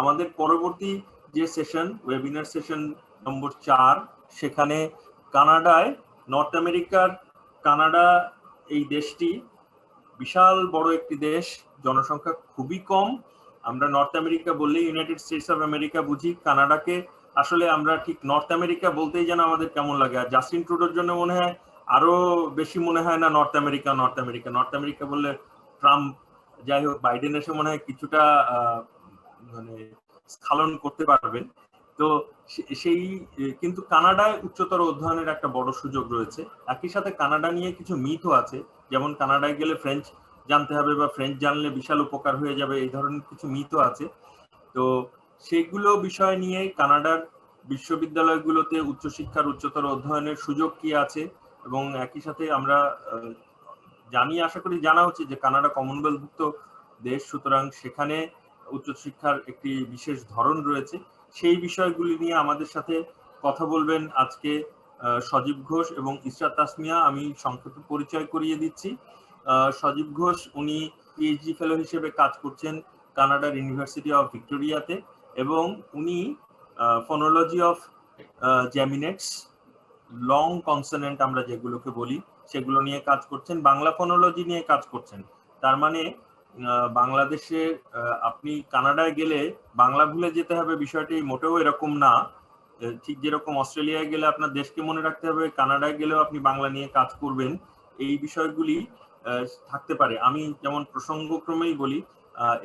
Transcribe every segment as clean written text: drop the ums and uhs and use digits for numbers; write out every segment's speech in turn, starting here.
আমাদের পরবর্তী যে সেশন, ওয়েবিনার সেশন নম্বর 4, সেখানে কানাডায়, নর্থ আমেরিকার কানাডা এই দেশটি বিশাল বড় একটি দেশ, জনসংখ্যা খুবই কম। আমরা নর্থ আমেরিকা বললেই ইউনাইটেড স্টেটস অফ আমেরিকা বুঝি, কানাডাকে আসলে আমরা ঠিক নর্থ আমেরিকা বলতেই যেন আমাদের কেমন লাগে। আর জাস্টিন ট্রুডোর জন্য মনে হয় আরো বেশি মনে হয় না north America north America north America বললে ট্রাম্প, যাই হোক বাইডেন এসে মনে হয় কিছুটা মানে স্খলন করতে পারবেন। তো সেই কিন্তু কানাডায় উচ্চতর অধ্যয়নের একটা বড় সুযোগ রয়েছে। একই সাথে কানাডা নিয়ে কিছু মিথও আছে, যেমন কানাডায় গেলে ফ্রেঞ্চ জানতে হবে বা ফ্রেঞ্চ জানলে বিশাল উপকার হয়ে যাবে, এই ধরনের কিছু মিথও আছে। তো সেগুলো বিষয় নিয়ে কানাডার বিশ্ববিদ্যালয়গুলোতে উচ্চশিক্ষার উচ্চতর অধ্যয়নের সুযোগ কি আছে, এবং একই সাথে আমরা জানি, আশা করি জানা উচিত যে কানাডা কমনওয়েলথভুক্ত দেশ, সুতরাং সেখানে উচ্চশিক্ষার একটি বিশেষ ধরন রয়েছে। সেই বিষয়গুলি নিয়ে আমাদের সাথে কথা বলবেন আজকে সজীব ঘোষ এবং ইশরাত তাসমিয়া। আমি সংক্ষেপে পরিচয় করিয়ে দিচ্ছি। সজীব ঘোষ উনি পিএইচডি ফেলো হিসেবে কাজ করছেন কানাডার ইউনিভার্সিটি অফ ভিক্টোরিয়াতে, এবং উনি ফোনোলজি অফ জ্যামিনেটস, লং কনসোনেন্ট আমরা যেগুলোকে বলি, সেগুলো নিয়ে কাজ করছেন। বাংলা ফোনোলজি নিয়ে কাজ করছেন। তার মানে বাংলাদেশে আপনি কানাডায় গেলে বাংলা ভুলে যেতে হবে বিষয়টি মোটেও এরকম না। ঠিক যেরকম অস্ট্রেলিয়ায় গেলে আপনার দেশকে মনে রাখতে হবে, কানাডায় গেলেও আপনি বাংলা নিয়ে কাজ করবেন, এই বিষয়গুলি থাকতে পারে। আমি যেমন প্রসঙ্গক্রমেই বলি,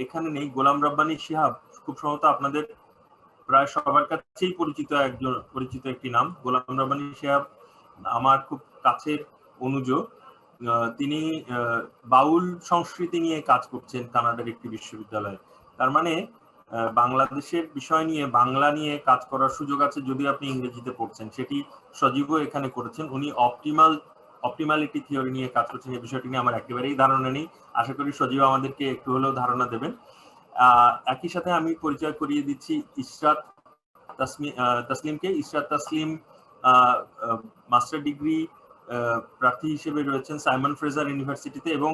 এখানে নেই গোলাম রব্বানী শিহাব, খুব সম্ভবত আপনাদের প্রায় সবার কাছেই পরিচিত একটি নাম। গোলাম রব্বানী শিহাব আমার খুব কাছের অনুজ। তিনি বাউল সংস্কৃতি নিয়ে কাজ করছেন কানাডার একটি বিশ্ববিদ্যালয়ে। তার মানে বাংলাদেশের বিষয় নিয়ে, বাংলা নিয়ে কাজ করার সুযোগ আছে যদি আপনি ইংরেজিতে পড়ছেন। সেটি সজীবও এখানে করেছেন। উনি অপটিমালিটি থিওরি নিয়ে কাজ করছেন। এই বিষয়টি নিয়ে আমার একেবারেই ধারণা নেই, আশা করি সজীব আমাদেরকে একটু হলেও ধারণা দেবেন। একই সাথে আমি পরিচয় করিয়ে দিচ্ছি ইশরাত তাসলিমকে। ইশরাত তাসলিম মাস্টার ডিগ্রি প্রার্থী হিসেবে রয়েছেন সাইমন ফ্রেজার ইউনিভার্সিটিতে, এবং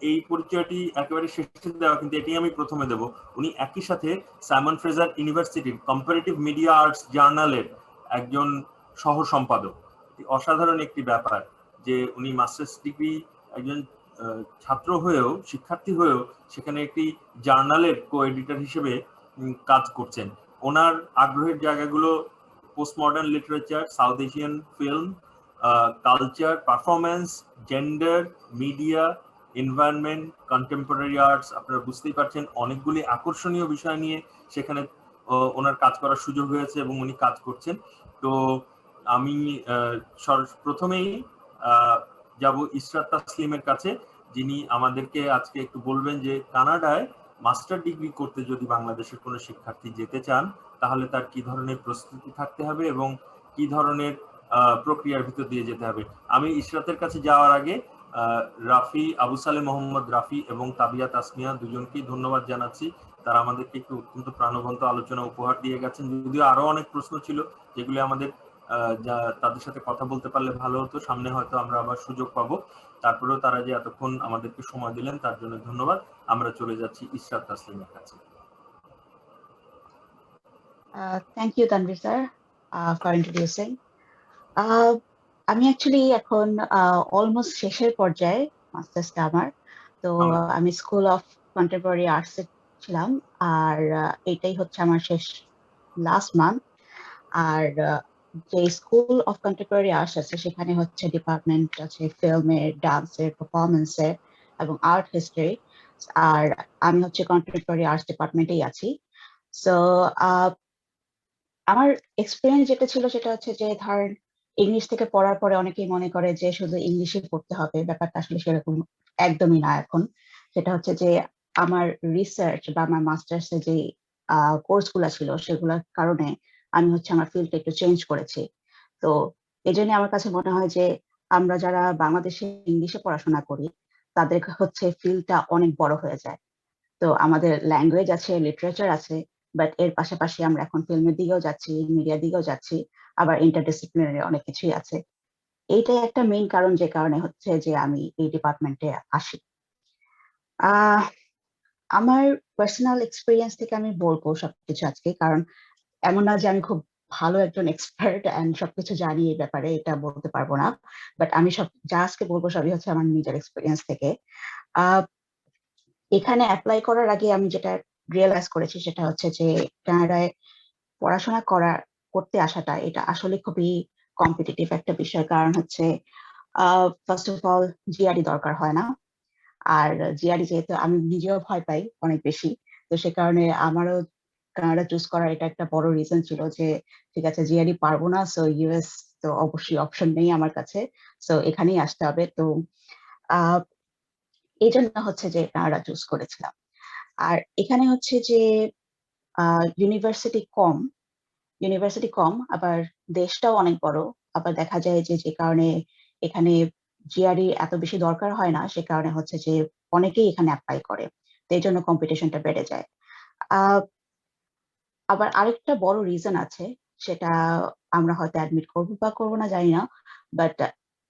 এই পরিচয়টি একেবারে শেষে দেওয়া, কিন্তু এটি আমি প্রথমে দেব। উনি একই সাথে সাইমন ফ্রেজার ইউনিভার্সিটির কম্পারেটিভ মিডিয়া আর্টস জার্নালের একজন সহ সম্পাদক। অসাধারণ একটি ব্যাপার যে উনি মাস্টার্স ডিগ্রি একজন ছাত্র হয়েও, শিক্ষার্থী হয়েও সেখানে একটি জার্নালের কো এডিটর হিসেবে কাজ করছেন। ওনার আগ্রহের জায়গাগুলো post modern literature, south Asian film, culture, performance, gender, media, environment, contemporary arts. আপনারা বুঝতেই পারছেন অনেকগুলি আকর্ষণীয় বিষয় নিয়ে সেখানে ওনার কাজ করার সুযোগ হয়েছে এবং উনি কাজ করছেন। তো আমি প্রথমেই যাব ইশরাত তাসলিমের কাছে, যিনি আমাদেরকে আজকে একটু বলবেন যে কানাডায় মাস্টার ডিগ্রি করতে যদি বাংলাদেশের কোনো শিক্ষার্থী যেতে চান তাহলে তার কি ধরনের প্রস্তুতি থাকতে হবে এবং কি ধরনের প্রক্রিয়ার ভিতর দিয়ে যেতে হবে। আমি ইশরাতের কাছে যাওয়ার আগে রাফি, আবু সালে মোহাম্মদ রাফি এবং তাবিয়া তাসমিয়া দুজনকেই ধন্যবাদ জানাচ্ছি। তারা আমাদেরকে একটু অত্যন্ত প্রাণবন্ত আলোচনা উপহার দিয়ে গেছেন। যদিও আরো অনেক প্রশ্ন ছিল যেগুলি আমাদের তাদের সাথে কথা বলতে পারলে ভালো হতো, সামনে হয়তো আমরা আবার সুযোগ পাবো। তারপরেও তারা যে এতক্ষণ আমাদেরকে সময় দিলেন তার জন্য ধন্যবাদ। আমরা চলে যাচ্ছি ইশরাত তাসলিমের কাছে। Thank you Tanvir sir for introducing. আমি অ্যাকচুয়ালি এখন অলমোস্ট শেষের পর্যায়ে মাস্টার্সটা আমার। তো আমি স্কুল অফ কন্টেম্পোরারি আর্টসে ছিলাম, আর এটাই হচ্ছে আমার শেষ লাস্ট মান্থ। আর যে স্কুল অফ কন্টেম্পোরারি আর্টস আছে সেখানে হচ্ছে ডিপার্টমেন্ট আছে ফিল্মের, ডান্সের, পারফরমেন্সের এবং আর্ট হিস্ট্রি। আর আমি হচ্ছে কন্টেম্পোরারি আর্টস ডিপার্টমেন্টেই আছি। সো আমার এক্সপিরিয়েন্স যেটা ছিল সেটা হচ্ছে যে ধরেন ইংলিশ থেকে পড়ার পরে অনেকেই মনে করে যে শুধু ইংলিশে পড়তে হবে, ব্যাপারটা আসলে সেরকম একদমই না। এখন সেটা হচ্ছে যে আমার রিসার্চ বা আমার মাস্টার্স এর যে কোর্সগুলো ছিল সেগুলোর কারণে আমি হচ্ছে আমার ফিল্ডটা একটু চেঞ্জ করেছি। তো এই জন্য আমার কাছে মনে হয় যে আমরা যারা বাংলাদেশে ইংলিশে পড়াশোনা করি তাদের হচ্ছে ফিল্ডটা অনেক বড় হয়ে যায়। তো আমাদের ল্যাঙ্গুয়েজ আছে, লিটারেচার আছে, বাট এর পাশাপাশি আমরা এখন ফিল্মের দিকেও যাচ্ছি, মিডিয়ার দিকেও যাচ্ছি, আবার ইন্টারডিসিপ্লিনারি অনেক কিছুই আছে। এইটাই একটা মেইন কারণ যে কারণে হচ্ছে যে আমি এই ডিপার্টমেন্টে আসি। আমার পার্সোনাল এক্সপিরিয়েন্স থেকে আমি বলবো সবকিছু আজকে, কারণ এমন না যে আমি খুব ভালো একজন এক্সপার্ট এন্ড সবকিছু জানি এই ব্যাপারে, এটা বলতে পারবো না। বাট আমি সব যা আজকে বলবো সবই হচ্ছে আমার নিজের এক্সপিরিয়েন্স থেকে। আহ, এখানে অ্যাপ্লাই করার আগে আমি যেটা রিয়েলাইজ করেছি সেটা হচ্ছে যে কানাডায় পড়াশোনা করতে আসাটা এটা আসলে খুবই কম্পিটিটিভ একটা বিষয়। কারণ হচ্ছে ফার্স্ট অফ অল জিআরই দরকার হয় না। আর জিআরই যেহেতু আমি নিজেও ভয় পাই অনেক বেশি, তো সে কারণে আমারও কানাডা চুজ করার এটা একটা বড় রিজন ছিল যে ঠিক আছে জিআরই পারবো না, সো ইউএস তো অবশ্যই অপশন নেই আমার কাছে, সো এখানেই আসতে হবে। তো আহ এই জন্য হচ্ছে যে কানাডা চুজ করেছিলাম। আর এখানে হচ্ছে যে ইউনিভার্সিটি কম, আবার দেশটাও অনেক বড়। আবার দেখা যায় যে যে কারণে এখানে জিআরই এত বেশি দরকার হয় না, সে কারণে হচ্ছে যে অনেকেই এখানে অ্যাপ্লাই করে, তো এই জন্য কম্পিটিশনটা বেড়ে যায়। আহ, আবার আরেকটা বড় রিজন আছে, সেটা আমরা হয়তো অ্যাডমিট করবো বা করবো না জানি না, বাট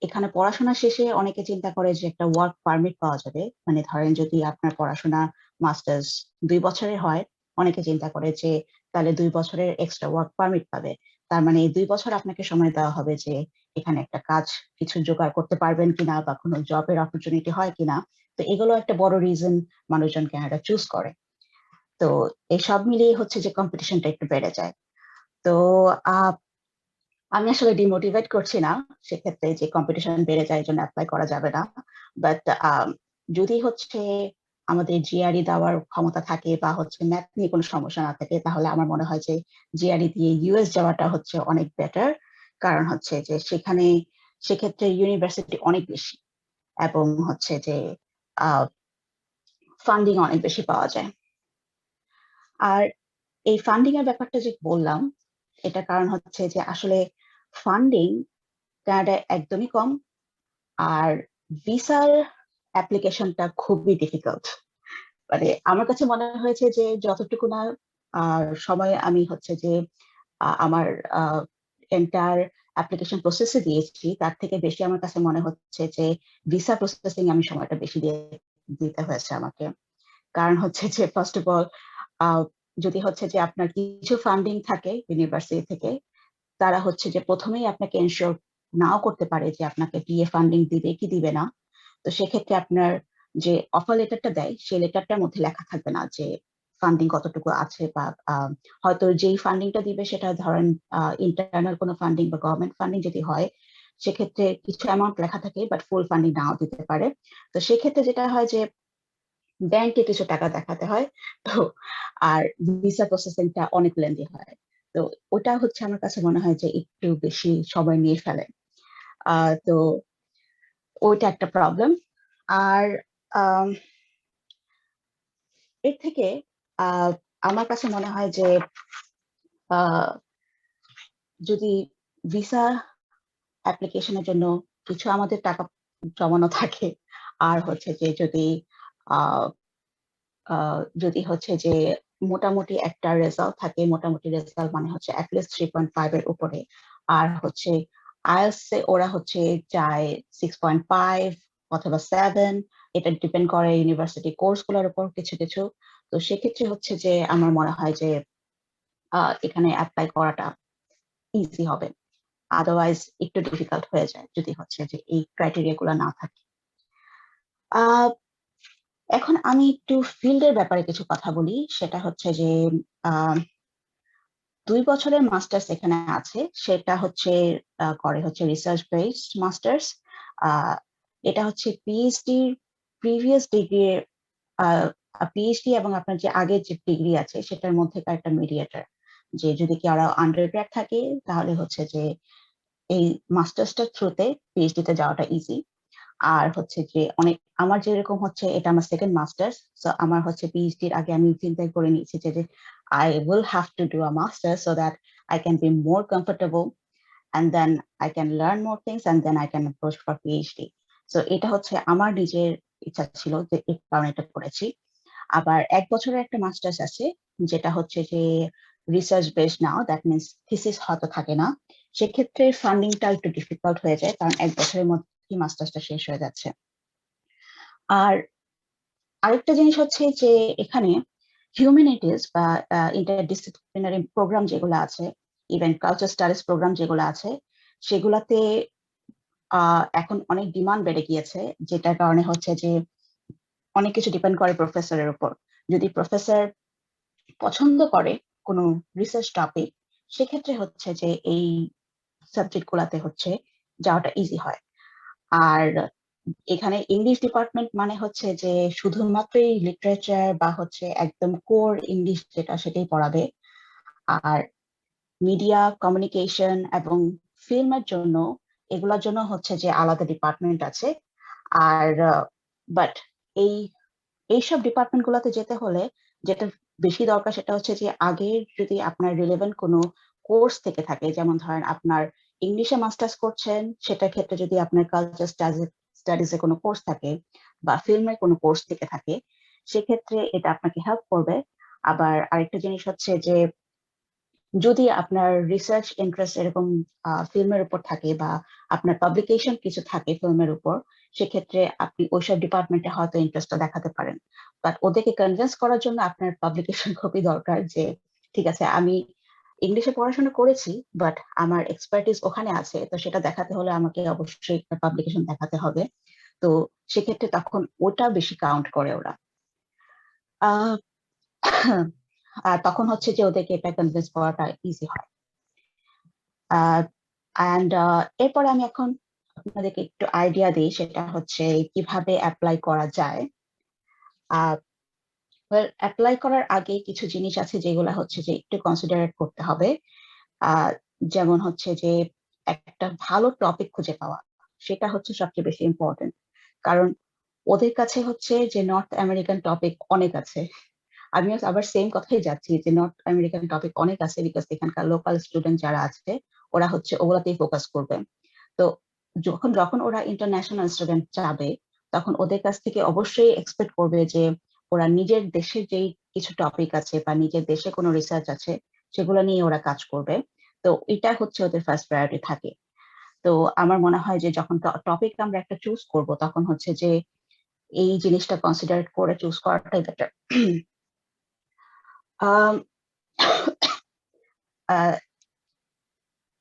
এখানে পড়াশোনা শেষে অনেকে চিন্তা করে যে একটা ওয়ার্ক পারমিট পাওয়া যাবে। মানে ধরেন যদি আপনার পড়াশোনা মাস্টার্স 2 বছরের হয়, অনেকে চিন্তা করে যে তাহলে 2 বছরের এক্সট্রা ওয়ার্ক পারমিট পাবে। তার মানে এই 2 বছর আপনাকে সময় দেওয়া হবে যে এখানে একটা কাজ কিছু জোগাড় করতে পারবেন কিনা বা কোনো জবের অপরচুনিটি হয় কিনা। তো এগুলো একটা বড় রিজন মানুষজন কানাডা চুজ করে। তো এই সব মিলিয়ে হচ্ছে যে কম্পিটিশনটা একটু বেড়ে যায়। তো আহ, আমি আসলে ডিমোটিভেট করছি না সেক্ষেত্রে যে কম্পিটিশন বেড়ে যায় এই জন্য অ্যাপ্লাই করা যাবে না। বাট যদি হচ্ছে আমাদের জিআরই দেওয়ার ক্ষমতা থাকে বা হচ্ছে ম্যাথ নিয়ে কোনো সমস্যা না থাকে, তাহলে আমার মনে হয় যে জিআরই দিয়ে ইউএস যাওয়াটা হচ্ছে অনেক বেটার। কারণ হচ্ছে যে সেক্ষেত্রে ইউনিভার্সিটি অনেক বেশি, এবং হচ্ছে যে ফান্ডিং অনেক বেশি পাওয়া যায়। আর এই ফান্ডিং এর ব্যাপারটা যে বললাম, এটা কারণ হচ্ছে যে আসলে ফান্ডিং কানাডায় একদমই কম। আর ভিসার অ্যাপ্লিকেশনটা খুবই ডিফিকাল্ট। মানে আমার কাছে মনে হয়েছে যে যতটুকু না সময় আমি হচ্ছে যে আমার এন্টার অ্যাপ্লিকেশন প্রসেসে দিয়েছি, তার থেকে বেশি আমার কাছে মনে হচ্ছে যে ভিসা প্রসেসিং আমি সময়টা বেশি দিতে হয়েছে আমাকে। কারণ হচ্ছে যে ফার্স্ট অফ অল যদি হচ্ছে যে আপনার কিছু ফান্ডিং থাকে ইউনিভার্সিটি থেকে, তারা হচ্ছে যে প্রথমেই আপনাকে এনশিওর নাও করতে পারে যে আপনাকে টিএ ফান্ডিং দিবে কি দিবে না। তো সেক্ষেত্রে আপনার যে অফার লেটারটা দেয় সেই লেটারটার মধ্যে লেখা থাকবে না যে ফান্ডিং কতটুকু আছে, বা হয়তো যেই ফান্ডিংটা দিবে সেটা ধরেন ইন্টারনাল কোনো ফান্ডিং বা গভর্নমেন্ট ফান্ডিং যদি হয়, সেক্ষেত্রে কিছু অ্যামাউন্ট লেখা থাকে বাট ফুল ফান্ডিং নাও দিতে পারে। তো সেক্ষেত্রে যেটা হয় যে ব্যাংকে কিছু টাকা দেখাতে হয়। তো আর ভিসা প্রসেসিংটা অনেক লেন্দি হয়। তো ওটা হচ্ছে আমার কাছে মনে হয় যে একটু বেশি সময় নিয়ে ফেলে। তো ওইটা একটা প্রবলেম। আর আম, এর থেকে আহ, আমার কাছে মনে হয় যে আহ, যদি ভিসা অ্যাপ্লিকেশনের জন্য কিছু আমাদের টাকা জমানো থাকে, আর হচ্ছে যে আহ, যদি হচ্ছে যে মোটামুটি একটা রেজাল্ট থাকে, মোটামুটি রেজাল্ট মানে হচ্ছে অ্যাটলিস্ট 3.5 এর উপরে, আর হচ্ছে আইএলটিএস এ ওরা হচ্ছে চায় 6.5 অথবা 7, এটা ডিপেন্ড করে ইউনিভার্সিটি কোর্স গুলোর উপর কিছু কিছু। তো সেক্ষেত্রে হচ্ছে যে আমার মনে হয় যে এখানে অ্যাপ্লাই করাটা ইজি হবে। আদারওয়াইজ একটু ডিফিকাল্ট হয়ে যায় যদি হচ্ছে যে এই ক্রাইটেরিয়া গুলো না থাকে। আহ এখন আমি একটু ফিল্ডের ব্যাপারে কিছু কথা বলি। সেটা হচ্ছে যে আহ 2 বছরের মাস্টার্স এখানে আছে, সেটা হচ্ছে করে হচ্ছে রিসার্চ বেসড মাস্টার্স। এটা হচ্ছে পিএইচডি প্রিভিয়াস ডিগ্রি, পিএইচডি এবং আপনার যে আগের যে ডিগ্রি আছে সেটার মধ্যেকার একটা মিডিয়েটর। যে যদি কি আরো আন্ডারগ্র্যাড থাকে তাহলে হচ্ছে যে এই মাস্টার্সটার থ্রুতে পিএইচডি তে যাওয়াটা ইজি। আর হচ্ছে যে অনেক আমার যেরকম হচ্ছে এটা আমার সেকেন্ড মাস্টার্স, সো আমার হচ্ছে পিএইচডির আগে আমি চিন্তা করে নিয়েছি যে I will have to do a master so that I can be more comfortable, and then I can learn more things and then I can approach for PhD. So এটা হচ্ছে আমার নিজের ইচ্ছা ছিল যে এই কারণে এটা করেছি। আবার 1 বছরের একটা মাস্টার্স আছে যেটা হচ্ছে যে research based now, that means thesis হয়তো থাকে না। সেক্ষেত্রে ফান্ডিংটা একটু ডিফিকাল্ট হয়ে যায় কারণ 1 বছরের মধ্যে মাস্টার্সটা শেষ হয়ে যাচ্ছে। আর আরেকটা জিনিস হচ্ছে যে এখানে হিউম্যানিটিস বা ইন্টারডিসিপ্লিনারি প্রোগ্রাম যেগুলো আছে, ইভেন কালচার স্টাডিজ প্রোগ্রাম যেগুলো আছে, সেগুলাতে এখন অনেক ডিমান্ড বেড়ে গিয়েছে, যেটার কারণে হচ্ছে যে অনেক কিছু ডিপেন্ড করে প্রফেসরের উপর। যদি প্রফেসর পছন্দ করে কোনো রিসার্চ টপিক, সেক্ষেত্রে হচ্ছে যে এই সাবজেক্ট গুলাতে হচ্ছে যাওয়াটা ইজি হয়। আর এখানে ইংলিশ ডিপার্টমেন্ট মানে হচ্ছে যে শুধুমাত্রই লিটারেচার বা হচ্ছে একদম কোর ইংলিশ যেটা সেটাই পড়াবে। আর মিডিয়া কমিউনিকেশন এবং ফিল্মের জন্য, এগুলোর জন্য হচ্ছে যে আলাদা ডিপার্টমেন্ট আছে। আর বাট এই এইসব ডিপার্টমেন্ট গুলোতে যেতে হলে যেটা বেশি দরকার সেটা হচ্ছে যে আগে যদি আপনার রিলেভেন্ট কোনো কোর্স থেকে থাকে, যেমন ধরেন আপনার ইংলিশে মাস্টার্স করছেন, সেটার ক্ষেত্রে যদি আপনার কালচার স্টাডিজ এ কোনো কোর্স থাকে বা ফিল্মের কোনো কোর্স থেকে থাকে, সেক্ষেত্রে এটা আপনাকে হেল্প করবে। আবার আরেকটা জিনিস হচ্ছে যে যদি আপনার রিসার্চ ইন্টারেস্ট এরকম ফিল্মের উপর থাকে বা আপনার পাবলিকেশন কিছু থাকে ফিল্মের উপর, সেক্ষেত্রে আপনি ওইসব ডিপার্টমেন্টে হয়তো ইন্টারেস্টটা দেখাতে পারেন। বাট ওদেরকে কনভিন্স করার জন্য আপনার পাবলিকেশন খুবই দরকার, যে ঠিক আছে আমি ইংলিশে পড়াশোনা করেছি বাট আমার এক্সপার্টিস ওখানে আছে, তো সেটা দেখাতে হলে আমাকে অবশ্যই পাবলিকেশন দেখাতে হবে। তো সেক্ষেত্রে তখন ওটা বেশি কাউন্ট করে ওরা। আহ আর তখন হচ্ছে যে ওদেরকে এটা কনভিন্স করাটা ইজি হয়। অ্যান্ড এরপরে আমি এখন আপনাদেরকে একটু আইডিয়া দিই, সেটা হচ্ছে কিভাবে অ্যাপ্লাই করা যায়। অ্যাপ্লাই করার আগে কিছু জিনিস আছে যেগুলো হচ্ছে যে একটু কনসিডারেট করতে হবে। আহ, যেমন হচ্ছে যে একটা ভালো টপিক খুঁজে পাওয়া, সেটা হচ্ছে সবচেয়ে বেশি ইম্পর্টেন্ট। কারণ ওদের কাছে হচ্ছে যে নর্থ আমেরিকান টপিক অনেক আছে। আমি আবার সেম কথাই যাচ্ছি যে নর্থ আমেরিকান টপিক অনেক আছে, বিকজ এখানকার লোকাল স্টুডেন্ট যারা আছে ওরা হচ্ছে ওগুলাতেই ফোকাস করবে। তো যখন যখন ওরা ইন্টারন্যাশনাল স্টুডেন্ট যাবে, তখন ওদের কাছ থেকে অবশ্যই এক্সপেক্ট করবে যে ওরা নিজের দেশের যেই কিছু টপিক আছে বা নিজের দেশে কোনো রিসার্চ আছে, সেগুলো নিয়ে ওরা কাজ করবে। তো এটা হচ্ছে ওদের ফার্স্ট প্রায়োরিটি থাকে। তো আমার মনে হয় যে যখন টপিক আমরা একটা চুজ করব, তখন হচ্ছে যে এই জিনিসটা কনসিডার করে চুজ করাটাই বেটার।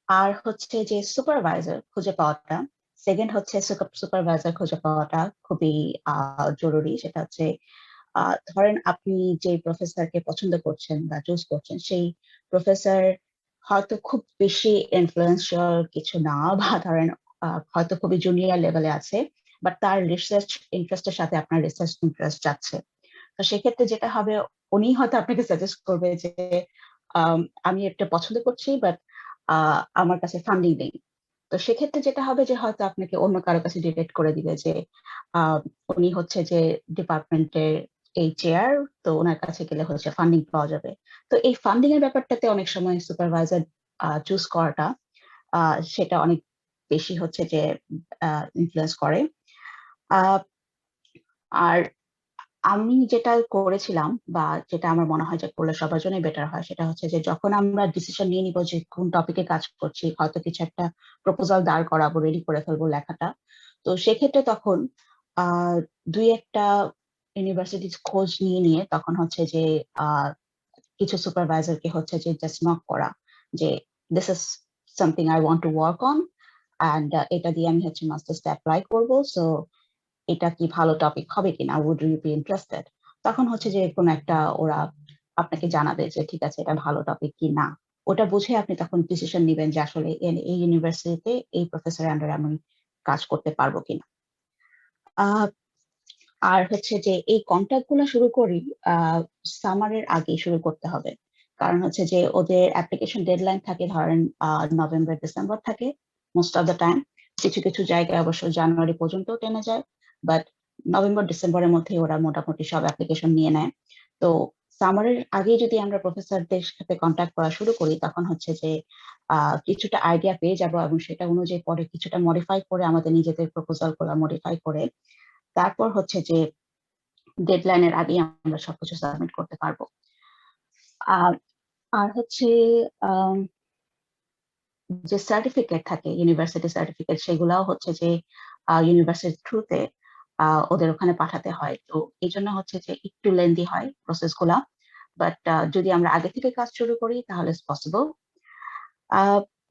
আর হচ্ছে যে সুপারভাইজার খুঁজে পাওয়াটা, সেকেন্ড হচ্ছে সুপারভাইজার খুঁজে পাওয়াটা খুবই জরুরি। সেটা হচ্ছে ধরেন আপনি যে প্রফেসরকে পছন্দ করছেন বা চুজ করছেন, সেই প্রফেসর হয়তো খুব বেশি ইনফ্লুয়েন্সিয়াল কিছু না, বা ধরেন হয়তো খুবই জুনিয়র লেভেলে আছে, বাট তার রিসার্চ ইন্টারেস্টের সাথে আপনার রিসার্চ ইন্টারেস্ট যাচ্ছে। তো সেক্ষেত্রে যেটা হবে, উনি হয়তো আপনাকে সাজেস্ট করবে যে আমি এটা পছন্দ করছি বাট আমার কাছে ফান্ডিং নেই। তো সেক্ষেত্রে যেটা হবে যে হয়তো আপনাকে অন্য কারো কাছে ডিরেক্ট করে দিবে যে আহ, উনি হচ্ছে যে ডিপার্টমেন্টের এই চেয়ার, তো ওনার কাছে গেলে হচ্ছে ফান্ডিং পাওয়া যাবে। তো এই ফান্ডিং এর ব্যাপারটাতে অনেক সময় সুপারভাইজার চুজ করাটা সেটা অনেক বেশি হচ্ছে যে ইনফ্লুয়েন্স করে। আহ, আর আমি যেটা করেছিলাম বা যেটা আমার মনে হয় যে করলে সবার জন্য বেটার হয়, সেটা হচ্ছে যে যখন আমরা ডিসিশন নিয়ে নিব যে কোন টপিকে কাজ করছি, হয়তো কিছু একটা প্রপোজাল দাঁড় করাবো, রেডি করে ফেলবো লেখাটা, তো সেক্ষেত্রে তখন আহ দুই একটা ইউনিভার্সিটি খোঁজ নিয়ে নিয়ে তখন হচ্ছে যে আহ কিছু সুপারভাইজারকে হচ্ছে যে জাস্ট নক করা, যে this is something I want to work on, and এটা দিয়ে আমি হচ্ছে মাস্টার্সটা অ্যাপ্লাই করবো। সো এটা কি ভালো টপিক হবে কিনা, উড ইউ বি ইন্টারেস্টেড? তখন হচ্ছে যে কোনো একটা ওরা আপনাকে জানাবে যে ঠিক আছে এটা ভালো টপিক কি না। ওটা বুঝে আপনি তখন ডিসিশন নিবেন যে আসলে এই ইউনিভার্সিটিতে এই প্রফেসরের আন্ডারে আমি কাজ করতে পারবো কিনা। আহ আর হচ্ছে যে এই কন্ট্যাক্ট গুলো শুরু করি সামারের আগে শুরু করতে হবে। কারণ হচ্ছে যে ওদের অ্যাপ্লিকেশন ডেডলাইন থাকে ধরেন নভেম্বর ডিসেম্বর থাকে মোস্ট অফ দ্য টাইম। কিছু কিছু জায়গায় অবশ্য জানুয়ারি পর্যন্ত টেনে যায়, বাট নভেম্বর ডিসেম্বরের মধ্যে ওরা মোটামুটি সব অ্যাপ্লিকেশন নিয়ে নেয়। তো সামারের আগে যদি আমরা প্রফেসরদের সাথে কন্ট্যাক্ট করা শুরু করি, তখন হচ্ছে যে কিছুটা আইডিয়া পেয়ে যাব, এবং সেটা অনুযায়ী পরে কিছুটা মডিফাই করে আমাদের নিজেদের প্রপোজাল গুলা মডিফাই করে তারপর হচ্ছে যে ডেডলাইনের আগে আমরা সবকিছু সাবমিট করতে পারবো। আর আর হচ্ছে আম, যে সার্টিফিকেট থাকে ইউনিভার্সিটি সার্টিফিকেট, সেগুলাও হচ্ছে যে ইউনিভার্সিটির থ্রুতে ওদের ওখানে পাঠাতে হয়। তো এই জন্য হচ্ছে যে একটু লেন্দি হয় প্রসেস গুলা। বাট যদি আমরা আগে থেকে কাজ শুরু করি তাহলে পসিবল।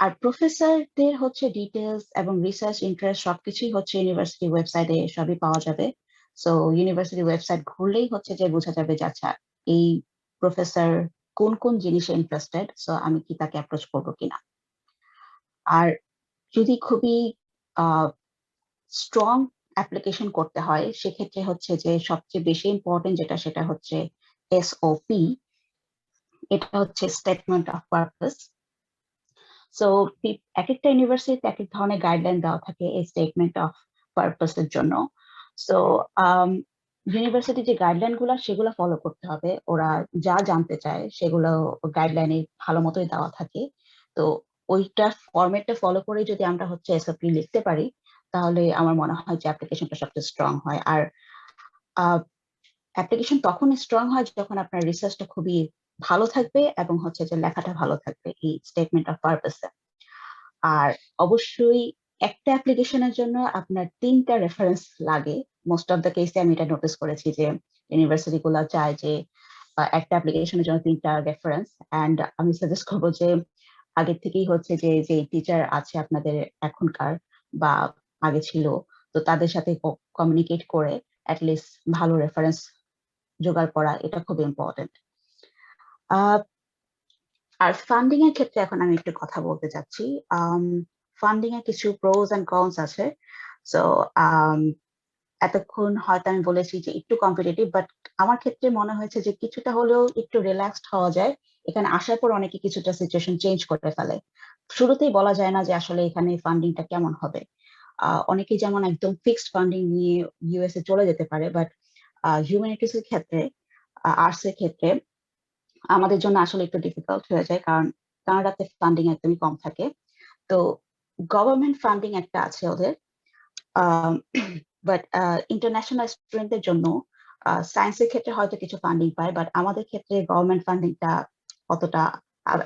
আর প্রফেসরদের হচ্ছে ডিটেলস এবং রিসার্চ ইন্টারেস্ট সবকিছুই হচ্ছে ইউনিভার্সিটি ওয়েবসাইটে সবই পাওয়া যাবে। সো ইউনিভার্সিটি ওয়েবসাইট ঘুরলেই হচ্ছে যে বোঝা যাবে যে আচ্ছা এই প্রফেসর কোন কোন জিনিসে ইন্টারেস্টেড, সো আমি কি তাকে অ্যাপ্রোচ করবো কিনা। আর যদি খুবই স্ট্রং অ্যাপ্লিকেশন করতে হয় সেক্ষেত্রে হচ্ছে যে সবচেয়ে বেশি ইম্পর্টেন্ট যেটা সেটা হচ্ছে এসওপি, এটা হচ্ছে স্টেটমেন্ট অফ পারপাস। সো এক একটা ইউনিভার্সিটিতে এক এক ধরনের গাইডলাইন দেওয়া থাকে এই স্টেটমেন্ট অফ পারপাসের জন্য। সো ইউনিভার্সিটি যে গাইডলাইন গুলা সেগুলো ফলো করতে হবে, ওরা যা জানতে চায় সেগুলো গাইডলাইনে ভালো মতোই দেওয়া থাকে। তো ওইটা ফরম্যাটটা ফলো করে যদি আমরা হচ্ছে এসওপি লিখতে পারি তাহলে আমার মনে হয় যে অ্যাপ্লিকেশনটা সবচেয়ে স্ট্রং হয়। আর অ্যাপ্লিকেশন তখন স্ট্রং হয় যখন আপনার রিসার্চটা খুবই ভালো থাকবে এবং হচ্ছে যে লেখাটা ভালো থাকবে এই স্টেটমেন্ট অফ পারপাসে। আর অবশ্যই একটা অ্যাপ্লিকেশনের জন্য আপনার 3টা রেফারেন্স লাগে। মোস্ট অফ দ্য কেসে আমি এটা নোটিস করেছি যে ইউনিভার্সিটি গুলো চায় যে একটা অ্যাপ্লিকেশনের জন্য 3টা রেফারেন্স। অ্যান্ড আমি সাজেস্ট করবো যে আগে থেকেই হচ্ছে যে যে টিচার আছে আপনাদের এখনকার বা আগে ছিল, তো তাদের সাথে কমিউনিকেট করে অ্যাটলিস্ট ভালো রেফারেন্স জোগাড় করা এটা খুব ইম্পর্টেন্ট। আর ফান্ডিং এর ক্ষেত্রে এখন আমি একটু কথা বলতে চাচ্ছি। ফান্ডিং এর কিছু প্রোস এন্ড কনস আছে। সো এতক্ষণ হয়তো আমি বলেছি যে একটু কম্পিটিটিভ, বাট আমার ক্ষেত্রে মনে হয়েছে যে কিছুটা হলেও একটু রিল্যাক্সড হওয়া যায়। এখানে আসার পর অনেকে কিছুটা সিচুয়েশন চেঞ্জ করে ফেলে। শুরুতেই বলা যায় না যে আসলে এখানে ফান্ডিংটা কেমন হবে। অনেকে যেমন একদম ফিক্সড ফান্ডিং নিয়ে ইউএসএ চলে যেতে পারে, বাট হিউম্যানিটিস এর ক্ষেত্রে, আর্টস এর ক্ষেত্রে আমাদের জন্য আসলে একটু ডিফিকাল্ট হয়ে যায়, কারণ কানাডাতে ফান্ডিং একদমই কম থাকে। তো গভর্নমেন্ট ফান্ডিং একটা আছে ওদের, বাট ইন্টারন্যাশনাল স্টুডেন্টদের জন্য সায়েন্সের ক্ষেত্রে হয়তো কিছু ফান্ডিং পায়, বাট আমাদের ক্ষেত্রে গভর্নমেন্ট ফান্ডিংটা অতটা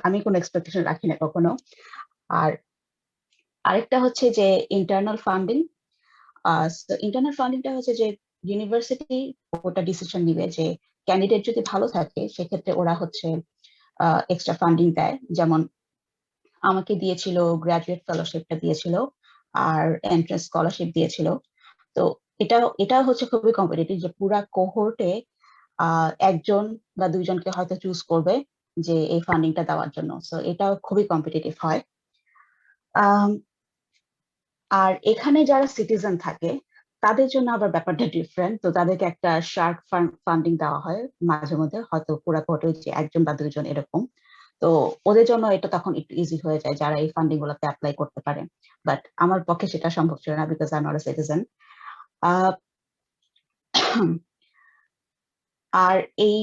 আমি কোনো এক্সপেকটেশন রাখি না কখনো। আর আরেকটা হচ্ছে যে ইন্টারনাল ফান্ডিং। ইন্টারনাল ফান্ডিংটা হচ্ছে যে ইউনিভার্সিটি ওটা ডিসিশন নিবে যে ক্যান্ডিডেট যদি ভালো থাকে সেক্ষেত্রে ওরা হচ্ছে এক্সট্রা ফান্ডিং দেয়। যেমন আমাকে দিয়েছিল, গ্রাজুয়েট ফেলোশিপটা দিয়েছিল আর এন্ট্রান্স স্কলারশিপ দিয়েছিল। তো এটা হচ্ছে খুবই কম্পিটিটিভ যে পুরা কোহোর্টে একজন বা দুইজনকে হয়তো চুজ করবে যে এই ফান্ডিংটা দেওয়ার জন্য। সো এটাও খুবই কম্পিটিটিভ হয়। আম, আর এখানে যারা সিটিজেন থাকে তাদের জন্য আবার ব্যাপারটা ডিফারেন্ট। তো তাদেরকে একটা শার্ক ফান্ডিং দেওয়া হয় মাঝে মধ্যে, হয়তো পুরা কোর্টে যে একজন বা দুইজন এরকম। তো ওদের জন্য এটা তখন একটু ইজি হয়ে যায় যারা এই ফান্ডিং গুলোতে অ্যাপ্লাই করতে পারে। বাট আমার পক্ষে সেটা সম্ভব ছিল না because I am not a citizen. আর এই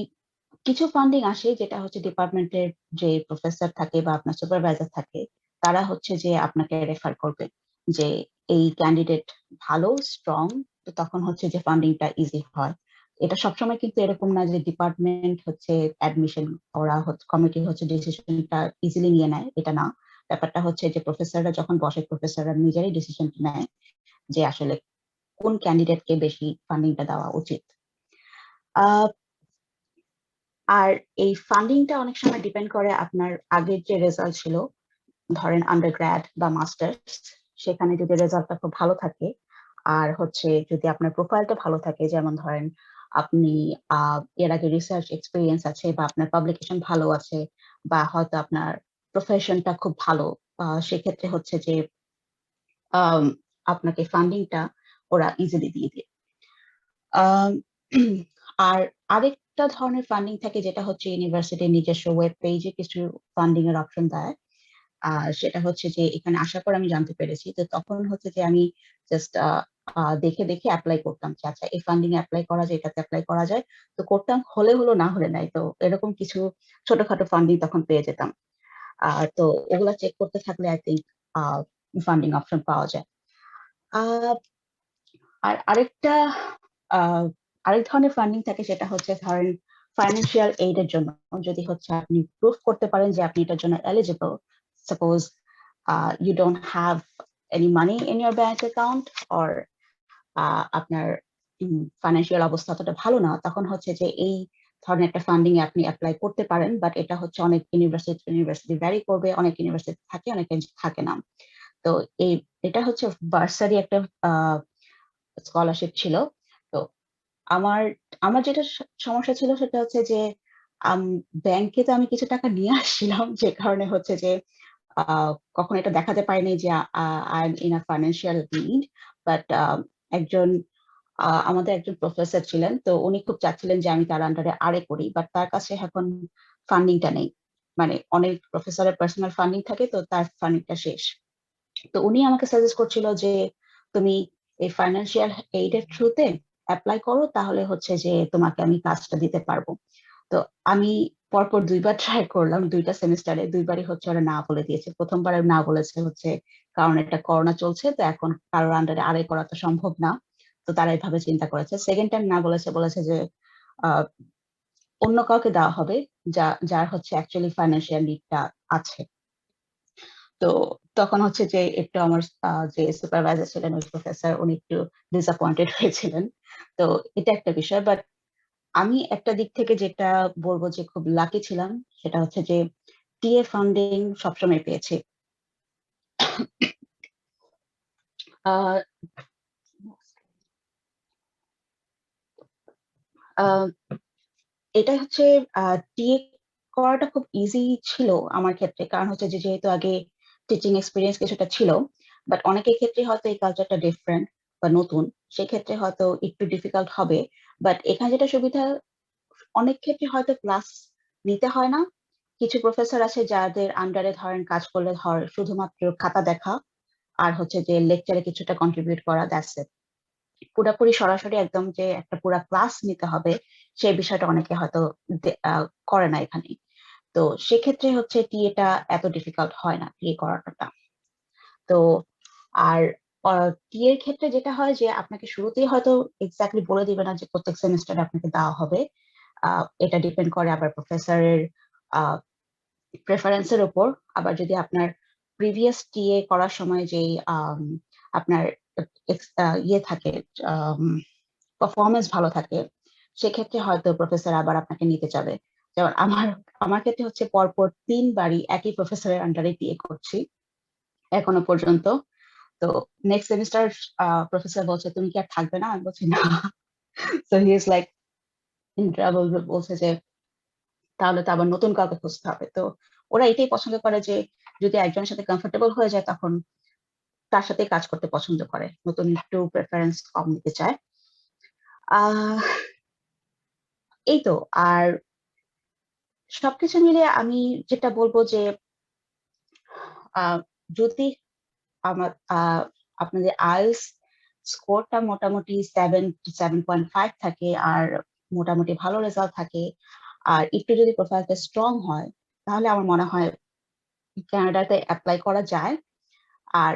কিছু ফান্ডিং আসে যেটা হচ্ছে ডিপার্টমেন্টের যে প্রফেসর থাকে বা আপনার সুপারভাইজার থাকে, তারা হচ্ছে যে আপনাকে রেফার করবে যে এই ক্যান্ডিডেট ভালো স্ট্রং, তো তখন হচ্ছে যে ফান্ডিংটা ইজি হয়। এটা সবসময় কিন্তু এরকম না যে ডিপার্টমেন্ট হচ্ছে অ্যাডমিশন ওরা কমিটি হচ্ছে ডিসিশনটা ইজিলি নিয়ে নেয়, এটা না। ব্যাপারটা হচ্ছে যে প্রফেসররা যখন বসে প্রফেসররা নিজেরাই ডিসিশন নেয় যে আসলে কোন ক্যান্ডিডেটকে বেশি ফান্ডিংটা দেওয়া উচিত। আর এই ফান্ডিংটা অনেক সময় ডিপেন্ড করে আপনার আগের যে রেজাল্ট ছিল, ধরেন আন্ডারগ্র্যাড বা মাস্টার্স, সেখানে যদি রেজাল্টটা খুব ভালো থাকে আর হচ্ছে যদি আপনার প্রোফাইলটা ভালো থাকে, যেমন ধরেন আপনি এর আগে রিসার্চ এক্সপিরিয়েন্স আছে বা আপনার পাবলিকেশন ভালো আছে বা হয়তো আপনার প্রফেশনটা খুব ভালো, সেক্ষেত্রে হচ্ছে যে আম, আপনাকে ফান্ডিংটা ওরা ইজিলি দিয়ে দিয়ে। আম, আর আরেকটা ধরনের ফান্ডিং থাকে যেটা হচ্ছে ইউনিভার্সিটির নিজস্ব ওয়েব পেজে কিছু ফান্ডিং এর অপশন দেয়। আর সেটা হচ্ছে যে এখানে আসার পর আমি জানতে পেরেছি, তো তখন হচ্ছে যে আমি জাস্ট দেখে দেখে অ্যাপ্লাই করতাম যে আচ্ছা এই ফান্ডিং এ অ্যাপ্লাই করা যায়, এটাতে অ্যাপ্লাই করা যায়। তো করতাম, হলে হলো না হলে নাই, তো এরকম কিছু ছোটখাটো ফান্ডিং তখন পেয়ে যেতাম। তো ওগুলা চেক করতে থাকলে আই থিঙ্ক ফান্ডিং অপশন পাওয়া যায়। আহ, আর আহ, আরেক ধরনের ফান্ডিং থাকে সেটা হচ্ছে ধরেন ফাইন্যান্সিয়াল এইড এর জন্য। যদি হচ্ছে আপনি প্রুফ করতে পারেন যে আপনি এটার জন্য eligible, suppose you don't have any money in your bank account or আপনার ফাইন্যান্সিয়াল অবস্থা অতটা ভালো না, তখন হচ্ছে যে এই ধরনের একটা ফান্ডিং এ আপনি অ্যাপ্লাই করতে পারেন, বাট এটা হচ্ছে অনেক ইউনিভার্সিটি ভ্যারি করবে, অনেক ইউনিভার্সিটি থাকে, অনেক থাকে না। তো এই এটা হচ্ছে বার্সারি একটা স্কলারশিপ ছিল। তো আমার আমার যেটা সমস্যা ছিল সেটা হচ্ছে যে ব্যাংকে তো আমি কিছু টাকা নিয়ে আসছিলাম, যে কারণে হচ্ছে যে কখনো এটা দেখাতে পারিনি যে I am in a financial need. But একজন আমাদের একজন প্রফেসর ছিলেন, তো উনি খুব চাচ্ছিলেন যে আমি তার আন্ডারে আরে করি, বাট তার কাছে এখন ফান্ডিংটা নেই। মানে অনেক প্রফেসরের পার্সোনাল ফান্ডিং থাকে, তো তার ফান্ডিংটা শেষ। তো উনি আমাকে সাজেস্ট করছিল যে তুমি এই ফাইন্যান্সিয়াল এইড এর থ্রুতে অ্যাপ্লাই করো, তাহলে হচ্ছে যে তোমাকে আমি কাজটা দিতে পারবো। তো আমি পরপর 2বার ট্রাই করলাম, 2টা সেমিস্টারে 2বারই হচ্ছে ওরা না বলে দিয়েছে। প্রথমবারে না বলেছে হচ্ছে কারণ এটা করোনা চলছে, তো এখন কারোর আন্ডারে আরে করা তো সম্ভব না, তো তারা এইভাবে চিন্তা করেছে। সেকেন্ড টাইম না বলেছে যে আহ, অন্য কাউকে দেওয়া হবে যার হচ্ছে অ্যাকচুয়ালি ফাইন্যান্সিয়াল নিডটা আছে। তো তখন হচ্ছে যে একটু আমার যে সুপারভাইজার ছিলেন ওই প্রফেসর, উনি একটু ডিসঅ্যাপয়েন্টেড হয়েছিলেন। তো এটা একটা বিষয়। বাট আমি একটা দিক থেকে যেটা বলবো যে খুব লাকি ছিলাম, সেটা হচ্ছে যে টিএ ফান্ডিং সবসময় পেয়েছি। আহ, আহ, এটা হচ্ছে টিএ করাটা খুব ইজি ছিল আমার ক্ষেত্রে, কারণ হচ্ছে যে যেহেতু আগে টিচিং এক্সপিরিয়েন্স কিছুটা ছিল। বাট অনেকের ক্ষেত্রে হয়তো এই কালচারটা ডিফারেন্ট বা নতুন, সেক্ষেত্রে হয়তো একটু ডিফিকাল্ট হবে। বাট এখানে যেটা সুবিধা, অনেক ক্ষেত্রে হয়তো ক্লাস নিতে হয় না। কিছু প্রফেসর আছে যাদের আন্ডারে ধরেন কাজ করলে শুধুমাত্র খাতা দেখা আর হচ্ছে যে লেকচারে কিছুটা কন্ট্রিবিউট করা, দ্যাটস ইট। পুরোপুরি সরাসরি একদম যে একটা পুরা ক্লাস নিতে হবে, সেই বিষয়টা অনেকে হয়তো করে না এখানে। তো সেক্ষেত্রে হচ্ছে টিএটা এত ডিফিকাল্ট হয় না, টিএ করাটা। তো আর টিএর ক্ষেত্রে যেটা হয় যে আপনাকে শুরুতেই হয়তো এক্স্যাক্টলি বলে দিবে না যে প্রত্যেক সেমিস্টারে আপনাকে দেওয়া হবে। এটা ডিপেন্ড করে আবার প্রফেসরের প্রেফারেন্সের উপর। আবার যদি আপনার প্রিভিয়াস টিএ করার সময় যেই আপনার ইয়ে থাকে, পারফরমেন্স ভালো থাকে, সেক্ষেত্রে হয়তো প্রফেসর আবার আপনাকে নিতে চাবে। যেমন আমার আমার ক্ষেত্রে হচ্ছে পরপর 3বারই একই প্রফেসরের আন্ডারে টিএ করছি এখনো পর্যন্ত। তো নেক্সট সেমিস্টার প্রফেসর বলছে তুমি কি আর থাকবে না, আমি বলছি না। So he is like in trouble, বলছে যে তাহলে তো আবার নতুন কাউকে খুঁজতে হবে। তো ওরা এটাই পছন্দ করে যে যদি একজনের সাথে কমফোর্টেবল হয়ে যায় তখন তার সাথে কাজ করতে পছন্দ করে, নতুন একটু প্রেফারেন্স কম নিতে চায়। আহ এই তো। আর সবকিছু মিলে আমি যেটা বলবো যে আহ, যদি আমার আপনাদের আইএলটিএস স্কোরটা মোটামুটি 7 to 7.5 থাকে, আর মোটামুটি ভালো রেজাল্ট থাকে, আর একটু যদি প্রোফাইলটা স্ট্রং হয়, তাহলে আমার মনে হয় কানাডাতে অ্যাপ্লাই করা যায়। আর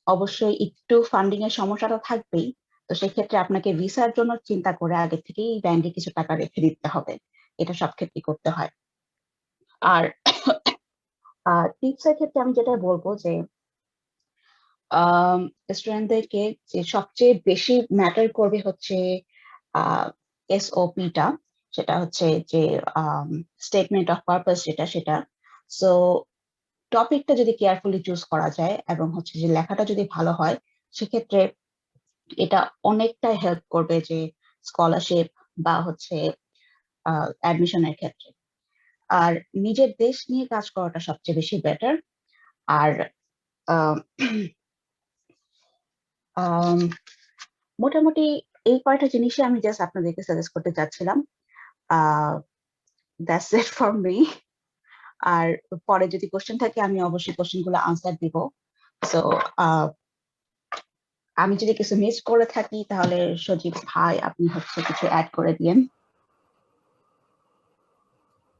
অবশ্যই একটু ফান্ডিং এর সমস্যাটা থাকবেই। তো সেক্ষেত্রে আপনাকে ভিসার জন্য চিন্তা করে আগে থেকেই ব্যাংকে কিছু টাকা রেখে দিতে হবে, এটা সব ক্ষেত্রে করতে হয়। আর টিপস এর ক্ষেত্রে আমি যেটা বলবো যে স্টুডেন্টদেরকে যে সবচেয়ে বেশি ম্যাটার করবে হচ্ছে এসওপিটা, সেটা হচ্ছে যে স্টেটমেন্ট অফ পারপাস, সেটা। সো টপিকটা যদি কেয়ারফুলি চুজ করা যায় এবং হচ্ছে যে লেখাটা যদি ভালো হয়, সেক্ষেত্রে এটা অনেকটাই হেল্প করবে যে স্কলারশিপ বা হচ্ছে অ্যাডমিশনের ক্ষেত্রে। আর নিজের দেশ নিয়ে কাজ করাটা সবচেয়ে বেশি বেটার। আর আহ, আম, মোটামুটি এই কয়টা জিনিসই আমি জাস্ট আপনাদেরকে সাজেস্ট করতে চাচ্ছিলাম। That's it for me. আর পরে যদি কোশ্চেন থাকে আমি অবশ্যই কোশ্চেন গুলো আনসার দিব। সো আমি যদি কিছু মিস করে থাকি তাহলে সজীব ভাই আপনি হচ্ছে কিছু অ্যাড করে দিয়েন।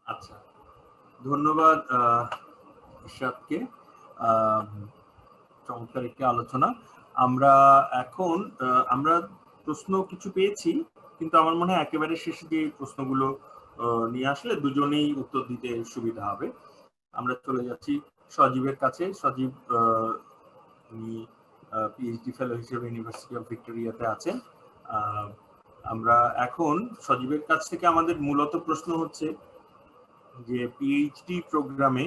আচ্ছা, ধন্যবাদ ইশরাতকে। আহ, চমৎকার একটি আলোচনা। আমরা এখন আমরা প্রশ্ন কিছু পেয়েছি, কিন্তু আমার মনে হয় একেবারে শেষে যে প্রশ্নগুলো নিয়ে আসলে দুজনেই উত্তর দিতে সুবিধা হবে। আমরা চলে যাচ্ছি সজীবের কাছে। সজীব উনি পিএইচডি ফেলো হিসেবে ইউনিভার্সিটি অফ ভিক্টোরিয়াতে আছেন। আমরা এখন সজীবের কাছ থেকে আমাদের মূলত প্রশ্ন হচ্ছে যে পিএইচডি প্রোগ্রামে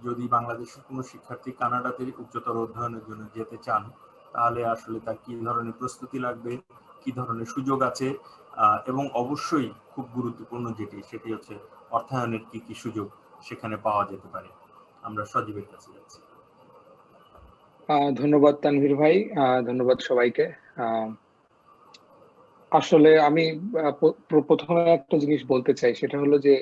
যদি বাংলাদেশের কোনো শিক্ষার্থী কানাডাতে উচ্চতর অধ্যয়নের জন্য যেতে চান, তাহলে আসলে তার কি ধরনের প্রস্তুতি লাগবে, কি ধরনের সুযোগ আছে, এবং অবশ্যই খুব গুরুত্বপূর্ণ সেটি হচ্ছে অর্থায়নের কি কি সুযোগ সেখানে পাওয়া যেতে পারে। আমরা সজীবের কাছে যাচ্ছি। ধন্যবাদ তানভীর ভাই, ধন্যবাদ সবাইকে। আসলে আমি প্রথমে একটা জিনিস বলতে চাই, সেটা হলো যে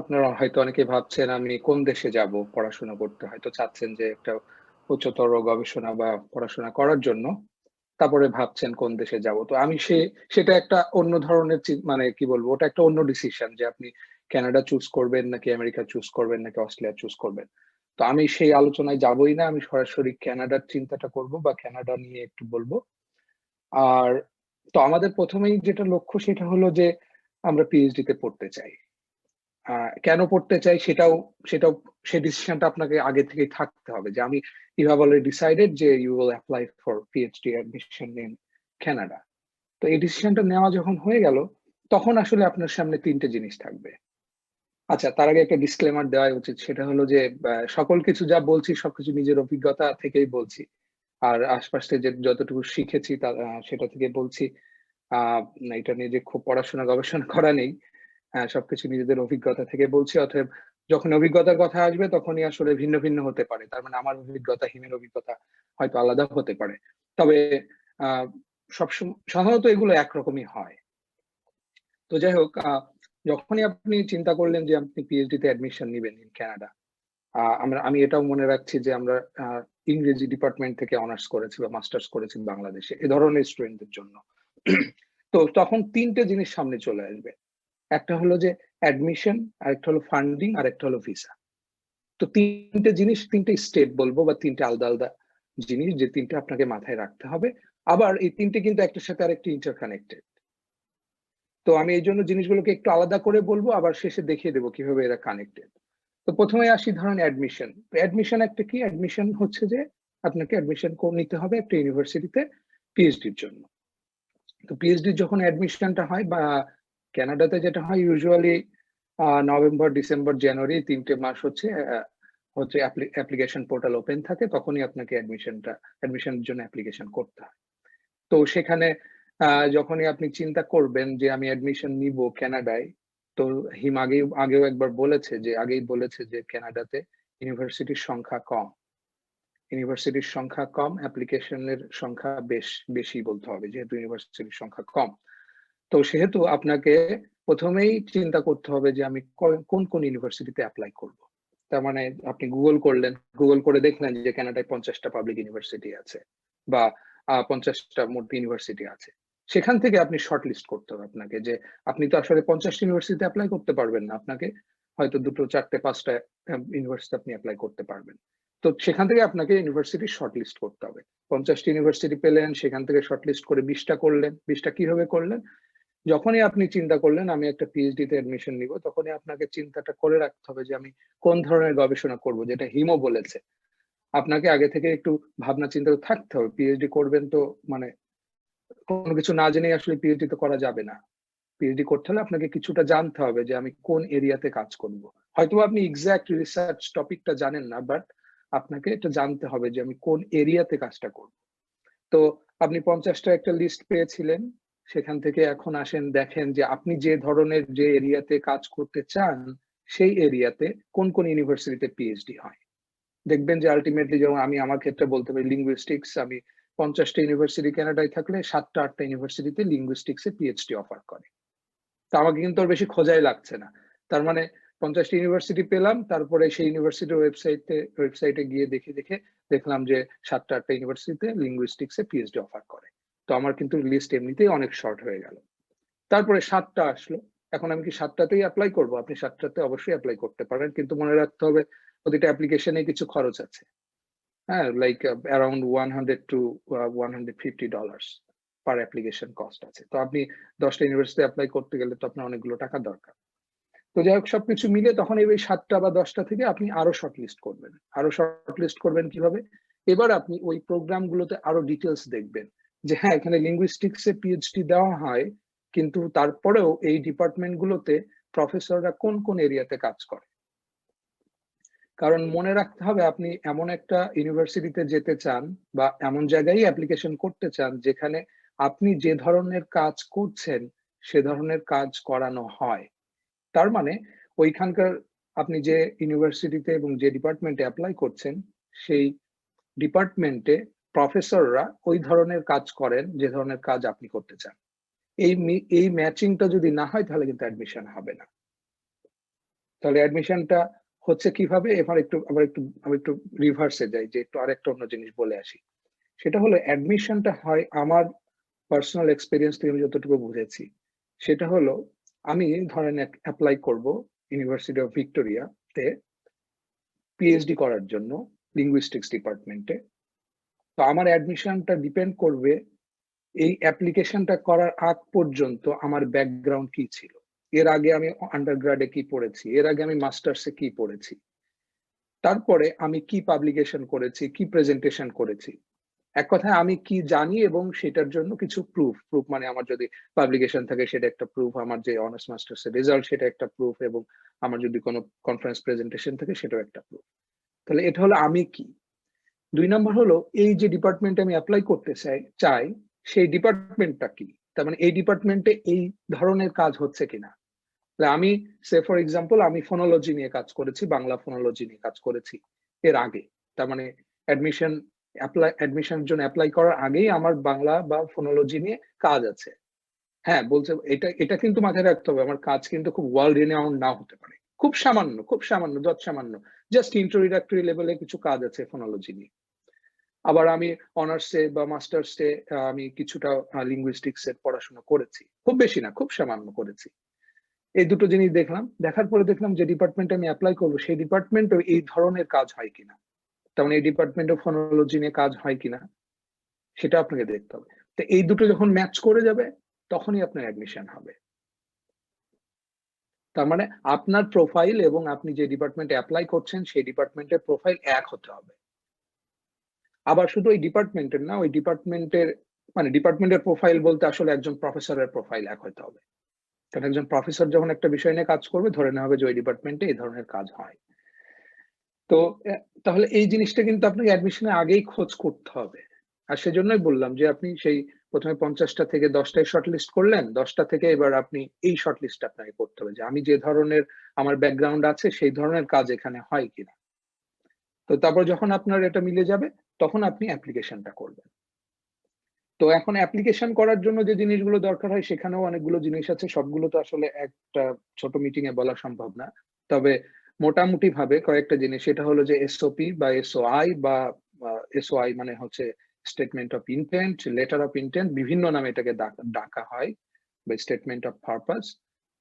আপনারা হয়তো অনেকে ভাবছেন আমি কোন দেশে যাব পড়াশোনা করতে, হয়তো চাচ্ছেন যে একটা উচ্চতর গবেষণা বা পড়াশোনা করার জন্য, তারপরে ভাবছেন কোন দেশে যাব। তো আমি সেটা একটা অন্য ধরনের মানে কি বলবো, ওটা একটা অন্য ডিসিশন যে আপনি কানাডা চুজ করবেন নাকি আমেরিকা চুজ করবেন নাকি অস্ট্রেলিয়া চুজ করবেন। তো আমি সেই আলোচনায় যাবই না, আমি সরাসরি কানাডার চিন্তাটা করব বা কানাডা নিয়ে একটু বলবো। আর তো আমাদের প্রথমেই যেটা লক্ষ্য সেটা হলো যে আমরা পিএইচডি তে পড়তে চাই। কেন পড়তে চাই সেটাও সেই ডিসিশনটা আপনাকে আগে থেকেই থাকতে হবে যে আমি কিভাবে অলরেডি ডিসাইডেড যে you will apply for PhD admission in Canada. তো এই ডিসিশনটা নেওয়া যখন হয়ে গেল, তখন আসলে আপনার সামনে তিনটে জিনিস থাকবে। আচ্ছা, তার আগে একটা ডিসক্লেমার দেওয়া উচিত, সেটা হলো যে সকল কিছু যা বলছি সবকিছু নিজের অভিজ্ঞতা থেকেই বলছি, আর আশপাশ থেকে যতটুকু শিখেছি সেটা থেকে বলছি। এটা নিয়ে যে খুব পড়াশোনা গবেষণা করা নেই, সবকিছু নিজেদের অভিজ্ঞতা থেকে বলছি। অতএব যখন অভিজ্ঞতার কথা আসবে তখনই আসলে ভিন্ন ভিন্ন হতে পারে, তার মানে আমার অভিজ্ঞতা হিমের অভিজ্ঞতা হয়তো আলাদা হতে পারে। তবে সবসময় সাধারণত এগুলো একরকমই হয়। তো যাই হোক, যখনই আপনি চিন্তা করলেন যে আপনি পিএইচডি তে অ্যাডমিশন নেবেন ইন কানাডা, আমি এটাও মনে রাখছি যে আমরা ইংরেজি ডিপার্টমেন্ট থেকে অনার্স করেছি বা মাস্টার্স করেছি বাংলাদেশে, এ ধরনের স্টুডেন্টদের জন্য। তো তখন তিনটে জিনিস সামনে চলে আসবে। একটা হলো যে অ্যাডমিশন, আরেকটা হলো ফান্ডিং, আর একটা হলো ভিসা। তো তিনটে জিনিস, তিনটে স্টেপ বলবো বা তিনটে আলাদা আলাদা জিনিস, যে তিনটে আপনাকে মাথায় রাখতে হবে। আবার এই তিনটে কিন্তু একটার সাথে আরেকটা ইন্টারকানেক্টেড। তো আমি এই জন্য জিনিসগুলোকে একটু আলাদা করে বলবো, আবার শেষে দেখিয়ে দেবো কিভাবে এরা কানেক্টেড। তো প্রথমে আসি ধরেন অ্যাডমিশন। অ্যাডমিশন একটা কি? অ্যাডমিশন হচ্ছে যে আপনাকে অ্যাডমিশন নিতে হবে একটা ইউনিভার্সিটিতে পিএইচডির জন্য। তো পিএইচডি যখন অ্যাডমিশনটা হয় বা কানাডাতে যেটা হয় ইউজুয়ালি নভেম্বর, ডিসেম্বর, জানুয়ারি, 3টে মাস হচ্ছে অ্যাপ্লিকেশন পোর্টাল ওপেন থাকে, তখনই আপনাকে অ্যাডমিশনের জন্য অ্যাপ্লিকেশন করতে হয়। তো সেখানে যখনই আপনি চিন্তা করবেন যে আমি অ্যাডমিশন নিব কানাডায়, তো হিম আগেও একবার বলেছে যে কানাডাতে ইউনিভার্সিটির সংখ্যা কম। ইউনিভার্সিটির সংখ্যা কম, অ্যাপ্লিকেশনের সংখ্যা বেশি বলতে হবে, যেহেতু ইউনিভার্সিটির সংখ্যা কম। তো সেহেতু আপনাকে প্রথমেই চিন্তা করতে হবে যে আমি কোন কোন ইউনিভার্সিটিতে অ্যাপ্লাই করব। তার মানে আপনি গুগল করে দেখলেন যে কানাডায় 50টা পাবলিক ইউনিভার্সিটি আছে বা 50টা মোট ইউনিভার্সিটি আছে। সেখান থেকে আপনি শর্ট লিস্ট করতে হবে আপনাকে, যে আপনি তো আসলে 50টা ইউনিভার্সিটিতে অ্যাপ্লাই করতে পারবেন না, আপনাকে হয়তো 2টো 4টে 5টা ইউনিভার্সিটি আপনি অ্যাপ্লাই করতে পারবেন। তো সেখান থেকে আপনাকে ইউনিভার্সিটি শর্ট লিস্ট করতে হবে। 50টি ইউনিভার্সিটি পেলেন, সেখান থেকে শর্ট লিস্ট করে 20টা করলেন। 20টা কিভাবে করলেন? যখনই আপনি চিন্তা করলেন আমি একটা পিএইচডি তে অ্যাডমিশন নিব, তখনই আপনাকে চিন্তাটা করে রাখতে হবে যে আমি কোন ধরনের গবেষণা করব, যেটা হিমও বলেছে। আপনাকে আগে থেকে একটু ভাবনা চিন্তা থাকতে হবে। পিএইচডি করবেন তো মানে কোনো কিছু না জেনে আসলে পিএইচডি তো করা যাবে না। পিএইচডি করতে হলে আপনাকে কিছুটা জানতে হবে যে আমি কোন এরিয়াতে কাজ করব। হয়তো আপনি এক্সাক্ট রিসার্চ টপিকটা জানেন না, বাট আপনাকে এটা জানতে হবে যে আমি কোন এরিয়াতে কাজটা করব। তো আপনি 50টা একটা লিস্ট পেয়েছিলেন, সেখান থেকে এখন আসেন দেখেন যে আপনি যে ধরনের যে এরিয়াতে কাজ করতে চান সেই এরিয়াতে কোন কোন ইউনিভার্সিটিতে পিএইচডি হয়। দেখবেন যে আলটিমেটলি, যেমন আমি আমার ক্ষেত্রে বলতে পারি লিঙ্গুইস্টিক্স, আমি 50টা ইউনিভার্সিটি কানাডায় থাকলে 7টা 8টা ইউনিভার্সিটিতে লিঙ্গুইস্টিক্সে পিএইচডি অফার করে। তো আমাকে কিন্তু আর বেশি খোঁজাই লাগছে না। তার মানে 50টা ইউনিভার্সিটি পেলাম, তারপরে সেই ইউনিভার্সিটির ওয়েবসাইটে গিয়ে দেখলাম যে 7টা 8টা ইউনিভার্সিটিতে লিঙ্গুইস্টিক্সে পিএইচডি অফার করে। তো আমার কিন্তু লিস্ট এমনিতেই অনেক শর্ট হয়ে গেল। তারপরে 7টা আসলো। এখন আমি কি 7টাতেই অ্যাপ্লাই করব? আপনি 7টাতে অবশ্যই অ্যাপ্লাই করতে পারেন, কিন্তু মনে রাখতে হবে প্রতিটা অ্যাপ্লিকেশনে কিছু খরচ আছে। হ্যাঁ, like around $100 to $150 per application cost আছে। তো আপনি 10টা ইউনিভার্সিটি অ্যাপ্লাই করতে গেলে তো আপনার অনেকগুলো টাকা দরকার। তো যাই হোক, সবকিছু মিলে তখন এই 7টা বা 10টা থেকে আপনি আরো শর্ট লিস্ট করবেন। কিভাবে? এবার আপনি ওই প্রোগ্রামগুলোতে আরো ডিটেলস দেখবেন যে হ্যাঁ এখানে লিঙ্গুইস্টিক্সে পিএইচডি দেওয়া হয়, কিন্তু তারপরেও এই ডিপার্টমেন্টগুলোতে প্রফেসররা কোন কোন এরিয়াতে কাজ করে। কারণ মনে রাখতে হবে আপনি এমন একটা ইউনিভার্সিটিতে যেতে চান বা এমন জায়গায় অ্যাপ্লিকেশন করতে চান যেখানে আপনি যে ধরনের কাজ করছেন সে ধরনের কাজ করানো হয়। তার মানে ওইখানকার আপনি যে ইউনিভার্সিটিতে এবং যে ডিপার্টমেন্টে অ্যাপ্লাই করছেন সেই ডিপার্টমেন্টে প্রফেসররা ওই ধরনের কাজ করেন যে ধরনের কাজ আপনি করতে চান। এই ম্যাচিংটা যদি না হয় তাহলে কিন্তু অ্যাডমিশন হবে না। তাহলে অ্যাডমিশনটা হচ্ছে কিভাবে, আবার একটু রিভার্সে যাই, যে একটু আরেকটা অন্য জিনিস বলে আসি। সেটা হলো অ্যাডমিশনটা হয় আমার পার্সোনাল এক্সপেরিয়েন্স থেকে আমি যতটুকু বুঝেছি, সেটা হলো আমি ধরেন অ্যাপ্লাই করব ইউনিভার্সিটি অফ ভিক্টোরিয়াতে পিএইচডি করার জন্য লিঙ্গুইস্টিক্স ডিপার্টমেন্টে। তো আমার অ্যাডমিশনটা ডিপেন্ড করবে এই অ্যাপ্লিকেশনটা করার আগ পর্যন্ত আমার ব্যাকগ্রাউন্ড কি ছিল, এর আগে আমি আন্ডারগ্রাডে কি পড়েছি, এর আগে আমি মাস্টার্সে কি পড়েছি, তারপরে আমি কি পাবলিকেশন করেছি, কি প্রেজেন্টেশন করেছি, এক কথায় আমি কি জানি এবং সেটার জন্য কিছু প্রুফ মানে আমার যদি পাবলিকেশন থাকে সেটা একটা প্রুফ, আমার যে অনার্স মাস্টার্স এর রেজাল্ট সেটা একটা প্রুফ, এবং আমার যদি কোনো কনফারেন্স প্রেজেন্টেশন থাকে সেটাও একটা প্রুফ। তাহলে এটা হলো আমি কি। 2 নম্বর হলো এই যে ডিপার্টমেন্টে আমি অ্যাপ্লাই করতে চাই সেই ডিপার্টমেন্টটা কি, তার মানে এই ডিপার্টমেন্টে এই ধরনের কাজ হচ্ছে কিনা। আমি ফর এক্সাম্পল আমি ফোনোলজি নিয়ে কাজ করেছি, বাংলা ফোনোলজি নিয়ে কাজ করেছি এর আগে, তার মানে অ্যাডমিশনের জন্য অ্যাপ্লাই করার আগেই আমার বাংলা বা ফোনোলজি নিয়ে কাজ আছে। হ্যাঁ বলছে এটা কিন্তু মাথায় রাখতে হবে, আমার কাজ কিন্তু খুব ওয়ার্ল্ড রিনাউন্ড না হতে পারে, খুব সামান্য যৎসামান্য জাস্ট ইন্ট্রোডাক্টরি লেভেলে কিছু কাজ আছে ফোনোলজি নিয়ে। আবার আমি অনার্সে বা মাস্টার্সে আমি কিছুটা লিঙ্গুইস্টিক্স এর পড়াশোনা করেছি, খুব বেশি না, খুব সামান্য করেছি। এই দুটো জিনিস দেখার পরে দেখলাম যে ডিপার্টমেন্টে আমি অ্যাপ্লাই করবো সেই ডিপার্টমেন্টেও এই ধরনের কাজ হয় কিনা, তার মানে এই ডিপার্টমেন্টে ফোনোলজি নিয়ে কাজ হয় কিনা সেটা আপনাকে দেখতে হবে। তো এই দুটো যখন ম্যাচ করে যাবে তখনই আপনার অ্যাডমিশন হবে। তার মানে আপনার প্রোফাইল এবং আপনি যে ডিপার্টমেন্টে অ্যাপ্লাই করছেন সেই ডিপার্টমেন্টের প্রোফাইল এক হতে হবে। আবার শুধু ওই ডিপার্টমেন্টের না, ওই ডিপার্টমেন্টের প্রোফাইল বলতে আসলে একজন প্রফেসরের প্রোফাইল এক হতে হবে। কারণ একজন প্রফেসর যখন একটা বিষয় নিয়ে কাজ করবে ধরে নেওয়া হবে যে ওই ডিপার্টমেন্টে এই ধরনের কাজ হয়। তো তাহলে এই জিনিসটা কিন্তু আপনাকে অ্যাডমিশনের আগেই খোঁজ করতে হবে। আর সেজন্যই বললাম যে আপনি সেই প্রথমে 50টা থেকে 10টায় শর্টলিস্ট করলেন, 10টা থেকে এবার আপনি এই শর্টলিস্ট আপনাকে করতে হবে যে আমি যে ধরনের আমার ব্যাকগ্রাউন্ড আছে সেই ধরনের কাজ এখানে হয় কিনা। তো তারপর যখন আপনার এটা মিলে যাবে তখন আপনি অ্যাপ্লিকেশনটা করবেন। তো এখন অ্যাপ্লিকেশন করার জন্য যে জিনিসগুলো দরকার হয় সেখানেও অনেকগুলো জিনিস আছে, সবগুলো তো আসলে একটা ছোট মিটিং এ বলা সম্ভব না। তবে মোটামুটি ভাবে কয়েকটা জিনিস, সেটা হলো যে এসওপি বা এসওআই বা এসওআই মানে হচ্ছে statement of intent, letter of intent, বিভিন্ন নামে এটাকে ডাকা হয়, বা স্টেটমেন্ট অফ পারপাস।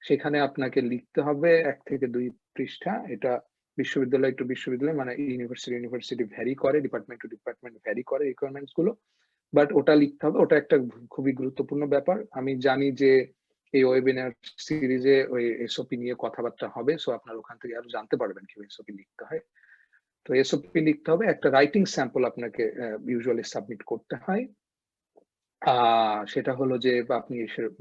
সেখানে আপনাকে লিখতে হবে 1 থেকে 2 পৃষ্ঠা। এটা বিশ্ববিদ্যালয় টু বিশ্ববিদ্যালয় মানে ইউনিভার্সিটি ভ্যারি করে, ডিপার্টমেন্ট টু ডিপার্টমেন্ট ভ্যারি করে রিকোয়ারমেন্টস গুলো, বাট ওটা লিখতে হবে। ওটা একটা খুবই গুরুত্বপূর্ণ ব্যাপার। আমি জানি যে এই ওয়েবিনার সিরিজে ওই এসওপি নিয়ে কথাবার্তা হবে, সো আপনারা ওখান থেকে আরো জানতে পারবেন কিভাবে এসওপি লিখতে হয়। তো এসওপি লিখতে হবে, একটা রাইটিং স্যাম্পল আপনাকে ইউজুয়ালি সাবমিট করতে হয়। সেটা হলো যে আপনি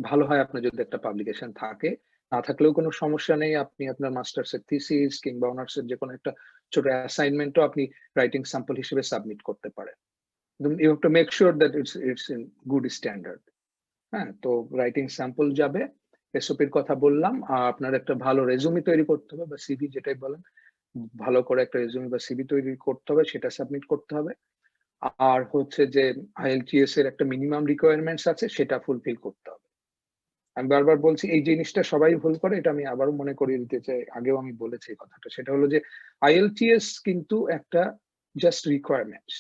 ভালো হয় আপনার যদি একটা পাবলিকেশন থাকে, না থাকলেও কোনো সমস্যা নেই, আপনি আপনার মাস্টার্স এর থিসিস কিংবা অনার্স এর যে কোনো একটা ছোট অ্যাসাইনমেন্টও আপনি রাইটিং স্যাম্পল হিসেবে সাবমিট করতে পারেন। You have to make sure that it's in good standard. হ্যাঁ, তো রাইটিং স্যাম্পল যাবে, এসওপির কথা বললাম। আপনার একটা ভালো রেজুমি তৈরি করতে হবে বা সিভি যেটাই বলেন, ভালো করে একটা রেজুমি বা সিভি তৈরি করতে হবে, সেটা সাবমিট করতে হবে। আর হচ্ছে যে আইএলটিএস এর একটা মিনিমাম রিকোয়ারমেন্টস আছে সেটা ফুলফিল করতে হবে। আমি বারবার বলছি এই জিনিসটা সবাই ভুল করে, এটা আমি আবারও মনে করিয়ে দিতে চাই, আগেও আমি বলেছি এই কথাটা। সেটা হলো যে আইএলটিএস কিন্তু একটা জাস্ট রিকোয়ারমেন্টস।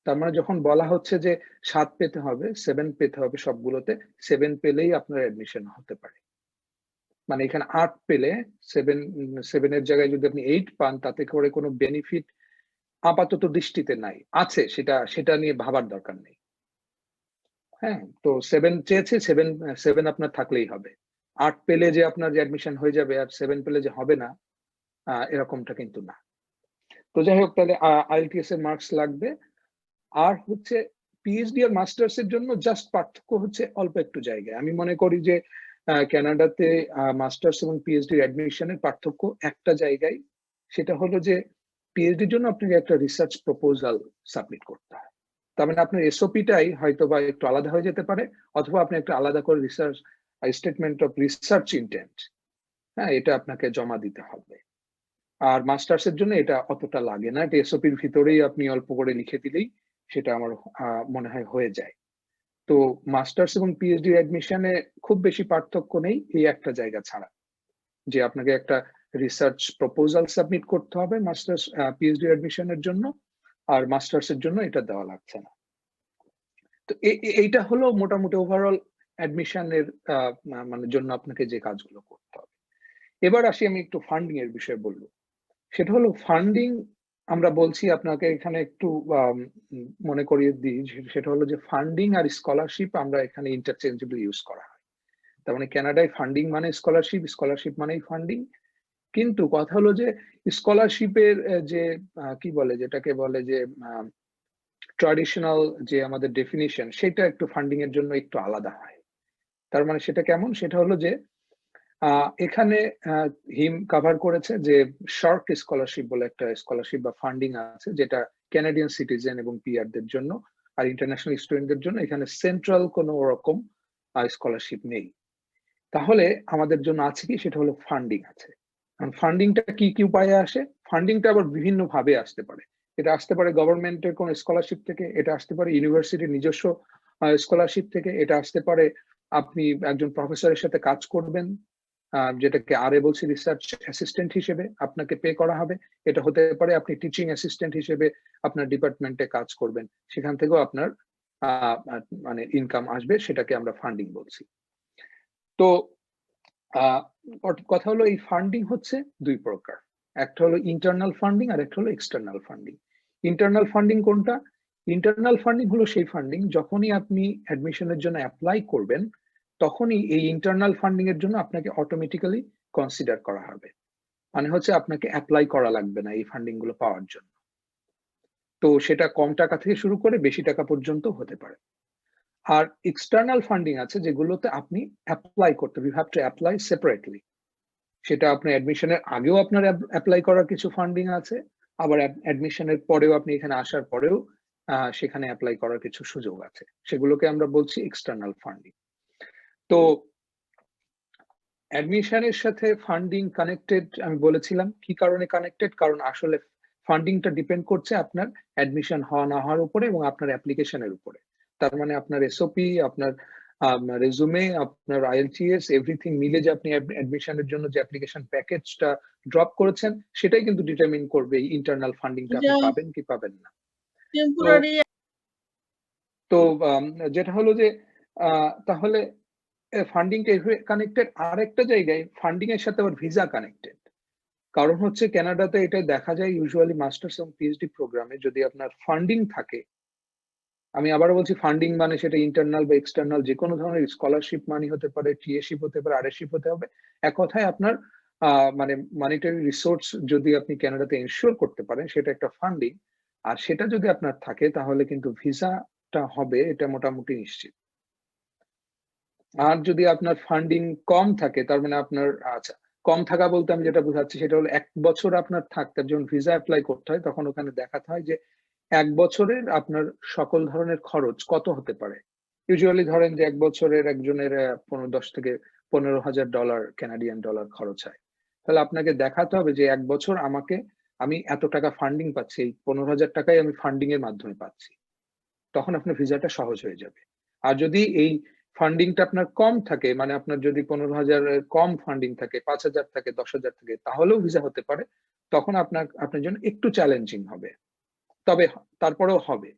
তার মানে যখন বলা হচ্ছে যে 7 পেতে হবে, 7 পেতে হবে সবগুলোতে, 7 পেলেই আপনার অ্যাডমিশন হতে পারে। মানে এখানে 8 পেলে 7 এর জায়গায় যদি আপনি 8 পান তাতে করে কোনো বেনিফিট আপাতত দৃষ্টিতে নাই, আছে সেটা নিয়ে ভাবার দরকার নেই। হ্যাঁ, তো 7 চেয়েছে, 7 আপনার থাকলেই হবে। 8 পেলে যে আপনার যে অ্যাডমিশন হয়ে যাবে আর 7 পেলে যে হবে না, এরকমটা কিন্তু না। তো যাই হোক, তাহলে আইএলটিএস এর মার্কস লাগবে। আর হচ্ছে পিএইচডি আর মাস্টার্স এর জন্য জাস্ট পার্থক্য হচ্ছে অল্প একটু জায়গায়। আমি মনে করি যে কানাডাতে মাস্টার্স এবং পিএইচডি অ্যাডমিশনের পার্থক্য একটা জায়গায়, সেটা হলো যে পিএইচডির জন্য আপনাকে একটা রিসার্চ প্রপোজাল সাবমিট করতে হয়। তার মানে আপনার এসওপিটাই হয়তো বা একটু আলাদা হয়ে যেতে পারে, অথবা আপনি একটা আলাদা করে research statement of research intent, হ্যাঁ, এটা আপনাকে জমা দিতে হবে। আর মাস্টার্স এর জন্য এটা অতটা লাগে না, এটা এসওপির ভিতরেই আপনি অল্প করে লিখে দিলেই সেটা আমার মনে হয় হয়ে যায়। তো মাস্টার্স এবং পিএইচডি অ্যাডমিশনে খুব বেশি পার্থক্য নেই এই একটা জায়গা ছাড়া, যে আপনাকে একটা রিসার্চ প্রপোজাল সাবমিট করতে হবে মাস্টার্স পিএইচডি অ্যাডমিশনের জন্য, আর মাস্টার্স এর জন্য এটা দেওয়া লাগছে না। তো এইটা হলো মোটামুটি ওভারঅল অ্যাডমিশনের মানে জন্য আপনাকে যে কাজগুলো করতে হবে। এবার আসি আমি একটু ফান্ডিং এর বিষয়ে বলবো। সেটা হলো ফান্ডিং, আমরা বলছি আপনাকে এখানে একটু মনে করিয়ে দিই, সেটা হলো যে ফান্ডিং আর স্কলারশিপ আমরা এখানে ইন্টারচেঞ্জেবলি ইউজ করা হয়। তার মানে কানাডায় ফান্ডিং মানে স্কলারশিপ, স্কলারশিপ মানেই ফান্ডিং। কিন্তু কথা হলো যে স্কলারশিপের যে কি বলে, যেটাকে বলে যে ট্র্যাডিশনাল যে আমাদের ডেফিনিশন, সেটা একটু ফান্ডিং এর জন্য একটু আলাদা হয়। তার মানে সেটা কেমন, সেটা হলো যে এখানে হিম কভার করেছে যে শার্ক স্কলারশিপ বলে একটা স্কলারশিপ বা ফান্ডিং আছে, যেটা ক্যানাডিয়ান সিটিজেন এবং পিআরদের জন্য, আর ইন্টারন্যাশনাল স্টুডেন্টদের জন্য এখানে সেন্ট্রাল কোনো রকম স্কলারশিপ নেই। তাহলে আমাদের জন্য আছে কি, সেটা হলো ফান্ডিং আছে। ফান্ডিংটা কি কি উপায়ে আসে? ফান্ডিংটা আবার বিভিন্ন ভাবে আসতে পারে। এটা আসতে পারে গভর্নমেন্টের কোন স্কলারশিপ থেকে, এটা আসতে পারে ইউনিভার্সিটির নিজস্ব স্কলারশিপ থেকে, এটা আসতে পারে আপনি একজন প্রফেসরের সাথে কাজ করবেন, যেটাকে আরে বলছি রিসার্চ অ্যাসিস্ট্যান্ট হিসেবে আপনাকে পে করা হবে। এটা হতে পারে আপনি টিচিং অ্যাসিস্ট্যান্ট হিসেবে আপনার ডিপার্টমেন্টে কাজ করবেন, সেখান থেকেও আপনার মানে ইনকাম আসবে, সেটাকে আমরা ফান্ডিং বলছি। তো কথা হলো এই ফান্ডিং হচ্ছে দুই প্রকার, একটা হলো ইন্টারনাল ফান্ডিং আর একটা হলো এক্সটার্নাল ফান্ডিং। ইন্টারনাল ফান্ডিং কোনটা? ইন্টারনাল ফান্ডিং হলো সেই ফান্ডিং যখনই আপনি অ্যাডমিশনের জন্য অ্যাপ্লাই করবেন, তখনই এই ইন্টারনাল ফান্ডিং এর জন্য আপনাকে অটোমেটিক্যালি কনসিডার করা হবে। মানে হচ্ছে আপনাকে অ্যাপ্লাই করা লাগবে না এই ফান্ডিং গুলো পাওয়ার জন্য। তো সেটা কম টাকা থেকে শুরু করে বেশি টাকা পর্যন্ত হতে পারে। আর এক্সটার্নাল ফান্ডিং আছে যেগুলোতে আপনি অ্যাপ্লাই করতে হবে, you have to apply separately. সেটা আপনি অ্যাডমিশনের আগেও আপনার অ্যাপ্লাই করার কিছু ফান্ডিং আছে, আবার অ্যাডমিশনের পরেও আপনি এখানে আসার পরেও সেখানে অ্যাপ্লাই করার কিছু সুযোগ আছে, সেগুলোকে আমরা বলছি এক্সটার্নাল ফান্ডিং। তো অ্যাডমিশনের সাথে ফান্ডিং কানেক্টেড, আমি বলেছিলাম কি কারণে কানেক্টেড, কারণ আসলে ফান্ডিংটা ডিপেন্ড করছে আপনার অ্যাডমিশন হওয়া না হওয়ার উপরে এবং আপনার অ্যাপ্লিকেশনের উপরে। তার মানে আপনার এসওপি, আপনার রেজুমে, আপনার আইএলটিএস, এভরিথিং মিলে যে আপনি অ্যাডমিশনের জন্য যে অ্যাপ্লিকেশন প্যাকেজটা ড্রপ করেছেন, সেটাই কিন্তু ডিটারমিন করবে এই ইন্টারনাল ফান্ডিংটা আপনি পাবেন কি পাবেন না। তো যেটা হলো যে তাহলে ফান্ডিংটা এভাবে কানেক্টেড। আরেকটা জায়গায় ফান্ডিং এর সাথে আবার ভিসা কানেক্টেড। কারণ হচ্ছে কানাডাতে এটা দেখা যায় ইউজুয়ালি মাস্টার্স এবং পিএইচডি প্রোগ্রামে যদি আপনার ফান্ডিং থাকে, আমি আবারও বলছি ফান্ডিং মানে সেটা ইন্টারনাল বা এক্সটার্নাল যে কোনো ধরনের স্কলারশিপ মানি হতে পারে, টিএশিপ হতে পারে, আরএশিপ হতে হবে, এক কথায় আপনার মানে মনিটারি রিসোর্স যদি আপনি কানাডাতে এনশিওর করতে পারেন, সেটা একটা ফান্ডিং। আর সেটা যদি আপনার থাকে তাহলে কিন্তু ভিসাটা হবে, এটা মোটামুটি নিশ্চিত। আর যদি আপনার ফান্ডিং কম থাকে, তার মানে আপনার আচ্ছা, কম থাকা বলতে আমি যেটা বোঝাচ্ছি সেটা হলো 1 বছর আপনার থাকতে যখন ভিসা অ্যাপ্লাই করতে হয়, তখন ওখানে দেখাতে হয় যে 1 বছরের আপনার সকল ধরনের খরচ কত হতে পারে। ইউজুয়ালি ধরেন যে 1 বছরের একজনের 10 থেকে $15,000 কানাডিয়ান ডলার খরচ হয়। তাহলে আপনাকে দেখাতে হবে যে 1 বছর আমি এত টাকা ফান্ডিং পাচ্ছি, এই 15,000 টাকাই আমি ফান্ডিং এর মাধ্যমে পাচ্ছি। তখন আপনার ভিসাটা সহজ হয়ে যাবে। আর যদি এই ফান্ডিংটা আপনার কম থাকে, মানে আপনার যদি 15,000 এর কম ফান্ডিং থাকে, 5,000 থাকে, 10,000 থাকে, তাহলেও ভিসা হতে পারে। তখন আপনার জন্য একটু চ্যালেঞ্জিং হবে, তবে তারপরেও হবে।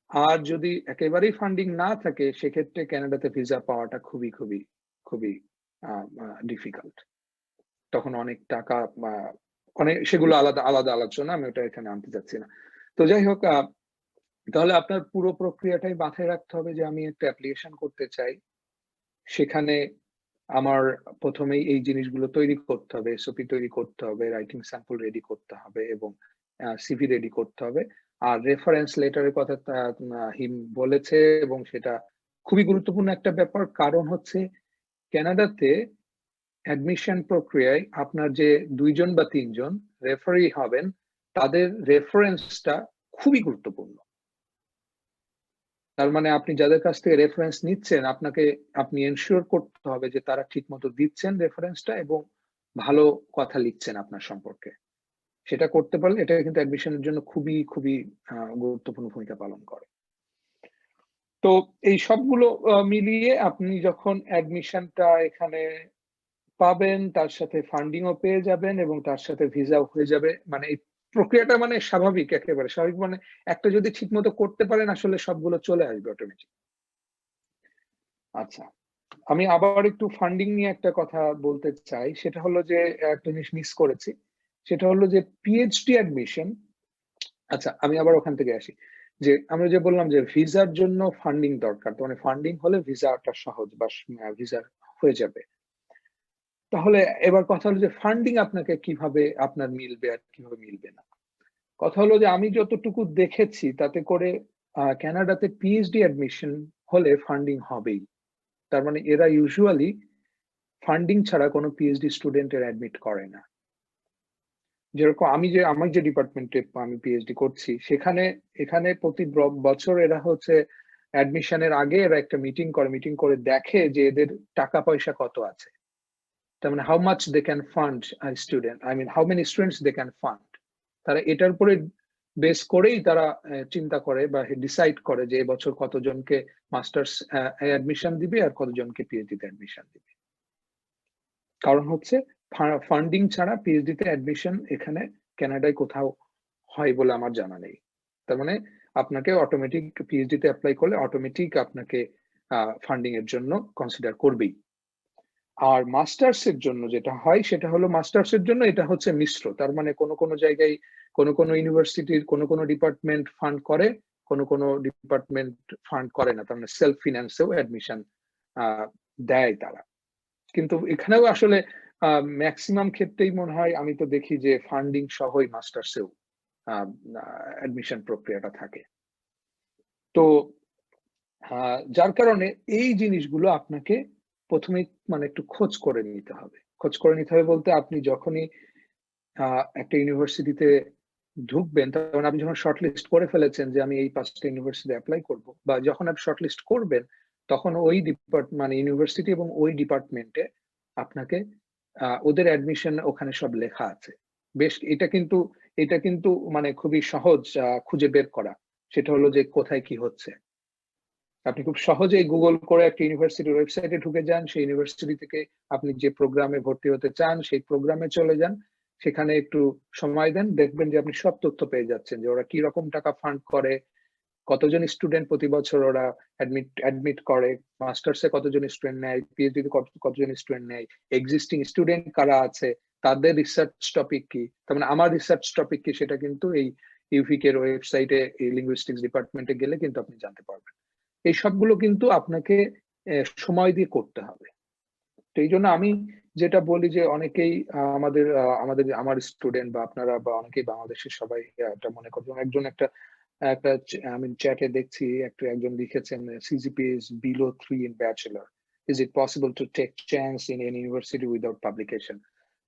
আর যদি একেবারেই ফান্ডিং না থাকে, সেক্ষেত্রে কানাডাতে ভিসা পাওয়াটা খুবই ডিফিকাল্ট। তখন অনেক টাকা অনেক, সেগুলো আলাদা আলোচনা, আমি ওটা এখানে আনতে চাচ্ছি না। তো যাই হোক, তাহলে আপনার পুরো প্রক্রিয়াটাই মাথায় রাখতে হবে যে আমি একটা অ্যাপ্লিকেশন করতে চাই, সেখানে আমার প্রথমেই এই জিনিসগুলো তৈরি করতে হবে, এসওপি তৈরি করতে হবে, রাইটিং স্যাম্পল রেডি করতে হবে এবং সিভি রেডি করতে হবে। আর রেফারেন্স লেটারের কথা হিম বলেছে, এবং সেটা খুবই গুরুত্বপূর্ণ একটা ব্যাপার। কারণ হচ্ছে কানাডাতে অ্যাডমিশন প্রক্রিয়ায় আপনার যে 2 জন বা 3 জন রেফারি হবেন, তাদের রেফারেন্সটা খুবই গুরুত্বপূর্ণ। তার মানে আপনি যাদের কাছ থেকে রেফারেন্স নিচ্ছেন, আপনি এনশিওর করতে হবে যে তারা ঠিক মতো দিচ্ছেন রেফারেন্সটা এবং ভালো কথা লিখছেন আপনার সম্পর্কে। সেটা করতে পারলে এটা কিন্তু অ্যাডমিশনের জন্য খুবই খুবই গুরুত্বপূর্ণ ভূমিকা পালন করে। তো এই সবগুলো মিলিয়ে আপনি যখন অ্যাডমিশনটা এখানে পাবেন, তার সাথে ফান্ডিংও পেয়ে যাবেন এবং তার সাথে ভিসাও হয়ে যাবে। মানে এই প্রক্রিয়াটা মানে স্বাভাবিক, একেবারে স্বাভাবিক। মানে একটা যদি ঠিকমতো করতে পারেন, আসলে সবগুলো চলে আসবে অটোমেটিক। আচ্ছা, আমি আবার একটু ফান্ডিং নিয়ে একটা কথা বলতে চাই। সেটা হলো যে একটা জিনিস মিস করেছি। সেটা হলো যে পিএইচডি অ্যাডমিশন। আচ্ছা, আমি আবার ওখান থেকে আসি। যে আমরা যে বললাম যে ভিসার জন্য ফান্ডিং দরকার। তো মানে ফান্ডিং হলে ভিসাটা সহজ বা ভিসা হয়ে যাবে। তাহলে এবার কথা হলো যে ফান্ডিং আপনাকে কিভাবে আপনার মিলবে আর কিভাবে মিলবে না। কথা হলো যে আমি যতটুকু দেখেছি তাতে করে কানাডাতে পিএইচডি অ্যাডমিশন হলে ফান্ডিং হবেই। তার মানে এরা ইউজুয়ালি ফান্ডিং ছাড়া কোনো পিএইচডি স্টুডেন্টের অ্যাডমিট করে না। যেরকম আমি যে ডিপার্টমেন্টে আমি পিএইচডি করছি, এখানে প্রতি বছর এরা হচ্ছে অ্যাডমিশনের আগে এরা একটা মিটিং করে দেখে যে এদের টাকা পয়সা কত আছে। তার মানে how much they can fund student, I mean how many students they can fund. তারা এটার উপরে বেস করেই তারা চিন্তা করে বা ডিসাইড করে যে এবছর কতজনকে মাস্টার্স অ্যাডমিশন দিবে আর কতজনকে পিএইচডিতে অ্যাডমিশন দিবে। কারণ হচ্ছে ফান্ডিং ছাড়া পিএইচডিতে অ্যাডমিশন এখানে কানাডায় কোথাও হয় বলে আমার জানা নেই। তার মানে আপনাকে অটোমেটিক পিএইচডিতে অ্যাপ্লাই করলে অটোমেটিক আপনাকে ফান্ডিং এর জন্য কনসিডার করবেই। আর মাস্টার্স এর জন্য যেটা হয় সেটা হলো মাস্টার্স এর জন্য এটা হচ্ছে মিশ্র। তার মানে কোনো জায়গায় কোনো ইউনিভার্সিটির কোনো ডিপার্টমেন্ট ফান্ড করে, কোনো ডিপার্টমেন্ট ফান্ড করে না। তার মানে সেলফ ফিন্যান্সেও অ্যাডমিশন দেয় তারা। কিন্তু এখানেও আসলে ম্যাক্সিমাম ক্ষেত্রেই মনে হয়, আমি তো দেখি যে ফান্ডিং সহই মাস্টার্সেও অ্যাডমিশন প্রক্রিয়াটা থাকে। তো যার কারণে এই জিনিসগুলো আপনাকে প্রথমে মানে একটু খোঁজ করে নিতে হবে। খোঁজ করে নিতে হবে বলতে, আপনি যখনই একটা ইউনিভার্সিটিতে ঢুকবেন, তখন আপনি যখন শর্টলিস্ট করে ফেলেছেন যে আমি এই 5টা ইউনিভার্সিটিতে অ্যাপ্লাই করব, বা যখন আপনি শর্টলিস্ট করবেন তখন ওই মানে ইউনিভার্সিটি এবং ওই ডিপার্টমেন্টে আপনাকে ওদের অ্যাডমিশন ওখানে সব লেখা আছে। বেশ, এটা কিন্তু মানে খুবই সহজ খুঁজে বের করা। সেটা হলো যে কোথায় কি হচ্ছে। আপনি খুব সহজেই গুগল করে একটা ইউনিভার্সিটির ওয়েবসাইটে ঢুকে যান, সেই ইউনিভার্সিটি থেকে আপনি যে প্রোগ্রামে ভর্তি হতে চান সেই প্রোগ্রামে চলে যান, সেখানে একটু সময় দেন, দেখবেন যে আপনি সব তথ্য পেয়ে যাচ্ছেন যে ওরা কি রকম টাকা ফান্ড করে, কতজন স্টুডেন্ট প্রতি বছর ওরা অ্যাডমিট করে, মাস্টার্সে কতজন স্টুডেন্ট নেয়, পিএইচডি তে কতজন স্টুডেন্ট নেয়, এক্সিস্টিং স্টুডেন্ট কারা আছে, তাদের রিসার্চ টপিক কি। তার মানে আমার রিসার্চ টপিক কি সেটা কিন্তু এই ইউভিক এর ওয়েবসাইটে, এই লিঙ্গুইস্টিক্স ডিপার্টমেন্টে গেলে কিন্তু আপনি জানতে পারবেন। এই সবগুলো কিন্তু আপনাকে সময় দিয়ে করতে হবে। তো এই জন্য আমি যেটা বলি যে অনেকেই আমার স্টুডেন্ট বা আপনারা বা অনেকেই বাংলাদেশের সবাই এটা মনে করবেন। আমি চ্যাটে দেখছি একজন লিখেছেন CGPA is below 3 in bachelor. Is it possible to take chance in any university without publication?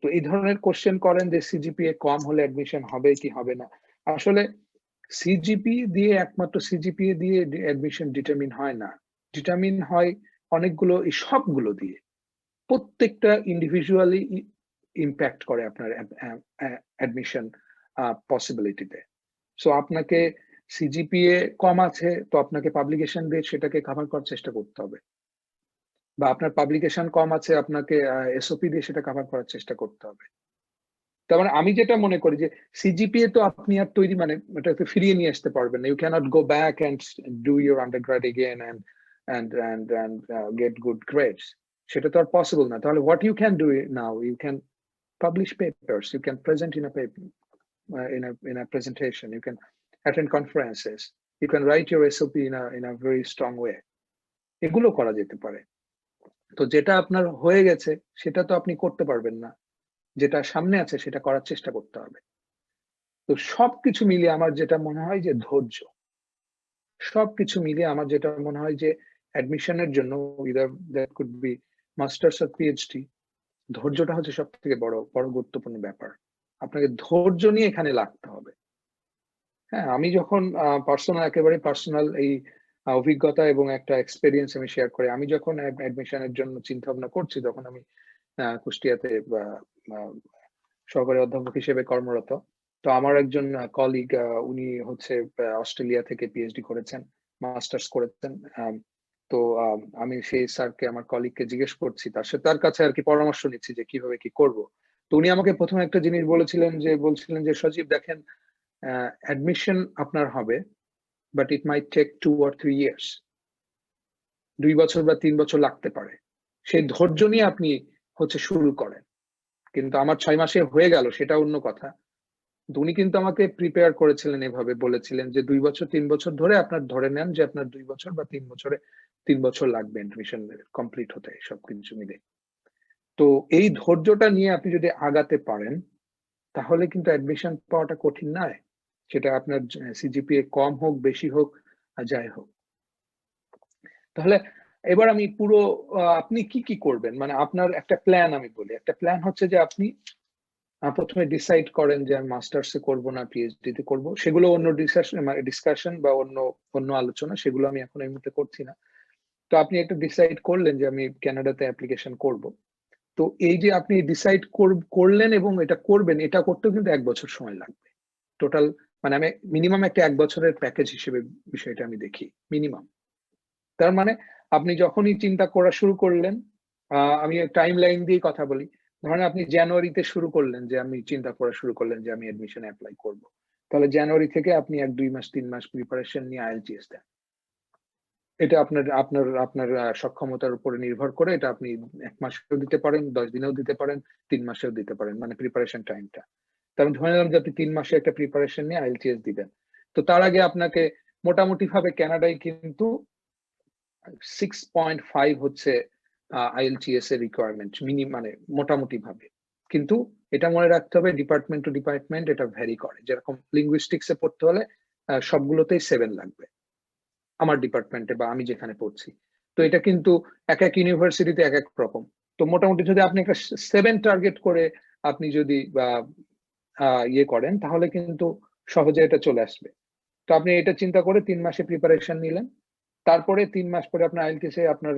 তো এই ধরনের কোশ্চেন করেন যে CGPA কম হলে অ্যাডমিশন হবে কি হবে না। আসলে একমাত্র CGPA দিয়ে অ্যাডমিশন ডিটারমিন হয় না। ডিটারমিন হয় অনেকগুলো, এই সবগুলো দিয়ে। প্রত্যেকটা ইন্ডিভিজুয়ালি ইম্প্যাক্ট করে আপনার অ্যাডমিশন পসিবিলিটিতে। সো আপনাকে CGPA কম আছে, তো আপনাকে পাবলিকেশন দিয়ে সেটাকে কভার করার চেষ্টা করতে হবে, বা আপনার পাবলিকেশন কম আছে, আপনাকে SOP দিয়ে সেটা কভার করার চেষ্টা করতে হবে। তার মানে আমি যেটা মনে করি যে CGPA তো আপনি আর তৈরি মানে এটাকে ফিরিয়ে নিয়ে আসতে পারবেন না। You can't go back and do your undergrad again and get good grades. সেটা তো আর পসিবল না। তাহলে what you can do now, you can publish papers, you can present in a paper, in a presentation, you can attend conferences, you can write your SOP in a very strong way. এগুলো করা যেতে পারে। তো যেটা আপনার হয়ে গেছে সেটা তো আপনি করতে পারবেন না, যেটা সামনে আছে সেটা করার চেষ্টা করতে হবে। তো সবকিছু মিলিয়ে আমার যেটা মনে হয় যে ধৈর্য, সবকিছু মিলিয়ে আমার যেটা মনে হয় যে অ্যাডমিশনের জন্য either that could be masters or PhD, ধৈর্যটা হচ্ছে সবথেকে বড় গুরুত্বপূর্ণ ব্যাপার। আপনাকে ধৈর্য নিয়ে এখানে লাগতে হবে। হ্যাঁ, আমি যখন একেবারে পার্সোনাল এই অভিজ্ঞতা এবং একটা এক্সপেরিয়েন্স আমি শেয়ার করি। আমি যখন অ্যাডমিশনের জন্য চিন্তা ভাবনা করছি, তখন আমি কুষ্টিয়াতে সহকারী অধ্যাপক হিসেবে কর্মরত। তো আমার একজন কলিগ, উনি হচ্ছে অস্ট্রেলিয়া থেকে পিএইচডি করেছেন, মাস্টার্স করেছেন। তো আমি সেই স্যারকে, আমার কলিগকে জিজ্ঞেস করছি, তার কাছে আর কি পরামর্শ নিচ্ছি যে কিভাবে কি করব। তো উনি আমাকে প্রথমে একটা জিনিস বলছিলেন যে সজীব দেখেন, অ্যাডমিশন আপনার হবে, but it might take 2 or 3 years, 2 বছর বা 3 বছর লাগতে পারে। সেই ধৈর্য নিয়ে আপনি হচ্ছে শুরু করেন। কিন্তু আমার 6 মাসে হয়ে গেল, সেটা অন্য কথা। উনি কিন্তু আমাকে প্রিপেয়ার করেছিলেন, এভাবে বলেছিলেন যে 2 বছর 3 বছর ধরে আপনার ধরে নেন যে আপনার 2 বছর বা 3 বছর লাগবে অ্যাডমিশন কমপ্লিট হতে, সবকিছু মিলে। তো এই ধৈর্যটা নিয়ে আপনি যদি আগাতে পারেন, তাহলে কিন্তু অ্যাডমিশন পাওয়াটা কঠিন নয়। সেটা আপনার সিজিপিএ কম হোক, বেশি হোক, আর যাই হোক। তাহলে এবার আমি পুরো আপনি কি করবেন, মানে আপনার একটা প্ল্যান আমি বলি। একটা প্ল্যান হচ্ছে যে আপনি প্রথমে ডিসাইড করেন যে আমি মাস্টার্সে করবো না পিএইচডি তে করবো। সেগুলো অন্য ডিসকাশন বা অন্য আলোচনা, সেগুলো আমি এখন এই মুহূর্তে করছি না। তো আপনি একটা ডিসাইড করলেন যে আমি কানাডাতে অ্যাপ্লিকেশন করব। তো এই যে আপনি ডিসাইড করলেন এবং এটা করবেন, এটা করতেও কিন্তু 1 বছর সময় লাগবে টোটাল। মানে আমি মিনিমাম একটা 1 বছরের প্যাকেজ হিসেবে বিষয়টা আমি দেখি, মিনিমাম। তার মানে আপনি যখনই চিন্তা করা শুরু করলেন, আমি টাইম লাইন দিয়ে কথা বলি। ধরেন আপনি জানুয়ারিতে শুরু করলেন যে আমি চিন্তা করা শুরু করলেন যে আমি অ্যাডমিশন অ্যাপ্লাই করব। তাহলে জানুয়ারি থেকে আপনি 1-2 মাস 3 মাস প্রিপারেশন নিয়ে আইএলটিএস দেন। এটা আপনার সক্ষমতার উপরে নির্ভর করে। এটা আপনি 1 মাসেও দিতে পারেন, 10 দিনেও দিতে পারেন, 3 মাসেও দিতে পারেন, মানে প্রিপারেশন টাইমটা। তো আমি ধরে নিলাম যে আপনি 3 মাসে একটা প্রিপারেশন নিয়ে আইএলটিএস দিবেন। তো তার আগে আপনাকে মোটামুটি ভাবে কানাডায় কিন্তু 6.5 হচ্ছে আইএলটিএস এর রিকোয়ারমেন্ট, মানে মোটামুটি ভাবে। কিন্তু এটা মনে রাখতে হবে ডিপার্টমেন্ট টু ডিপার্টমেন্ট এটা ভ্যারি করে। যেরকম লিঙ্গুইস্টিক্স এ পড়তে হলে সবগুলোতেই 7 লাগবে আমার ডিপার্টমেন্টে বা আমি যেখানে পড়ছি। তো এটা কিন্তু এক এক ইউনিভার্সিটিতে এক এক রকম। তো মোটামুটি যদি আপনি একটা 7 টার্গেট করে আপনি যদি ইয়ে করেন, তাহলে কিন্তু সহজে এটা চলে আসবে। তো আপনি এটা চিন্তা করে 3 মাসে প্রিপারেশন নিলেন। তারপরে 3 মাস পরে আপনার আইএলটিএস এ আপনার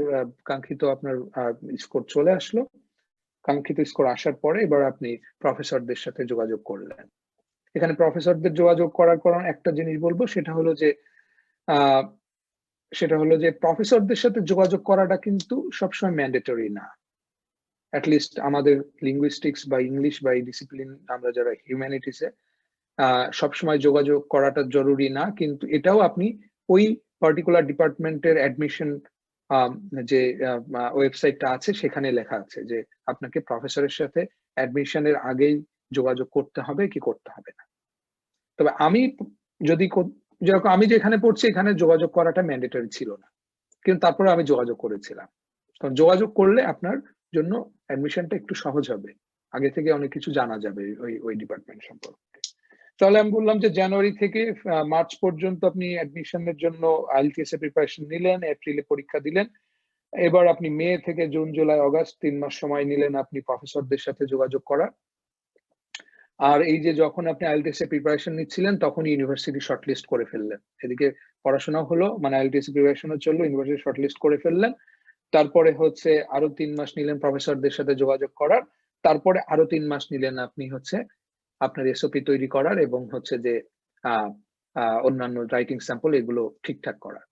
কাঙ্ক্ষিত আপনার স্কোর চলে আসলো। কাঙ্ক্ষিত স্কোর আসার পরে এবার আপনি প্রফেসরদের সাথে যোগাযোগ করলেন। এখানে প্রফেসরদের যোগাযোগ করার পর একটা জিনিস বলবো, সেটা হলো যে প্রফেসরদের সাথে যোগাযোগ করাটা কিন্তু সবসময় ম্যান্ডেটরি না। অ্যাটলিস্ট আমাদের লিঙ্গুইস্টিক্স বা ইংলিশ বা এই ডিসিপ্লিন আমরা যারা হিউম্যানিটিসে, সবসময় যোগাযোগ করাটা জরুরি না। কিন্তু এটাও আপনি ওই পার্টিকুলার ডিপার্টমেন্টের অ্যাডমিশন যে ওয়েবসাইটটা আছে, সেখানে লেখা আছে যে আপনাকে প্রফেসরের সাথে অ্যাডমিশনের আগেই যোগাযোগ করতে হবে কি করতে হবে না। তবে আমি যেরকম আমি যেখানে পড়ছি, এখানে যোগাযোগ করাটা ম্যান্ডেটরি ছিল না, কিন্তু তারপরে আমি যোগাযোগ করেছিলাম। কারণ যোগাযোগ করলে আপনার জন্য অ্যাডমিশনটা একটু সহজ হবে, আগে থেকে অনেক কিছু জানা যাবে ওই ডিপার্টমেন্ট সম্পর্কে। তাহলে আমি বললাম যে জানুয়ারি থেকে মার্চ পর্যন্ত আপনি অ্যাডমিশনের জন্য আইএলটিএস এর প্রিপারেশন নিলেন, এপ্রিলে পরীক্ষা দিলেন। এবার আপনি মে থেকে জুন জুলাই আগস্ট 3 মাস সময় নিলেন আপনি প্রফেসরদের সাথে যোগাযোগ করার। আর এই যে যখন আপনি আইএলটিএস এর প্রিপারেশন নিচ্ছিলেন, তখন ইউনিভার্সিটি শর্টলিস্ট করে ফেললেন। এদিকে পড়াশোনা হলো, মানে আইএলটিএস প্রিপারেশনও চললো, ইউনিভার্সিটি শর্টলিস্ট করে ফেললেন। তারপরে হচ্ছে আরো 3 মাস নিলেন প্রফেসরদের সাথে যোগাযোগ করার। তারপরে আরো 3 মাস নিলেন আপনি হচ্ছে আপনার এসওপি তৈরি করার এবং হচ্ছে যে অন্যান্য রাইটিং স্যাম্পল এগুলো ঠিকঠাক করার।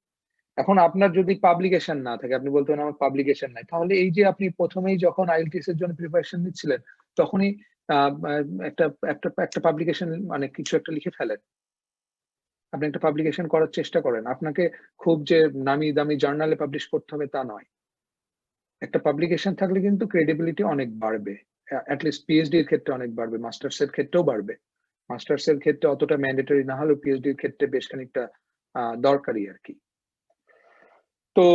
এখন আপনার যদি পাবলিকেশন না থাকে, আপনি বলতেন আমার পাবলিকেশন নাই, তাহলে এই যে আপনি প্রথমেই যখন আইএলটিএস এর জন্য প্রিপারেশন নিচ্ছিলেন, তখনই একটা পাবলিকেশন, মানে কিছু একটা লিখে ফেলেন। আপনি একটা পাবলিকেশন করার চেষ্টা করেন। আপনাকে খুব যে নামি দামি জার্নালে পাবলিশ করতে হবে তা নয়। একটা পাবলিকেশন থাকলে কিন্তু ক্রেডিবিলিটি অনেক বাড়বে, অ্যাটলিস্ট পিএইচডি এর ক্ষেত্রে অনেক বাড়বে, মাস্টার্স এর ক্ষেত্রেও বাড়বে। মাস্টার্স এর ক্ষেত্রে অতটা ম্যান্ডেটরি না হলেও পিএইচডি এর ক্ষেত্রে বেশ খানিকটা দরকারি আর কি। তো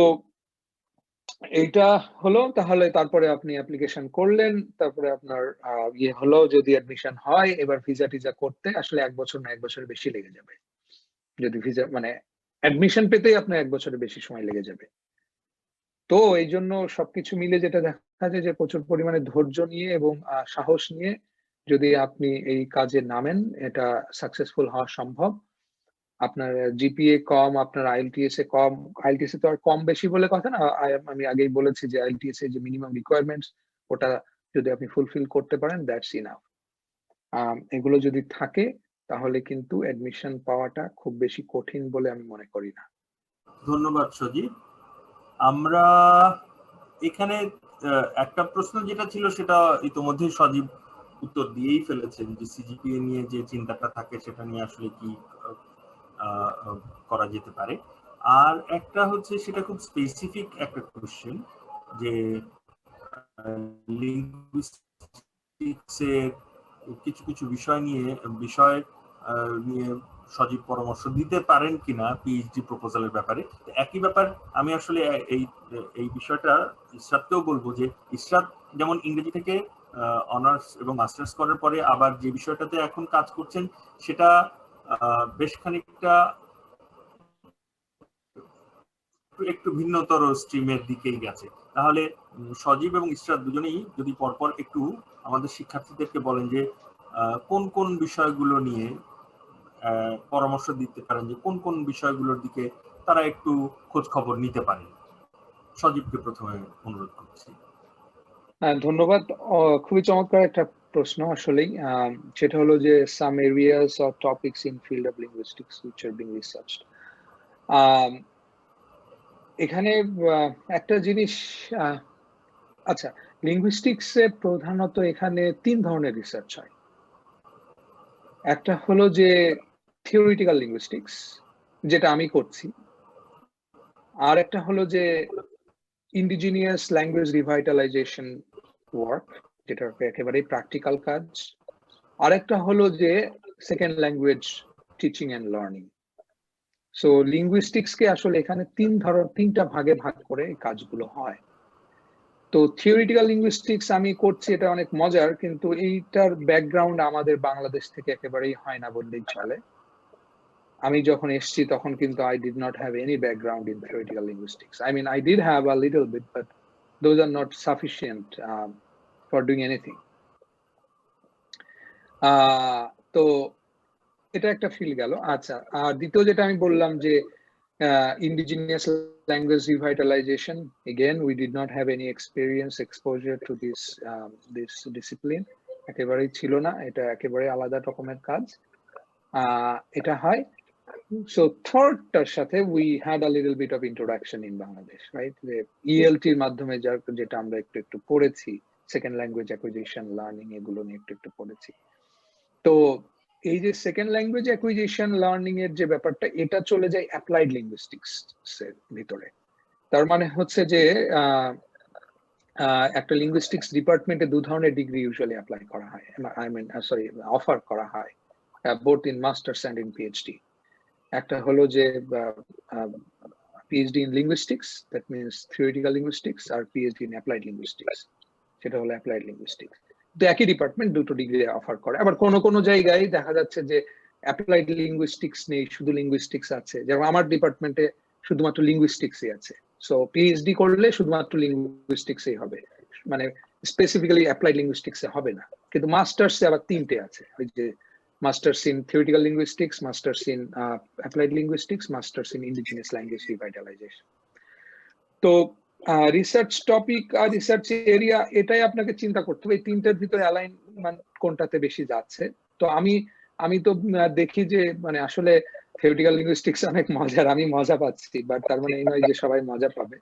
এইটা হলো, তাহলে তারপরে আপনি অ্যাপ্লিকেশন করলেন, তারপরে আপনার ইয়ে হলো, যদি অ্যাডমিশন হয় এবার ভিসা টিজা করতে আসলে 1 বছর না 1 বছরের বেশি লেগে যাবে। যদি ভিসা মানে অ্যাডমিশন পেতেই আপনার 1 বছরের বেশি সময় লেগে যাবে। তো এইজন্য সবকিছু মিলে যেটা দেখা যায় যে প্রচুর পরিমাণে ধৈর্য নিয়ে এবং সাহস নিয়ে যদি আপনি এই কাজে নামেন, এটা সাকসেসফুল হওয়া সম্ভব। আপনার জিপিএ কম, আপনার আইএলটিএস এ কম, আইএলটিএস এ তো আর কম বেশি বলে কথা না। আমি আগেই বলেছি যে আইএলটিএস এর যে মিনিমাম রিকোয়ারমেন্টস, ওটা যদি আপনি ফুলফিল করতে পারেন, দ্যাটস ইনাফ। এগুলো যদি থাকে তাহলে কিন্তু অ্যাডমিশন পাওয়াটা খুব বেশি কঠিন বলে আমি মনে করি না। ধন্যবাদ সজীব। আমরা এখানে একটা প্রশ্ন যেটা ছিল সেটা ইতোমধ্যেই সজীব উত্তর দিয়েই ফেলেছেন, যে সিজিপিএ নিয়ে যে চিন্তাটা থাকে সেটা নিয়ে আসলে কি করা যেতে পারে। আর একটা হচ্ছে সেটা খুব স্পেসিফিক একটা কোশ্চেন, যে লিঙ্গুইস্টিক্সের কিছু কিছু বিষয় নিয়ে সজীব পরামর্শ দিতে পারেন কিনা পিএইচডি প্রপোজালের ব্যাপারে। একই ব্যাপার আমি আসলে এই বিষয়টা ইসরাতকেও বলবো, যে ইসরাত যেমন ইংরেজি থেকে অনার্স এবং মাস্টার্স করার পরে আবার যে বিষয়টাতে এখন কাজ করছেন সেটা বেশ খানিকটা একটু ভিন্নতর স্ট্রিমের দিকেই গেছে। তাহলে সজীব এবং ইসরাত দুজনেই যদি পরপর একটু আমাদের শিক্ষার্থীদেরকে বলেন যে কোন কোন বিষয়গুলো নিয়ে পরামর্শ দিতে পারেন, যে কোন কোন বিষয়গুলোর দিকে তারা একটু খোঁজ খবর নিতে পারেন। সজীবকে প্রথমে অনুরোধ করছি। ধন্যবাদ। খুবই চমৎকার একটা প্রশ্ন আসলেই। সেটা হলো যে some areas or topics in field of linguistics which are being researched. এখানে একটা জিনিস, আচ্ছা, লিঙ্গুইস্টিক্সে প্রধানত এখানে 3 ধরনের রিসার্চ হয়। একটা হলো যে থিওরিটিক্যাল লিঙ্গুইস্টিক্স, যেটা আমি করছি। আর একটা হলো যে ইন্ডিজিনিয়াস ল্যাঙ্গুয়েজ রিভাইটালাইজেশন ওয়ার্ক, যেটা একেবারেই প্র্যাকটিক্যাল কাজ। আর একটা হলো যে second language teaching and learning. So লিঙ্গুইস্টিক্সকে আসলে এখানে 3টা ভাগে ভাগ করে এই কাজগুলো হয়। তো থিওরিটিক্যাল লিঙ্গুইস্টিক্স আমি করছি, এটা অনেক মজার, কিন্তু এইটার ব্যাকগ্রাউন্ড আমাদের বাংলাদেশ থেকে একেবারেই হয় না বললেই চলে। আমি যখন এসেছি তখন কিন্তু I did not have any background in theoretical linguistics. I mean, I did have a little bit, but those are not sufficient for doing anything. তো এটা একটা ফিল গেল। আচ্ছা, আর দ্বিতীয় যেটা আমি বললাম যে indigenous language revitalization, again we did not have any exposure to this discipline. একেবারেই ছিল না, এটা একেবারে আলাদা রকমের কাজ। এটা হয়। So thirdটার সাথে we had a little bit of introduction in Bangladesh, right? The ELT এর মাধ্যমে যেটা আমরা একটু পড়েছি, সেকেন্ড ল্যাঙ্গুয়েজ অ্যাকুইজিশন লার্নিং, এগুলো নিয়ে একটু পড়েছি। তো এই যে সেকেন্ড ল্যাঙ্গুয়েজ অ্যাকুইজিশন লার্নিং এর যে ব্যাপারটা, এটা চলে যায় অ্যাপ্লাইড লিঙ্গুইস্টিক্স এর ভিতরে। তার মানে হচ্ছে যে একটা লিঙ্গুইস্টিক্স ডিপার্টমেন্টে 2 ধরনের ডিগ্রি ইউজুয়ালি অ্যাপ্লাই করা হয়, অফার করা হয়, both in masters and in PhD. একটা হলো যে PhD in linguistics, that means theoretical linguistics, আর পিএইচডি ইন অ্যাপ্লাইড লিঙ্গুইস্টিক্স, সেটা হলো অ্যাপ্লাইড লিঙ্গুইস্টিক্স। তো একই ডিপার্টমেন্ট দুটো ডিগ্রি অফার করে। আবার কোনো জায়গায় দেখা যাচ্ছে যে অ্যাপ্লাইড লিঙ্গুইস্টিক্স নেই, শুধু লিঙ্গুইস্টিক্স আছে। যেমন আমার ডিপার্টমেন্টে শুধুমাত্র লিঙ্গুইস্টিক্সই আছে। সো পিএইচডি করলে শুধুমাত্র লিঙ্গুইস্টিক্সই হবে, মানে স্পেসিফিক্যালি অ্যাপ্লাইড লিঙ্গুইস্টিক্সে হবে না। কিন্তু মাস্টার্সে আবার 3টে আছে, ওই যে Masters in Theoretical Linguistics, Masters in Applied Linguistics, Masters in Indigenous Language Revitalization. তো রিসার্চ টপিক আর রিসার্চ এরিয়া, এটাই আপনাকে চিন্তা করতে হবে এই 3টার ভিতরে অ্যালাইনমেন্ট কোনটাতে বেশি যাচ্ছে। তো আমি তো দেখি যে মানে আসলে থিওরিটিক্যাল লিঙ্গুইস্টিক্স অনেক মজার, আমি মজা পাচ্ছি, বাট তার মানে এই নয় যে সবাই মজা পাবে।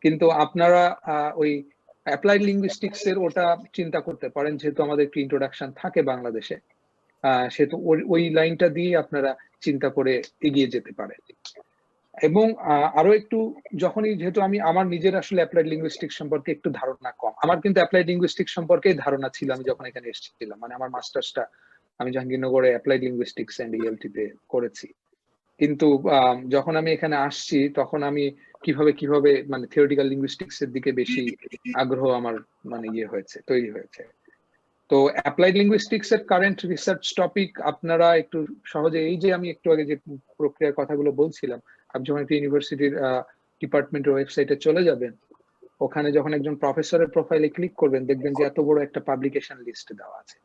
কিন্তু আপনারা ওই অ্যাপ্লাইড লিঙ্গুইস্টিক্স এর ওটা চিন্তা করতে পারেন, যেহেতু আমাদের একটু ইন্ট্রোডাকশন থাকে বাংলাদেশে, সেহেতু ওই লাইনটা দিয়ে আপনারা চিন্তা করে এগিয়ে যেতে পারে। এবং আরো একটু যেহেতু আমার নিজের আসলে অ্যাপ্লাইড লিঙ্গুইস্টিক্স সম্পর্কে একটু ধারণা কম, আমার কিন্তু অ্যাপ্লাইড লিঙ্গুইস্টিক্স সম্পর্কে ধারণা ছিল আমি যখন এখানে এসেছিলাম। মানে আমার মাস্টার্সটা আমি জাহাঙ্গীরনগরে অ্যাপ্লাইড লিঙ্গুইস্টিক্স এন্ড ইএলটি তে করেছি। কিন্তু যখন আমি এখানে আসছি তখন আমি কিভাবে কিভাবে মানে থিওরিটিক্যাল লিঙ্গুইস্টিক্স এর দিকে বেশি আগ্রহ আমার মানে হয়েছে, তৈরি হয়েছে। তো অ্যাপ্লাইড লিঙ্গুইস্টিক্স এর কারেন্ট রিসার্চ টপিক আপনারা একটু সহজে, এই যে আমি একটু আগে যে প্রক্রিয়ার কথাগুলো বলছিলাম, আপনি যখন একটা ইউনিভার্সিটির ডিপার্টমেন্টের ওয়েবসাইটে চলে যাবেন, ওখানে যখন একজন প্রফেসরের প্রোফাইলে ক্লিক করবেন, দেখবেন যে এত বড় একটা পাবলিকেশন লিস্ট দেওয়া আছে।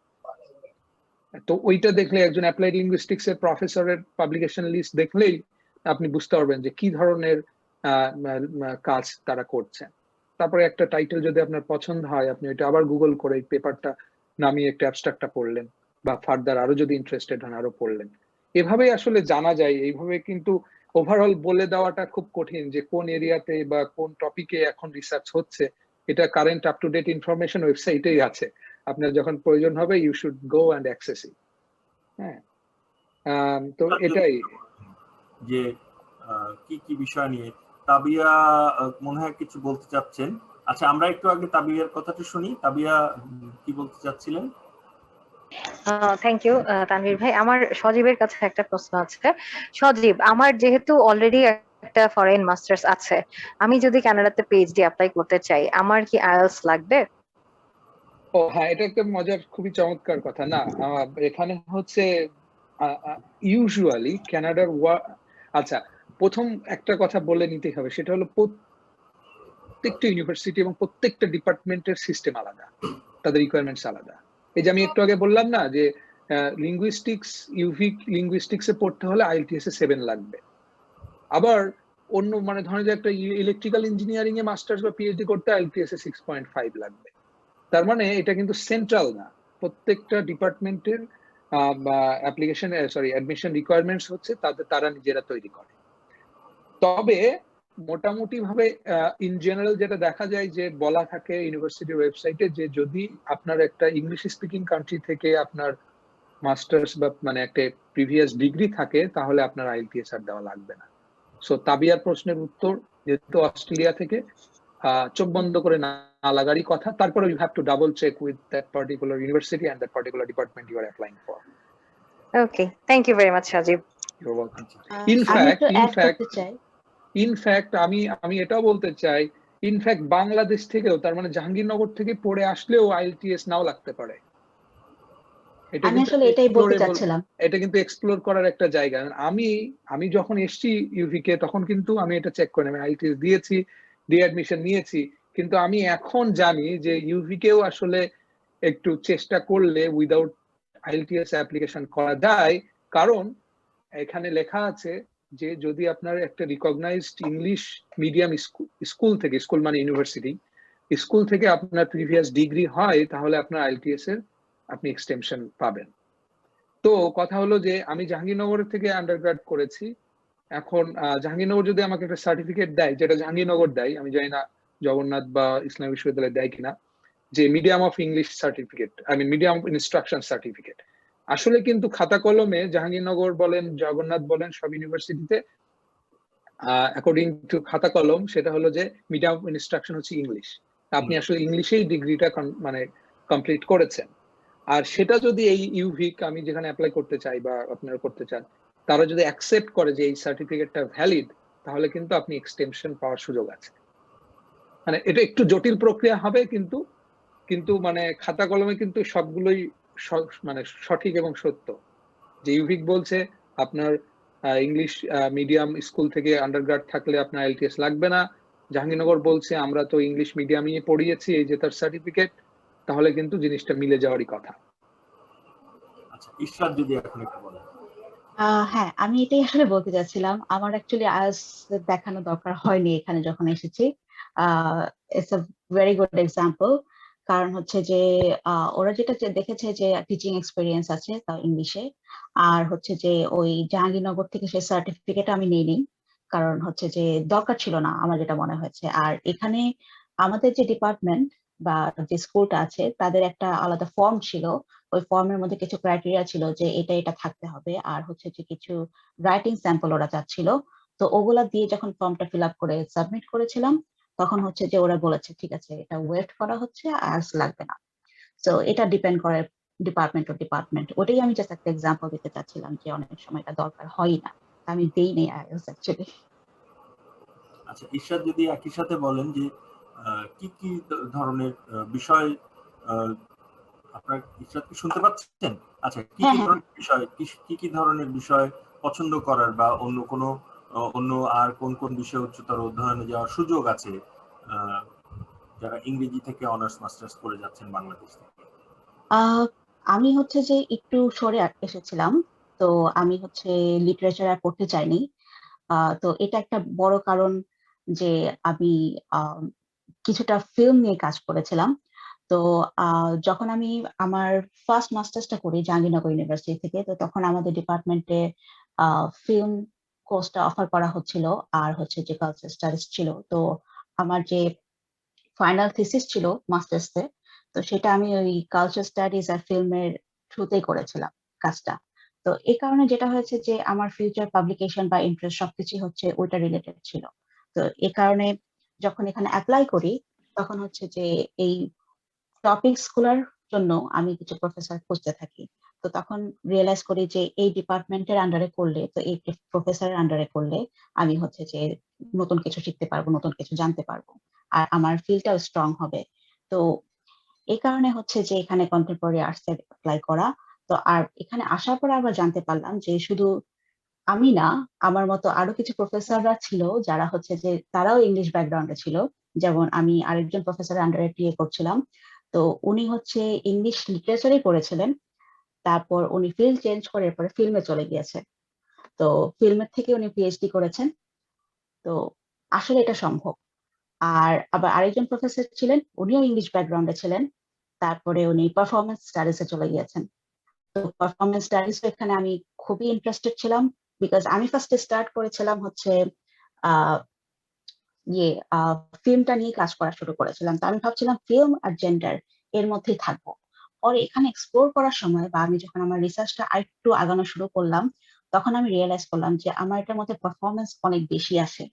তো ওইটা দেখলে, একজন অ্যাপ্লাইড লিঙ্গুইস্টিক্স এর প্রফেসরের পাবলিকেশন লিস্ট দেখলেই আপনি বুঝতে পারবেন যে কি ধরনের কাজ তারা করছেন। তারপরে একটা টাইটেল যদি আপনার পছন্দ হয়, আপনি ওইটা আবার গুগল করে এই পেপারটা নামিয়ে একটা অ্যাবস্ট্রাক্টটা পড়লেন, বা ফার্দার আরো যদি ইন্টারেস্টেড হন আরো পড়লেন। এভাবেই আসলে জানা যায়। এইভাবে কিন্তু ওভারঅল বলে দেওয়াটা খুব কঠিন যে কোন এরিয়াতে বা কোন টপিকে এখন রিসার্চ হচ্ছে। এটা current up to date information ওয়েবসাইটেই আছে, আপনার যখন প্রয়োজন হবে you should go and access it. হ্যাঁ, তো এটাই যে কি কি বিষয় নিয়ে তাবিয়া মনে হয় কিছু বলতে চাচ্ছেন। আচ্ছা, আমরা একটু আগে তাবিয়ার কথাটা শুনি। তাবিয়া কি বলতে চাচ্ছিলেন? থ্যাংক ইউ তানভীর ভাই। আমার সজীবের কাছে একটা প্রশ্ন আছে। সজীব, আমার যেহেতু অলরেডি একটা ফরেন মাস্টার্স আছে, আমি যদি কানাডাতে পিএইচডি অ্যাপ্লাই করতে চাই, আমার কি আইএলটিএস লাগবে? ও হ্যাঁ, এটা একটা মজার, খুবই চমৎকার কথা। না, এখানে হচ্ছে ইউজুয়ালি কানাডার আচ্ছা, প্রথম একটা কথা বলে নিতে হবে, সেটা হলো প্রত্যেকটা ইউনিভার্সিটি এবং প্রত্যেকটা ডিপার্টমেন্টের সিস্টেম আলাদা, তাদের রিকোয়ারমেন্টস আলাদা। এই যে আমি একটু আগে বললাম না যে লিঙ্গুইস্টিক্স, ইউভিক লিঙ্গুইস্টিক্স এ পড়তে হলে আইএলটিএস এ 7 লাগবে। আবার অন্য মানে ধরেন যে একটা ইলেকট্রিক্যাল ইঞ্জিনিয়ারিং এ মাস্টার্স বা পিএইচডি করতে আইএলটিএস এ 6.5 লাগবে। তার মানে এটা কিন্তু সেন্ট্রাল না, প্রত্যেকটা ডিপার্টমেন্টের অ্যাপ্লিকেশন অ্যাডমিশন রিকোয়ারমেন্টস হচ্ছে তারা নিজেরা তৈরি করে। তবে মোটামুটি ভাবে ইন জেনারেল যেটা দেখা যায় যে বলা থাকে ইউনিভার্সিটির ওয়েবসাইটে, যে যদি আপনার একটা ইংলিশ স্পিকিং কান্ট্রি থেকে আপনার মাস্টার্স বা মানে একটা প্রিভিয়াস ডিগ্রি থাকে, তাহলে আপনার আইএলটিএস আর দেওয়া লাগবে না। সো তাবিয়ার প্রশ্নের উত্তর, যেহেতু অস্ট্রেলিয়া থেকে, চোখ বন্ধ করে না লাগারই কথা। তারপরে you have to double check with that particular university and that particular department you are applying for. Okay, thank you very much Sajib. You are welcome. আমি ইনফ্যাক্ট আমি এটাও বলতে চাই, ইনফ্যাক্ট বাংলাদেশ থেকেও, তার মানে জাহাঙ্গীরনগর থেকে পড়ে আসলেও আইএলটিএস নাও লাগতে পারে। আমি আসলে এটাই বলতে চাচ্ছিলাম। এটা কিন্তু এক্সপ্লোর করার একটা জায়গা। আমি যখন এসেছি ইউভিকে, তখন কিন্তু আমি এটা চেক করে, আমি আইএলটিএস দিয়েছি, দিয়ে অ্যাডমিশন নিয়েছি। কিন্তু আমি এখন জানি যে ইউভিকেও আসলে একটু চেষ্টা করলে উইদাউট আইএলটিএস অ্যাপ্লিকেশন করা যায়। কারণ এখানে লেখা আছে যে যদি আপনার একটা রিকগনাইজড ইংলিশ মিডিয়াম স্কুল থেকে, স্কুল মানে ইউনিভার্সিটি, স্কুল থেকে আপনার প্রিভিয়াস ডিগ্রি হয়, তাহলে আপনার আইএলটিএস এর আপনি এক্সটেনশন পাবেন। তো কথা হলো যে আমি জাহাঙ্গীরনগর থেকে আন্ডারগ্রেড করেছি। এখন জাহাঙ্গীরনগর যদি আমাকে একটা সার্টিফিকেট দেয়, যেটা জাহাঙ্গীরনগর দেয়, আমি জানি না জগন্নাথ বা ইসলাম বিশ্ববিদ্যালয় দেয় কিনা, যে medium of English certificate, I mean medium of instruction certificate. আসলে কিন্তু খাতা কলমে জাহাঙ্গীরনগর বলেন, জগন্নাথ বলেন, সব ইউনিভার্সিটিতে অ্যাকর্ডিং টু খাতা কলম সেটা হলো যে মিডিয়াম অফ ইনস্ট্রাকশন হচ্ছে ইংলিশ। আপনি আসলে ইংলিশেই ডিগ্রিটা মানে কমপ্লিট করেছেন। আর সেটা যদি এই ইউভিক, আমি যেখানে অ্যাপ্লাই করতে চাই বা আপনারা করতে চান, তারা যদি অ্যাকসেপ্ট করে যে এই সার্টিফিকেটটা ভ্যালিড, তাহলে কিন্তু আপনি এক্সটেনশন পাওয়ার সুযোগ আছে। মানে এটা একটু জটিল প্রক্রিয়া হবে, কিন্তু মানে খাতা কলমে কিন্তু সবগুলোই মানে সঠিক এবং সত্য। যে ইউভিক বলছে আপনার ইংলিশ মিডিয়াম স্কুল থেকে আন্ডারগ্রেড থাকলে আপনার আইএলটিএস লাগবে না। জাহাঙ্গীরনগর বলছে আমরা তো ইংলিশ মিডিয়ামে পড়িয়েছি, এই যে তার সার্টিফিকেট, তাহলে কিন্তু জিনিসটা মিলে যাওয়ারই কথা। আচ্ছা, ঈশ্বর যদি এখন একটু বলেন। হ্যাঁ, আমি এটাই আসলে বলতে চাচ্ছিলাম। আমার অ্যাকচুয়ালি আইএলটিএস দেখানো দরকার হয়নি এখানে যখন এসেছি। It's a very good example. কারণ হচ্ছে যে ওরা যেটা দেখেছে যে টিচিং এক্সপিরিয়েন্স আছে তাও ইংলিশে, আর হচ্ছে যে ওই জাহাঙ্গীরনগর থেকে সেই সার্টিফিকেট আমি নেইনি, কারণ হচ্ছে যে দরকার ছিল না আমার যেটা মনে হয়েছে। আর এখানে আমাদের যে ডিপার্টমেন্ট বা যে স্কুলটা আছে তাদের একটা আলাদা ফর্ম ছিল। ওই ফর্মের মধ্যে কিছু ক্রাইটেরিয়া ছিল যে এটা থাকতে হবে, আর হচ্ছে যে কিছু রাইটিং স্যাম্পল ওরা চাচ্ছিল। তো ওগুলা দিয়ে যখন ফর্মটা ফিল আপ করে সাবমিট করেছিলাম, তখন হচ্ছে যে ওরা বলেছে ঠিক আছে এটা ওয়েট করা হচ্ছে, আইএলটিএস লাগবে না। সো এটা ডিপেন্ড করে ডিপার্টমেন্ট ও ডিপার্টমেন্ট। ওটাই আমি জাস্ট একটা এক্সাম্পল দিতে চাচ্ছিলাম যে অনেক সময় এটা দরকার হয় না, আমি দেই নেই আইএলটিএস অ্যাকচুয়ালি। আচ্ছা, ঈশ্বর যদি একই সাথে বলেন যে কি কি ধরনের বিষয় আপনার ঈশ্বর কি শুনতে পাচ্ছেন? আচ্ছা, কি হ্যাঁ কি হ্যাঁ ধরনের বিষয়, কি ধরনের বিষয় পছন্দ করার বা অন্য কোনো অন্য আর কোন কোন বিষয়ে উচ্চতর অধ্যয়নে যাওয়ার সুযোগ আছে যারা ইংরেজি থেকে অনার্স মাস্টার্স করে যাচ্ছেন বাংলাদেশ থেকে? আমি হচ্ছে যে একটু সরে এসেছিলাম, তো আমি হচ্ছে লিটারেচার আর পড়তে চাইনি। তো এটা একটা বড় কারণ যে আমি আহ, কিছুটা ফিল্ম নিয়ে কাজ করেছিলাম। তো যখন আমি আমার ফার্স্ট মাস্টার্সটা করি জাহাঙ্গীরনগর ইউনিভার্সিটি থেকে, তো তখন আমাদের ডিপার্টমেন্টে ফিল্ম কোর্সটা অফার করা হচ্ছিল, আর হচ্ছে যে কালচার স্টাডিজ ছিল। তো আমার যে ফাইনাল থিসিস ছিল মাস্টার্সে, তো সেটা আমি ওই কালচার স্টাডিজ আর ফিল্মের থ্রুতেই করেছিলাম কাজটা। তো এই কারণে যেটা হয়েছে যে আমার ফিউচার পাবলিকেশন বা ইন্টারেস্ট সবকিছু হচ্ছে ওইটা রিলেটেড ছিল। তো এই কারণে যখন এখানে অ্যাপ্লাই করি, তখন হচ্ছে যে এই টপিকস গুলোর জন্য আমি কিছু প্রফেসর খুঁজতে থাকি। তো তখন রিয়েলাইজ করি যে এই ডিপার্টমেন্টের আন্ডারে করলে, তো এই প্রফেসরের আন্ডারে করলে আমি হচ্ছে যে নতুন কিছু শিখতে পারবো, নতুন কিছু জানতে পারবো, আর আমার ফিল্ডটাও স্ট্রং হবে। তো এই কারণে হচ্ছে যে এখানে কন্টেম্পোরারি আর্টস এ অ্যাপ্লাই করা। তো আর এখানে আসার পর আবার জানতে পারলাম যে শুধু আমি না, আমার মতো আরো কিছু প্রফেসররা ছিল যারা হচ্ছে যে তারাও ইংলিশ ব্যাকগ্রাউন্ডে ছিল। যেমন আমি আরেকজন প্রফেসরের আন্ডারে টিএ করছিলাম। তো উনি হচ্ছে ইংলিশ লিটারেচারই পড়েছিলেন, তারপর উনি ফিল্ড চেঞ্জ করে এরপরে ফিল্মে চলে গিয়েছে। তো ফিল্মের থেকে উনি পিএইচডি করেছেন। তো আসলে এটা সম্ভব। আর আবার আরেকজন প্রফেসর ছিলেন, উনিও ইংলিশ ব্যাকগ্রাউন্ডে ছিলেন, তারপরে উনি পারফরমেন্স স্টাডিজে চলে গিয়েছেন। তো পারফরমেন্স স্টাডিজ এখানে আমি খুবই ইন্টারেস্টেড ছিলাম, বিকজ আমি ফার্স্টে স্টার্ট করেছিলাম হচ্ছে আহ ইয়ে ফিল্মটা নিয়ে কাজ করা শুরু করেছিলাম। তো আমি ভাবছিলাম ফিল্ম আর জেন্ডার এর মধ্যেই থাকবো। পরে এখানে এক্সপ্লোর করার সময় বা আমি যখন আমার রিসার্চটা আরেকটু আগানো শুরু করলাম, তখন আমি রিয়েলাইজ করলাম যে আমার এটার মধ্যে পারফরমেন্স অনেক বেশি আসে।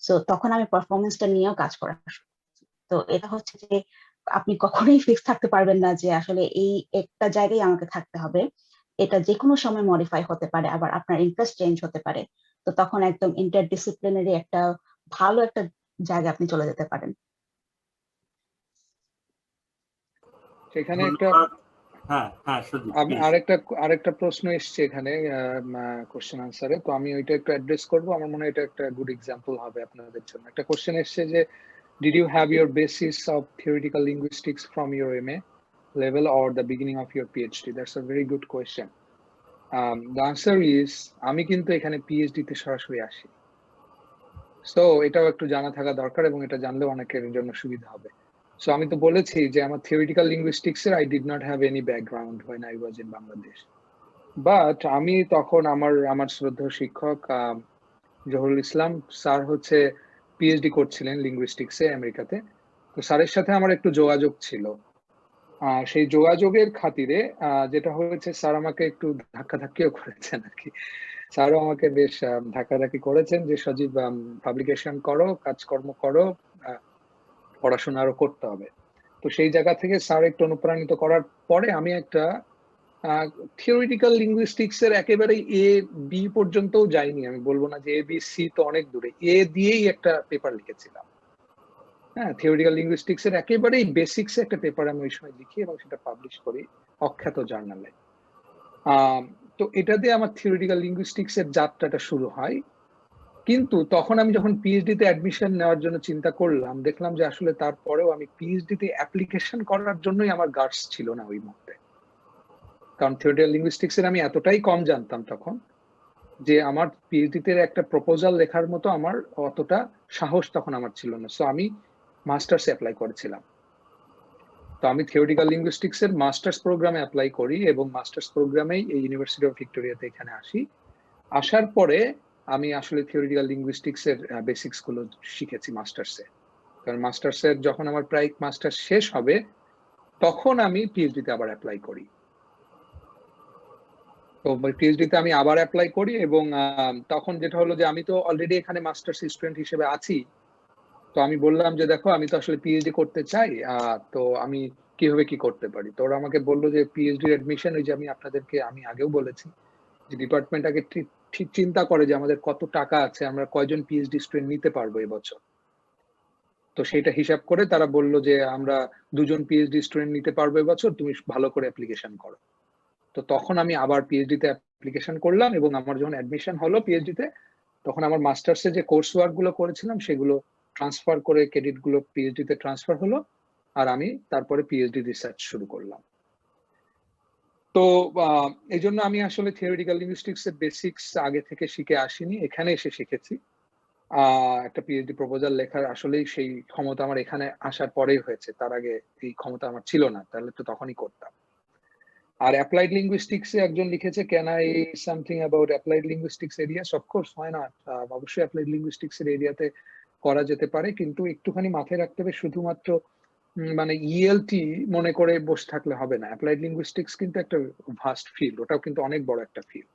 সো তখন আমি পারফরমেন্সটা নিয়েও কাজ করা শুরু করছি। তো এটা হচ্ছে যে আপনি কখনোই ফিক্স থাকতে পারবেন না যে আসলে এই একটা জায়গায় আমাকে থাকতে হবে। এটা যে কোনো সময় মডিফাই হতে পারে, আবার আপনার ইন্টারেস্ট চেঞ্জ হতে পারে। তো তখন একদম ইন্টারডিসিপ্লিনারি একটা ভালো একটা জায়গায় আপনি চলে যেতে পারেন। সেখানে একটা ধন্যবাদ। হ্যাঁ হ্যাঁ, সুজিত প্লিজ। আরেকটা প্রশ্ন এসছে এখানে কোশ্চেন আনসারে, তো আমি ওইটা একটু অ্যাড্রেস করবো। আমার মনে হয় এটা একটা গুড এক্সাম্পল হবে আপনাদের জন্য। একটা কোশ্চেন এসছে যে did you have your basis of theoretical linguistics from your MA level or the beginning of your PhD? That's a very good question. The answer is আমি কিন্তু এখানে পিএইচডি তে সরাসরি আসি। সো এটাও একটু জানা থাকা দরকার, এবং এটা জানলে অনেকের জন্য সুবিধা হবে। সো আমি তো বলেছি যে আমার থিওরিটিক্যাল লিঙ্গুইস্টিক্স এর I did not have any background when I was in Bangladesh. But আমি তখন আমার শ্রদ্ধেয় শিক্ষক জহুরুল ইসলাম স্যার হচ্ছে পিএইচডি করছিলেন লিঙ্গুইস্টিক্সে আমেরিকাতে। তো স্যারের সাথে আমার একটু যোগাযোগ ছিল। সেই যোগাযোগের খাতিরে যেটা হয়েছে, স্যার আমাকে একটু ধাক্কাধাক্কিও করেছেন আর কি। স্যারও আমাকে বেশ ধাক্কাধাক্কি করেছেন যে সজীব পাবলিকেশন করো, কাজকর্ম করো, পড়াশোনা আরো করতে হবে। তো সেই জায়গা থেকে স্যার একটু অনুপ্রাণিত করার পরে আমি একটা থিওরিটিক্যাল লিঙ্গুইস্টিক্স এর একেবারে এ বি পর্যন্তও যাইনি। আমি বলবো না যে এ বি সি, তো অনেক দূরে, এ দিয়েই একটা পেপার লিখেছিলাম। হ্যাঁ, থিওরিটিক্যাল লিঙ্গুইস্টিক্স এর একেবারেই বেসিক্স একটা পেপার আমি ওই সময় লিখি এবং সেটা পাবলিশ করি অখ্যাত জার্নালে। তো এটা দিয়ে আমার থিওরিটিক্যাল লিঙ্গুইস্টিক্স এর যাত্রাটা শুরু হয়। কিন্তু তখন আমি যখন পিএইচডি তে অ্যাডমিশন নেওয়ার জন্য চিন্তা করলাম, দেখলাম যে আসলে তারপরেও আমি পিএইচডি তে অ্যাপ্লিকেশন করার জন্যই আমার গাটস ছিল না ওই মুহূর্তে। কারণ থিওরিটিক্যাল লিঙ্গুইস্টিক্স এর আমি এতটাই কম জানতাম তখন যে আমার পিএইচডি তে একটা প্রপোজাল লেখার মতো আমার অতটা সাহস তখন আমার ছিল না। সো আমি মাস্টার্সে অ্যাপ্লাই করেছিলাম। তো আমি থিওরিটিক্যাল লিঙ্গুইস্টিক্স এর মাস্টার্স প্রোগ্রামে অ্যাপ্লাই করি এবং মাস্টার্স প্রোগ্রামেই এই ইউনিভার্সিটি অফ ভিক্টোরিয়াতে এখানে আসি। আসার পরে আমি আসলে থিওরিটিক্যাল লিঙ্গুইস্টিক্স এর বেসিক্স গুলো শিখেছি মাস্টার্সে। কারণ মাস্টার্সের যখন আমার প্রায় মাস্টার্স শেষ হবে, তখন আমি পিএইচডি তে আবার অ্যাপ্লাই করি। তো পিএইচডি তে আমি আবার অ্যাপ্লাই করি এবং তখন যেটা হলো যে আমি তো অলরেডি এখানে মাস্টার্স স্টুডেন্ট হিসেবে আছি। তো আমি বললাম যে দেখো, আমি তো আসলে পিএইচডি করতে চাই, তো আমি কিভাবে কি করতে পারি। তো ওরা আমাকে বললো যে পিএইচডি এডমিশন, ওই যে আমি আপনাদেরকে আমি আগেও বলেছি যে ডিপার্টমেন্ট আগে ঠিক ঠিক চিন্তা করে যে আমাদের কত টাকা আছে, আমরা কয়জন পিএইচডি স্টুডেন্ট নিতে পারবো এবছর। তো সেটা হিসাব করে তারা বললো যে আমরা 2জন পিএইচডি স্টুডেন্ট নিতে পারবো এবছর, তুমি ভালো করে অ্যাপ্লিকেশন করো। তো তখন আমি আবার পিএইচডি তে অ্যাপ্লিকেশন করলাম, এবং আমার যখন অ্যাডমিশন হলো পিএইচডি তে, তখন আমার মাস্টার্সে যে কোর্স ওয়ার্ক গুলো করেছিলাম সেগুলো ট্রান্সফার করে ক্রেডিট গুলো পিএইচডি তে ট্রান্সফার হলো, আর আমি তারপরে পিএইচডি রিসার্চ শুরু করলাম। তো এই জন্য আমি আসলে থিওরিটিক্যাল লিঙ্গুইস্টিক্স এর বেসিক্স আগে থেকে শিখে আসিনি, এখানে এসে শিখেছি। একটা পিএইচডি প্রপোজাল লেখার আসলেই সেই ক্ষমতা আমার এখানে আসার পরেই হয়েছে, তার আগে এই ক্ষমতা আমার ছিল না, তাহলে তো তখনই করতাম। আর অ্যাপ্লাইড লিঙ্গুইস্টিক্স এ একজন লিখেছে, can I something about applied linguistics areas? Of course, হয় না, অবশ্যই অ্যাপ্লাইড লিঙ্গুইস্টিক্স এর এরিয়াতে করা যেতে পারে, কিন্তু একটুখানি মাথায় রাখতে হবে শুধুমাত্র মানে ইএলটি মনে করে বসে থাকলে হবে না। অ্যাপ্লাইড লিঙ্গুইস্টিক্স কিন্তু একটা ভাস্ট ফিল্ড, ওটাও কিন্তু অনেক বড় একটা ফিল্ড,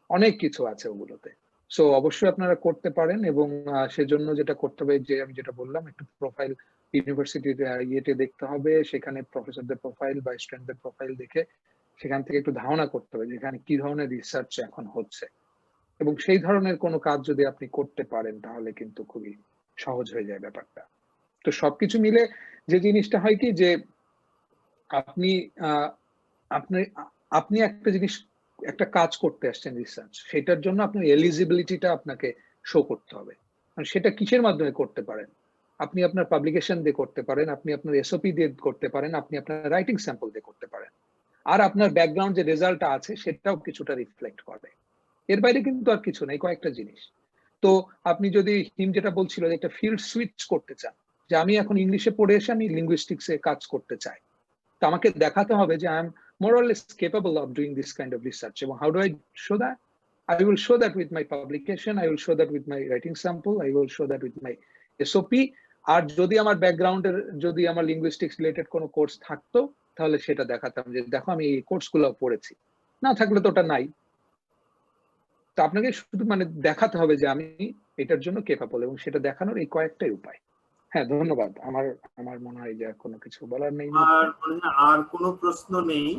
অনেক কিছু আছে ওগুলোতে। সো অবশ্যই আপনারা করতে পারেন, এবং সেজন্য যেটা করতে হবে, যে আমি যেটা বললাম, একটু প্রোফাইল ইউনিভার্সিটির ইয়েতে দেখতে হবে, সেখানে প্রফেসরদের প্রোফাইল বা স্টুডেন্টদের প্রোফাইল দেখে সেখান থেকে একটু ধারণা করতে হবে যেখানে কি ধরনের রিসার্চ এখন হচ্ছে, এবং সেই ধরনের কোনো কাজ যদি আপনি করতে পারেন তাহলে কিন্তু খুবই সহজ হয়ে যায় ব্যাপারটা। তো সবকিছু মিলে যে জিনিসটা হয় কি, যে আপনি আপনি আপনি একটা জিনিস, একটা কাজ করতে আসছেন রিসার্চ, সেটার জন্য আপনার এলিজিবিলিটিটা আপনাকে শো করতে হবে। সেটা কিসের মাধ্যমে করতে পারেন? আপনি আপনার পাবলিকেশন দিয়ে করতে পারেন, আপনি আপনার এসওপি দিয়ে করতে পারেন, আপনি আপনার রাইটিং স্যাম্পল দিয়ে করতে পারেন, আর আপনার ব্যাকগ্রাউন্ড যে রেজাল্টটা আছে সেটাও কিছুটা রিফ্লেক্ট করবে। এর বাইরে কিন্তু আর কিছু নেই, কয়েকটা জিনিস। তো আপনি যদি হিম যেটা বলছিল যে একটা ফিল্ড সুইচ করতে চান, যে আমি এখন ইংলিশে পড়ে এসে আমি লিঙ্গুইস্টিক্সে কাজ করতে চাই, তো আমাকে দেখাতে হবে যে I am more or less capable of doing this kind of research. এবং how do I show that? I will show that with my publication, I will show that with my writing sample, I will show that with my SOP. আর যদি আমার ব্যাকগ্রাউন্ডের, যদি আমার linguistics related কোনো course থাকতো, তাহলে সেটা দেখাতাম যে দেখো আমি এই কোর্সগুলো পড়েছি। না থাকলে তো ওটা নাই। তো আপনাকে শুধু মানে দেখাতে হবে যে আমি এটার জন্য কেপাবল, এবং সেটা দেখানোর এই কয়েকটাই উপায়। হ্যাঁ, ধন্যবাদ। আমার মনে হয় যে আর কোনো কিছু বলার নেই। আর কোনো প্রশ্ন নেই,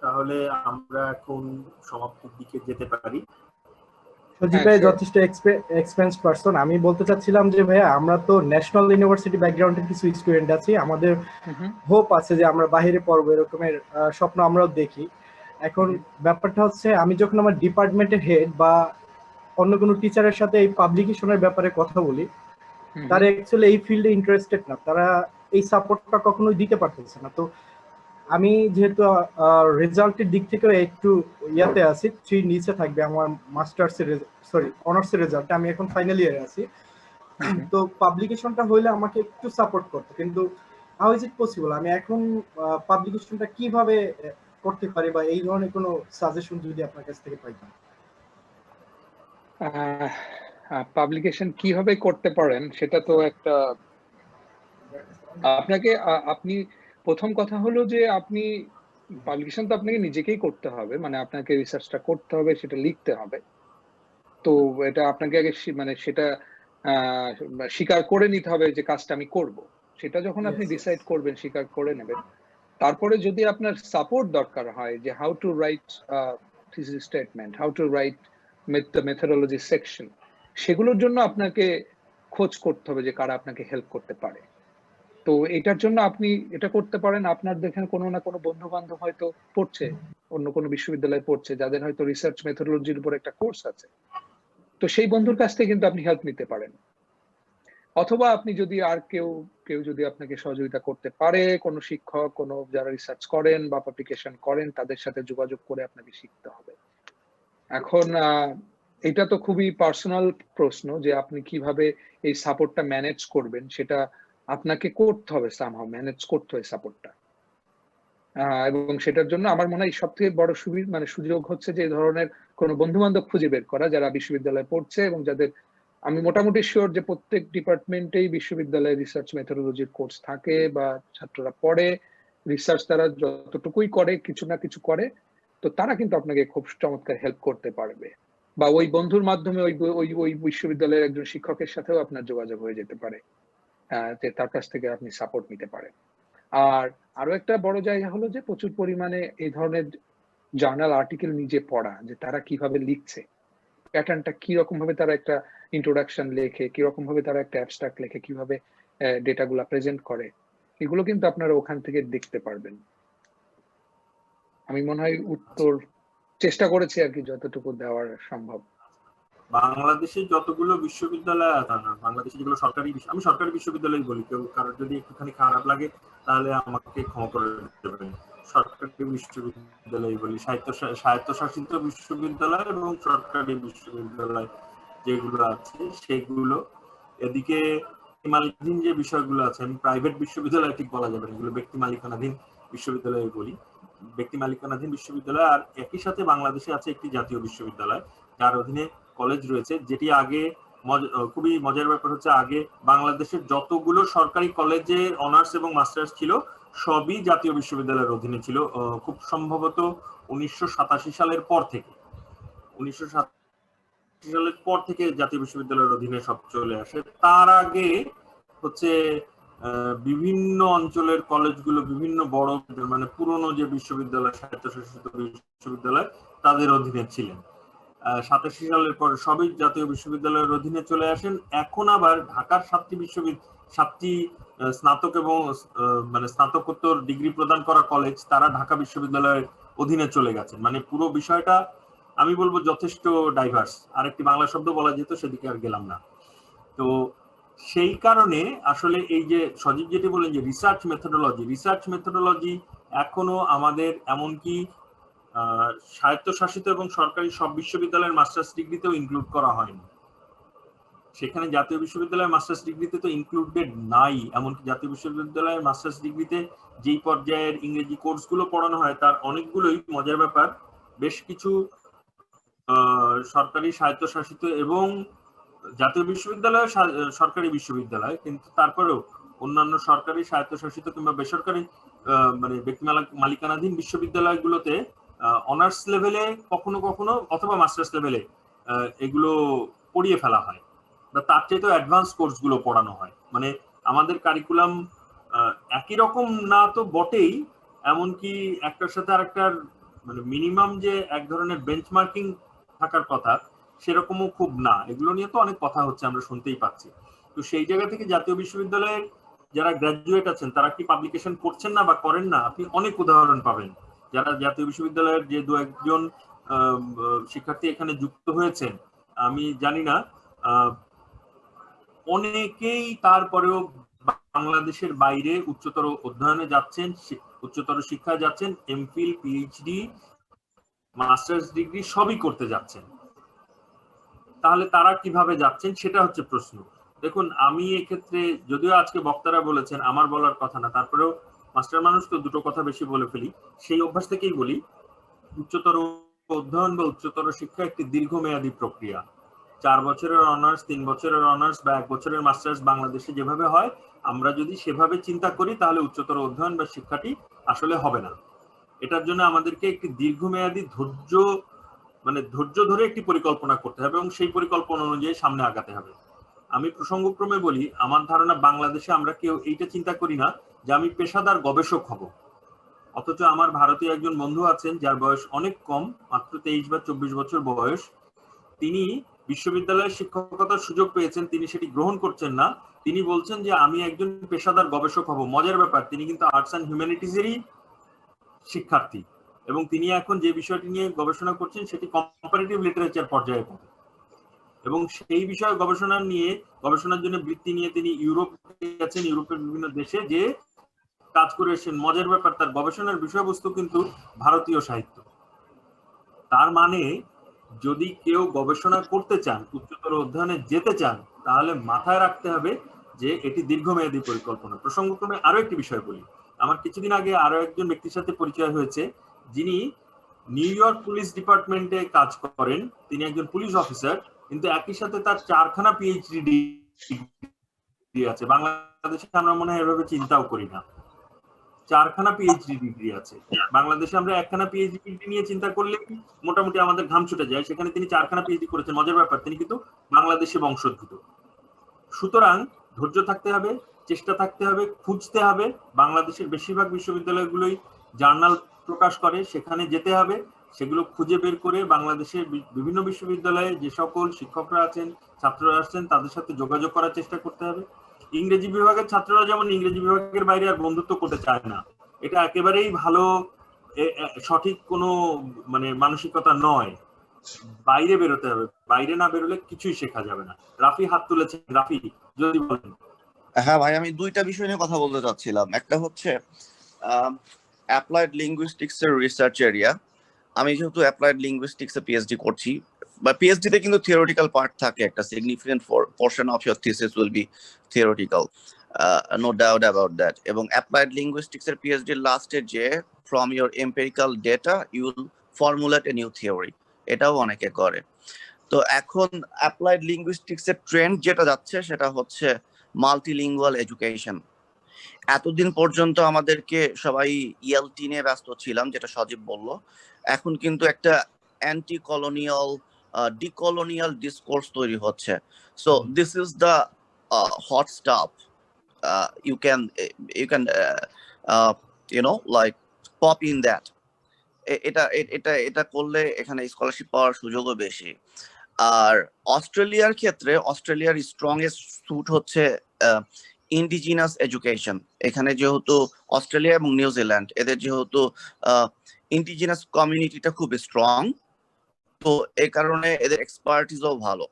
তাহলে আমরা এখন সমাপ্তির দিকে যেতে পারি। সজীব ভাই যথেষ্ট এক্সপেরিয়েন্স পারসন। আমি বলতে চাচ্ছিলাম যে ভাইয়া, আমরা তো ন্যাশনাল ইউনিভার্সিটি ব্যাকগ্রাউন্ডের কিছু স্টুডেন্ট আছি, আমাদের হোপ আছে যে আমরা বাইরে পড়বো, এরকমের স্বপ্ন আমরাও দেখি। এখন ব্যাপারটা হচ্ছে, আমি যখন আমার ডিপার্টমেন্টের হেড বা অন্য কোনো টিচারের সাথে এই পাবলিকেশনের ব্যাপারে কথা বলি, তারা অ্যাকচুয়ালি এই ফিল্ডে ইন্টারেস্টেড না, তারা এই সাপোর্টটা কখনোই দিতে পারতেছে না। তো আমি যেহেতু রেজাল্টের দিক থেকে একটু ইয়াতে আছি, 3 নিচে থাকবে আমার মাস্টার্সের অনার্সের রেজাল্ট, আমি এখন ফাইনাল ইয়ারে আছি। তো পাবলিকেশনটা হইলে আমাকে একটু সাপোর্ট করতে, কিন্তু হাউ ইজ ইট পসিবল? আমি এখন পাবলিকেশনটা কিভাবে করতে পারি, বা এই ধরনের কোনো সাজেশন যদি আপনার কাছ থেকে পাইতাম। পাবলিকেশন কিভাবে করতে পারেন সেটা তো একটা, আপনাকে আপনি প্রথম কথা হলো যে আপনি পাবলিকেশন তো আপনাকে নিজেকেই করতে হবে, মানে আপনাকে রিসার্চটা করতে হবে, সেটা লিখতে হবে। তো এটা আপনাকে আগে মানে সেটা স্বীকার করে নিতে হবে যে কাজটা আমি করব। সেটা যখন আপনি ডিসাইড করবেন, স্বীকার করে নেবেন, তারপরে যদি আপনার সাপোর্ট দরকার হয় যে how to right thesis statement, how to write the methodology section, সেগুলোর জন্য আপনাকে খোঁজ করতে হবে যে কারা আপনাকে হেল্প করতে পারে। তো এটার জন্য আপনি এটা করতে পারেন, আপনার দেখেন কোনো না কোনো বন্ধু বান্ধব হয়তো পড়ছে, অন্য কোনো বিশ্ববিদ্যালয়ে পড়ছে, যাদের হয়তো রিসার্চ মেথোডোলজির উপর একটা কোর্স আছে, তো সেই বন্ধুর কাছ থেকে কিন্তু আপনি হেল্প নিতে পারেন। অথবা আপনি যদি আর কেউ যদি আপনাকে সহযোগিতা করতে পারে, কোনো শিক্ষক, কোনো যারা রিসার্চ করেন বা পাবলিকেশন করেন, তাদের সাথে যোগাযোগ করে আপনাকে শিখতে হবে। এখন এটা তো খুবই পার্সোনাল প্রশ্ন যে আপনি কিভাবে এই সাপোর্টটা ম্যানেজ করবেন, সেটা আপনাকে করতে হবে, সামহাউ ম্যানেজ করতে হয় সাপোর্টটা। এবং সেটার জন্য আমার মনে হয় সবথেকে বড় সুযোগ হচ্ছে যে এই ধরনের কোনো বন্ধু বান্ধব খুঁজে বের করা যারা বিশ্ববিদ্যালয়ে পড়ছে, এবং যাদের আমি মোটামুটি শিওর যে প্রত্যেক ডিপার্টমেন্টেই বিশ্ববিদ্যালয়ে রিসার্চ মেথোডোলজির কোর্স থাকে বা ছাত্ররা পড়ে, রিসার্চ তারা যতটুকুই করে কিছু না কিছু করে, তো তারা কিন্তু আপনাকে খুব চমৎকার হেল্প করতে পারবে। বা ওই বন্ধুর মাধ্যমে ওই বিশ্ববিদ্যালয়ের একজন শিক্ষকের সাথেও আপনার যোগাযোগ হয়ে যেতে পারে, যে তার কাছ থেকে আপনি সাপোর্ট নিতে পারেন। আর আরো একটা বড় জায়গা হলো যে প্রচুর পরিমাণে এই ধরনের জার্নাল আর্টিকেল নিজে পড়া, যে তারা কিভাবে লিখছে, প্যাটার্নটা কিরকম ভাবে তারা একটা ইন্ট্রোডাকশন লেখে, কিরকম ভাবে তারা একটা অ্যাবস্ট্রাক্ট লেখে, কিভাবে ডেটাগুলা প্রেজেন্ট করে, এগুলো কিন্তু আপনারা ওখান থেকে দেখতে পারবেন। আমি মনে হয় উত্তর চেষ্টা করেছি আর কি যতটুকু দেওয়ার সম্ভব। বাংলাদেশে যতগুলো বিশ্ববিদ্যালয় আছে না, বাংলাদেশে যেগুলো সরকারি আমি সরকারি বিশ্ববিদ্যালয় বলি, কেউ কারোর যদি একটুখানি খারাপ লাগে তাহলে আমাকে ক্ষমা করে দেবেন। সরকারি বিশ্ববিদ্যালয় বলি, স্বায়ত্তশাসিত বিশ্ববিদ্যালয় এবং সরকারি বিশ্ববিদ্যালয় যেগুলো আছে সেগুলো। এদিকে মালিকানাধীন যে বিষয়গুলো আছে, আমি প্রাইভেট বিশ্ববিদ্যালয় ঠিক বলা যাবে না, এগুলো ব্যক্তি মালিকানাধীন বিশ্ববিদ্যালয় বলি, ব্যক্তি মালিকানাধীন বিশ্ববিদ্যালয়। আর একই সাথে বাংলাদেশে আছে একটি জাতীয় বিশ্ববিদ্যালয় যার অধীনে কলেজ রয়েছে, যেটি আগে খুবই মজার ব্যাপার হচ্ছে আগে বাংলাদেশের যতগুলো সরকারি কলেজের অনার্স এবং মাস্টার্স ছিল সবই জাতীয় বিশ্ববিদ্যালয়ের অধীনে ছিল। খুব সম্ভবত 1987 সালের পর থেকে 1987 সালের পর থেকে জাতীয় বিশ্ববিদ্যালয়ের অধীনে সব চলে আসে। তার আগে হচ্ছে বিভিন্ন অঞ্চলের কলেজগুলো বিভিন্ন বড় মানে পুরনো যে বিশ্ববিদ্যালয়, স্বায়ত্তশাসিত বিশ্ববিদ্যালয়, তাদের অধীনে ছিলেন। 87 সালের পর সবই জাতীয় বিশ্ববিদ্যালয়ের অধীনে চলে আসেন। এখন আবার ঢাকার 7টি স্নাতক এবং মানে স্নাতকোত্তর ডিগ্রি প্রদান করা কলেজ, তারা ঢাকা বিশ্ববিদ্যালয়ের অধীনে চলে গেছেন। মানে পুরো বিষয়টা আমি বলবো যথেষ্ট ডাইভার্স। আরেকটি বাংলা শব্দ বলা যেত, সেদিকে আর গেলাম না। তো সেই কারণে আসলে এই যে সজীব যেটি বললেন যে রিসার্চ মেথোডোলজি এখনো আমাদের এমনকি স্বায়ত্তশাসিত এবং সরকারি সব বিশ্ববিদ্যালয়ের মাস্টার্স ডিগ্রিতেও ইনক্লুড করা হয়নি। সেখানে জাতীয় বিশ্ববিদ্যালয়ের মাস্টার্স ডিগ্রিতে তো ইনক্লুডেড নাই। এমনকি জাতীয় বিশ্ববিদ্যালয়ের মাস্টার্স ডিগ্রিতে যেই পর্যায়ের ইংরেজি কোর্সগুলো পড়ানো হয় তার অনেকগুলোই, মজার ব্যাপার, বেশ কিছু সরকারি স্বায়ত্তশাসিত এবং জাতীয় বিশ্ববিদ্যালয় সরকারি বিশ্ববিদ্যালয়, কিন্তু তারপরেও অন্যান্য সরকারি স্বায়ত্তশাসিত কিংবা বেসরকারি মানে ব্যক্তি মালিকানাধীন বিশ্ববিদ্যালয়গুলোতে অনার্স লেভেলে কখনো কখনো অথবা মাস্টার্স লেভেলে এগুলো পড়িয়ে ফেলা হয়, বা তার চেয়ে তো অ্যাডভান্স কোর্সগুলো পড়ানো হয়। মানে আমাদের কারিকুলাম একই রকম না তো বটেই, এমনকি একটার সাথে আরেকটার মানে মিনিমাম যে এক ধরনের বেঞ্চমার্কিং থাকার কথা সেরকমও খুব না। এগুলো নিয়ে তো অনেক কথা হচ্ছে, আমরা শুনতেই পাচ্ছি। তো সেই জায়গা থেকে জাতীয় বিশ্ববিদ্যালয়ের যারা গ্র্যাজুয়েট আছেন তারা কি পাবলিকেশন করছেন না বা করেন না, আপনি অনেক উদাহরণ পাবেন। যারা জাতীয় বিশ্ববিদ্যালয়ের যে দু একজন শিক্ষার্থী এখানে যুক্ত হয়েছেন, আমি জানি না, অনেকেই তারপরেও বাংলাদেশের বাইরে উচ্চতর অধ্যয়নে যাচ্ছেন, উচ্চতর শিক্ষায় যাচ্ছেন, এমফিল, পিএইচডি, মাস্টার্স ডিগ্রি সবই করতে যাচ্ছেন। তাহলে তারা কিভাবে যাচ্ছেন সেটা হচ্ছে প্রশ্ন। দেখুন, আমি এক্ষেত্রে যদিও আজকে বক্তারা বলেছেন, আমার বলার কথা না, তারপরেও মাস্টার মানুষ তো দুটো কথা বেশি বলে ফেলি, সেই অভ্যাস থেকেই বলি। উচ্চতর অধ্যয়ন বা উচ্চতর শিক্ষা একটি দীর্ঘমেয়াদী প্রক্রিয়া। 4 বছরের অনার্স, 3 বছরের অনার্স বা 1 বছরের মাস্টার্স বাংলাদেশে যেভাবে হয়, আমরা যদি সেভাবে চিন্তা করি তাহলে উচ্চতর অধ্যয়ন বা শিক্ষাটি আসলে হবে না। এটার জন্য আমাদেরকে একটি দীর্ঘমেয়াদী ধৈর্য ধরে একটি পরিকল্পনা করতে হবে এবং সেই পরিকল্পনা অনুযায়ী সামনে আগাতে হবে। আমি প্রসঙ্গক্রমে বলি, আমার ধারণা বাংলাদেশে আমরা কেউ এইটা চিন্তা করি না যে আমি পেশাদার গবেষক হব, অথচ আমার ভারতীয় একজন বন্ধু আছেন যার বয়স অনেক কম, মাত্র 23 বা 24 বছর বয়স। তিনি বিশ্ববিদ্যালয়ের শিক্ষকতার সুযোগ পেয়েছেন, তিনি সেটি গ্রহণ করছেন না। তিনি বলছেন যে আমি একজন পেশাদার গবেষক হব। মজার ব্যাপার, তিনি কিন্তু আর্টস অ্যান্ড হিউম্যানিটিজেরই শিক্ষার্থী এবং তিনি এখন যে বিষয়টি নিয়ে গবেষণা করছেন সেটি কম্পারেটিভ লিটারেচার পর্যায়ে পড়ে এবং সেই বিষয়ে গবেষণার জন্য বৃত্তি নিয়ে তিনি ইউরোপে গেছেন, ইউরোপের বিভিন্ন দেশে যে কাজ করে এসেছেন। মজার ব্যাপার, তার গবেষণার বিষয়বস্তু কিন্তু ভারতীয় সাহিত্য। তার মানে যদি কেউ গবেষণা করতে চান, উচ্চতর অধ্যয়নে যেতে চান, তাহলে মাথায় রাখতে হবে যে এটি দীর্ঘমেয়াদী পরিকল্পনা। প্রসঙ্গক্রমে আরো একটি বিষয় বলি, আমার কিছুদিন আগে আরো একজন ব্যক্তির সাথে পরিচয় হয়েছে যিনি নিউ ইয়র্ক পুলিশ ডিপার্টমেন্টে কাজ করেন। তিনি একজন পুলিশ অফিসার, কিন্তু একই সাথে তার 4খানা পিএইচডি ডিগ্রি আছে। বাংলাদেশে আমরা মনে হয় এভাবে চিন্তাও করি না। 4খানা পিএইচডি ডিগ্রি আছে। বাংলাদেশে আমরা 1খানা পিএইচডি ডিগ্রি নিয়ে চিন্তা করলে মোটামুটি আমাদের ঘাম ছুটে যায়, সেখানে তিনি 4খানা পিএইচডি করেছেন। মজার ব্যাপার, তিনি কিন্তু বাংলাদেশে বংশোদ্ভূত। সুতরাং ধৈর্য থাকতে হবে, চেষ্টা থাকতে হবে, খুঁজতে হবে। বাংলাদেশের বেশিরভাগ বিশ্ববিদ্যালয়গুলোই জার্নাল প্রকাশ করে, সেখানে যেতে হবে, সেগুলো খুঁজে বের করে বাংলাদেশের বিভিন্ন বিশ্ববিদ্যালয়ে যে সকল শিক্ষকরা আছেন, ছাত্ররা আছেন, তাদের সাথে যোগাযোগ করার চেষ্টা করতে হবে। ইংরেজি বিভাগের ছাত্ররা যেমন ইংরেজি বিভাগের বাইরে আর বন্ধুত্ব করতে চায় না, এটা একেবারেই ভালো সঠিক কোনো মানে মানসিকতা নয়। বাইরে বেরোতে হবে, বাইরে না বেরোলে কিছুই শেখা যাবে না। রাফি হাত তুলেছে, রাফি যদি বলেন। হ্যাঁ ভাই, আমি দুইটা বিষয় নিয়ে কথা বলতে চাচ্ছিলাম। একটা হচ্ছে অ্যাপ্লাইড লিঙ্গুইস্টিক্স এর রিসার্চ এরিয়া। আমি যেহেতু অ্যাপ্লাইড লিঙ্গুইস্টিক্স এ পিএইচডি করছি, বা পিএইচডি তে কিন্তু থিওরিটিক্যাল পার্ট থাকে, একটা significant portion of your thesis will be theoretical, no doubt about that. এবং অ্যাপ্লাইড লিঙ্গুইস্টিক্স এর পিএইচডি লাস্টে যে from your empirical data you will formulate a new theory, এটাও অনেকে করে। তো এখন অ্যাপ্লাইড লিঙ্গুইস্টিক্স এর ট্রেন্ড যেটা যাচ্ছে সেটা হচ্ছে মাল্টিলিঙ্গুয়াল এডুকেশন। এতদিন পর্যন্ত আমাদেরকে সবাই ইএলটি নিয়ে ব্যস্ত ছিলাম, যেটা সজীব বলল। এখন কিন্তু একটা অ্যান্টি কলোনিয়াল ডিকলোনিয়াল ডিসকোর্স তৈরি হচ্ছে। So this is the hot stuff. You can like pop in that. এটা এটা এটা করলে এখানে স্কলারশিপ পাওয়ার সুযোগও বেশি। আর অস্ট্রেলিয়ার ক্ষেত্রে অস্ট্রেলিয়ার স্ট্রংগেস্ট স্যুট হচ্ছে ইন্ডিজিনাস এডুকেশন। এখানে যেহেতু অস্ট্রেলিয়া এবং নিউজিল্যান্ড, এদের যেহেতু ইন্ডিজিনাস কমিউনিটিটা খুব স্ট্রং, তো এই কারণে এদের এক্সপার্টিসও ভালো।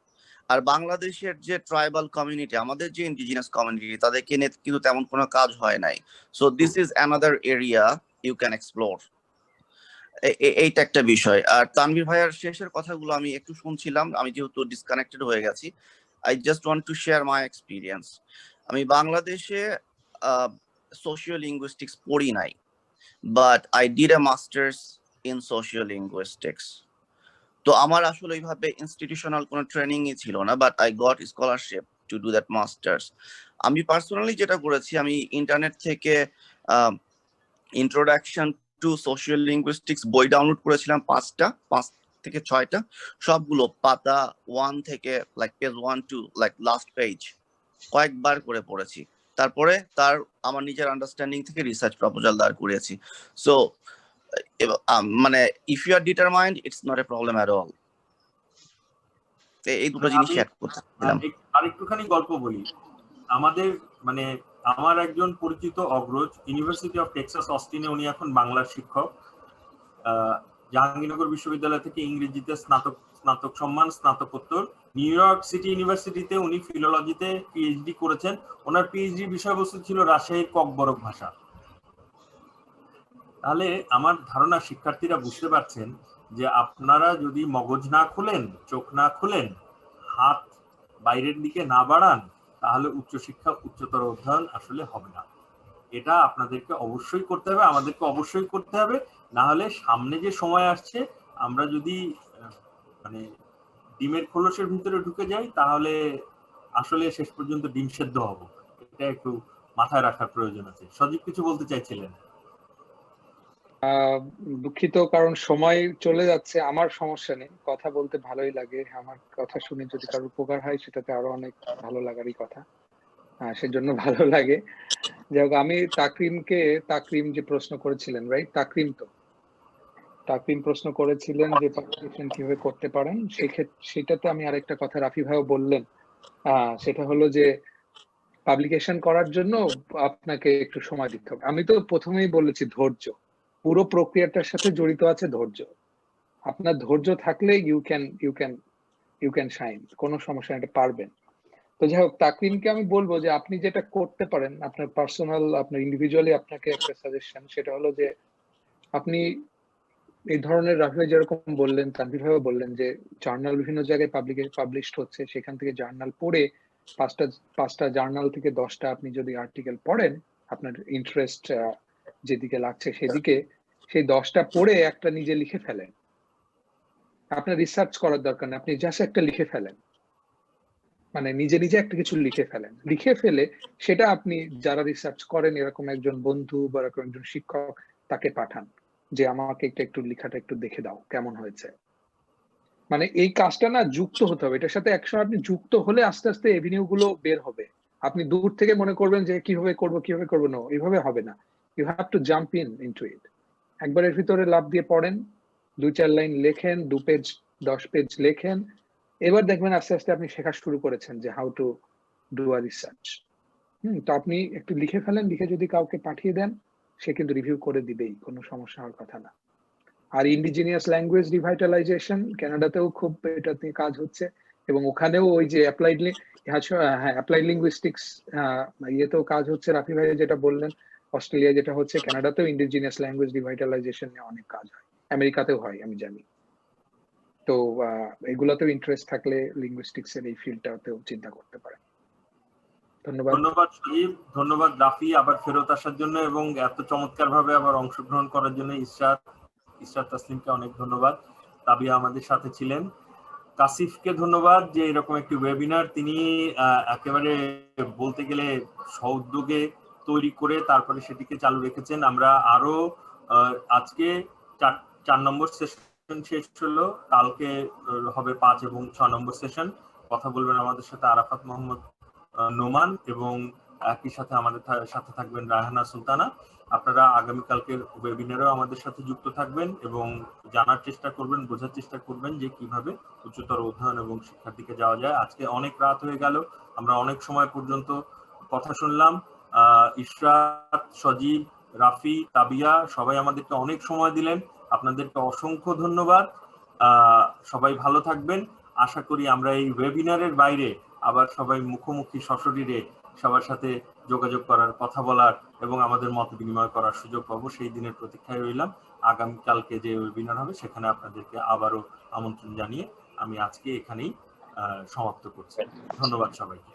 আর বাংলাদেশের যে ট্রাইবাল কমিউনিটি, আমাদের যে ইন্ডিজিনাস কমিউনিটি, তাদেরকে নিয়ে কিন্তু তেমন কোনো কাজ হয় নাই। So this is another area you can explore. এইটা একটা বিষয়। আর তানভীর ভাইয়ার শেষের কথাগুলো আমি একটু শুনছিলাম, আমি যেহেতু ডিসকানেক্টেড হয়ে গেছি। I just want to share my experience. আমি বাংলাদেশে সোশিও লিঙ্গুইস্টিক্স পড়ি নাই, but I did A masters in socio linguistics. তো আমার আসলে ওইভাবে ইনস্টিটিউশনাল কোনো ট্রেনিংই ছিল না, but I got scholarship to do that masters. আমি পার্সোনালি যেটা করেছি, আমি ইন্টারনেট থেকে ইন্ট্রোডাকশন টু সোশিয়াল লিঙ্গুইস্টিক্স বই ডাউনলোড করেছিলাম 5 থেকে 6টা, সবগুলো পাতা 1 থেকে like page 1 to like last page কয়েকবার করে পড়েছি। তারপরে আমার নিজের আন্ডারস্ট্যান্ডিং থেকে রিসার্চ প্রপোজাল দাঁড় করিয়েছি। সো মানে if you are determined, it's not a problem at all. এই দুটো জিনিস অ্যাড করতেছিলাম। আরেকটুখানি গল্প বলি। আমাদের মানে আমার একজন পরিচিত অগ্রজ, ইউনিভার্সিটি অফ টেক্সাস অস্টিনে, উনি এখন বাংলার শিক্ষক। জাহাঙ্গীরনগর বিশ্ববিদ্যালয় থেকে ইংরেজিতে স্নাতক সম্মান, স্নাতকোত্তর। নিউ ইয়র্ক সিটি ইউনিভার্সিটিতে উনি ফিলোলজিতে পিএইচডি করেছেন। ওনার পিএইচডি বিষয়বস্তু ছিল রাজশাহীর ককবরক ভাষা। তাহলে আমার ধারণা শিক্ষার্থীরা বুঝতে পারছেন যে আপনারা যদি মগজ না খুলেন, চোখ না খুলেন, হাত বাইরের দিকে না বাড়ান, তাহলে উচ্চশিক্ষা, উচ্চতর অধ্যয়ন আসলে হবে না। এটা আপনাদেরকে অবশ্যই করতে হবে, আমাদেরকে অবশ্যই করতে হবে। না হলে সামনে যে সময় আসছে, আমরা যদি মানে ডিমের খোলসের ভিতরে ঢুকে যাই, তাহলে আসলে শেষ পর্যন্ত ডিম সেদ্ধ হব। এটা একটু মাথায় রাখার প্রয়োজন আছে। সজীব কিছু বলতে চাইছিলেন? দুঃখিত, কারণ সময় চলে যাচ্ছে। আমার সমস্যা নেই, কথা বলতে ভালোই লাগে। আমার কথা শুনে যদি কারোর উপকার হয়, সেটাতে আরো অনেক ভালো লাগারই কথা। সেজন্য ভালো লাগে। যাই হোক, আমি তাকরিম যে প্রশ্ন করেছিলেন, রাইট? তাকরিম প্রশ্ন করেছিলেন যে পাবলিকেশন কিভাবে করতে পারেন। সেটাতে আমি আরেকটা কথা রাফি ভাইও বললেন, সেটা হলো যে পাবলিকেশন করার জন্য আপনাকে একটু সময় দিতে হবে। আমি তো প্রথমেই বলেছি ধৈর্য, পুরো প্রক্রিয়াটার সাথে জড়িত আছে ধৈর্য। আপনার ধৈর্য থাকলে ইউ ক্যান শাইন, কোনো সমস্যা এটা পারবেন। তো যাই হোক, তাকরিমকে আমি বলবো যে আপনি যেটা করতে পারেন, আপনার পার্সোনাল, আপনার ইন্ডিভিজুয়ালি আপনাকে একটা সাজেশন, সেটা হলো যে আপনি এই ধরনের রাফি ভাই যেরকম বললেন, তানভীর ভাইও বললেন যে জার্নাল বিভিন্ন জায়গায় পাবলিশড হচ্ছে, সেখান থেকে জার্নাল পড়ে 5টা জার্নাল থেকে 10টা আপনি যদি আর্টিকেল পড়েন, আপনার ইন্টারেস্ট যেদিকে লাগছে সেদিকে, সেই 10টা পড়ে একটা নিজে লিখে ফেলেন। আপনার রিসার্চ করার দরকার নেই, আপনি জাস্ট একটা লিখে ফেলেন, মানে নিজে একটা কিছু লিখে ফেলেন। লিখে ফেলে সেটা আপনি যারা রিসার্চ করেন, এরকম একজন বন্ধু বা এরকম একজন শিক্ষক, তাকে পাঠান যে আমাকে একটু লেখাটা একটু দেখে দাও, কেমন হয়েছে। মানে এই কাজটা না যুক্ত হতে হবে এটার সাথে। একসময় আপনি যুক্ত হলে আস্তে আস্তে এভিনিউ গুলো বের হবে। আপনি দূর থেকে মনে করবেন যে কিভাবে করবো না, এইভাবে হবে না। You have to jump into it. একবার এর ভিতরে লাফ দিয়ে পড়েন, 2-4 লাইন লেখেন, 2 পেজ 10 পেজ লেখেন, এবার দেখবেন আস্তে আস্তে আপনি শেখা শুরু করেছেন যে how to do a research. তো আপনি একটু লিখে ফেলেন, লিখে যদি কাউকে পাঠিয়ে দেন সে কিন্তু রিভিউ করে দিবেই, কোনো সমস্যা হওয়ার কথা না। আর ইন্ডিজিনিয়াস ল্যাঙ্গুয়েজ রিভাইটালাইজেশন কানাডাতেও খুব এটা নিয়ে কাজ হচ্ছে, এবং ওখানেও ওই যে অ্যাপ্লাইড লিঙ্গুইস্টিক্স ইয়েতেও কাজ হচ্ছে। রাফি ভাই যেটা বললেন অস্ট্রেলিয়া যেটা হচ্ছে, কানাডাতেও ইন্ডিজিনিয়াস ল্যাঙ্গুয়েজ রিভাইটালাইজেশন নিয়ে অনেক কাজ হয়, আমেরিকাতেও হয় আমি জানি। তো এগুলাতেও ইন্টারেস্ট থাকলে লিঙ্গুইস্টিক্স এর এই ফিল্ডটাতেও চিন্তা করতে পারেন। ধন্যবাদ। ধন্যবাদ সজীব, ধন্যবাদ রাফি আবার ফেরত আসার জন্য এবং এত চমৎকার ভাবে আবার অংশগ্রহণ করার জন্য। ইশরাত তাসলিমকে অনেক ধন্যবাদ, তাবিয়া আমাদের সাথে ছিলেন। কাসিফকে ধন্যবাদ যে এরকম একটি ওয়েবিনার তিনি একেবারে বলতে গেলে সউদ্যোগে তৈরি করে তারপরে সেটিকে চালু রেখেছেন। আমরা আরো আজকে 4 নম্বর সেশন শেষ হলো, কালকে হবে 5 এবং 6 নম্বর সেশন। কথা বলবেন আমাদের সাথে আরাফাত মোহাম্মদ নোমান এবং একই সাথে আমাদের সাথে থাকবেন রায়হানা সুলতানা। আপনারা আগামীকালকের ওয়েবিনারেও আমাদের সাথে যুক্ত থাকবেন এবং জানার চেষ্টা করবেন, বোঝার চেষ্টা করবেন যে কিভাবে উচ্চতর অধ্যয়ন এবং শিক্ষার দিকে যাওয়া যায়। আজকে অনেক রাত হয়ে গেল, আমরা অনেক সময় পর্যন্ত কথা শুনলাম। ইশরাত, সজীব, রাফি, তাবিয়া সবাই আমাদেরকে অনেক সময় দিলেন, আপনাদেরকে অসংখ্য ধন্যবাদ। সবাই ভালো থাকবেন। আশা করি আমরা এই ওয়েবিনারের বাইরে আবার সবাই মুখোমুখি সশরীরে সবার সাথে যোগাযোগ করার, কথা বলার এবং আমাদের মত বিনিময় করার সুযোগ পাবো। সেই দিনের প্রতীক্ষায় রইলাম। আগামীকালকে যে ওয়েবিনার হবে সেখানে আপনাদেরকে আবারও আমন্ত্রণ জানিয়ে আমি আজকে এখানেই সমাপ্ত করছি। ধন্যবাদ সবাইকে।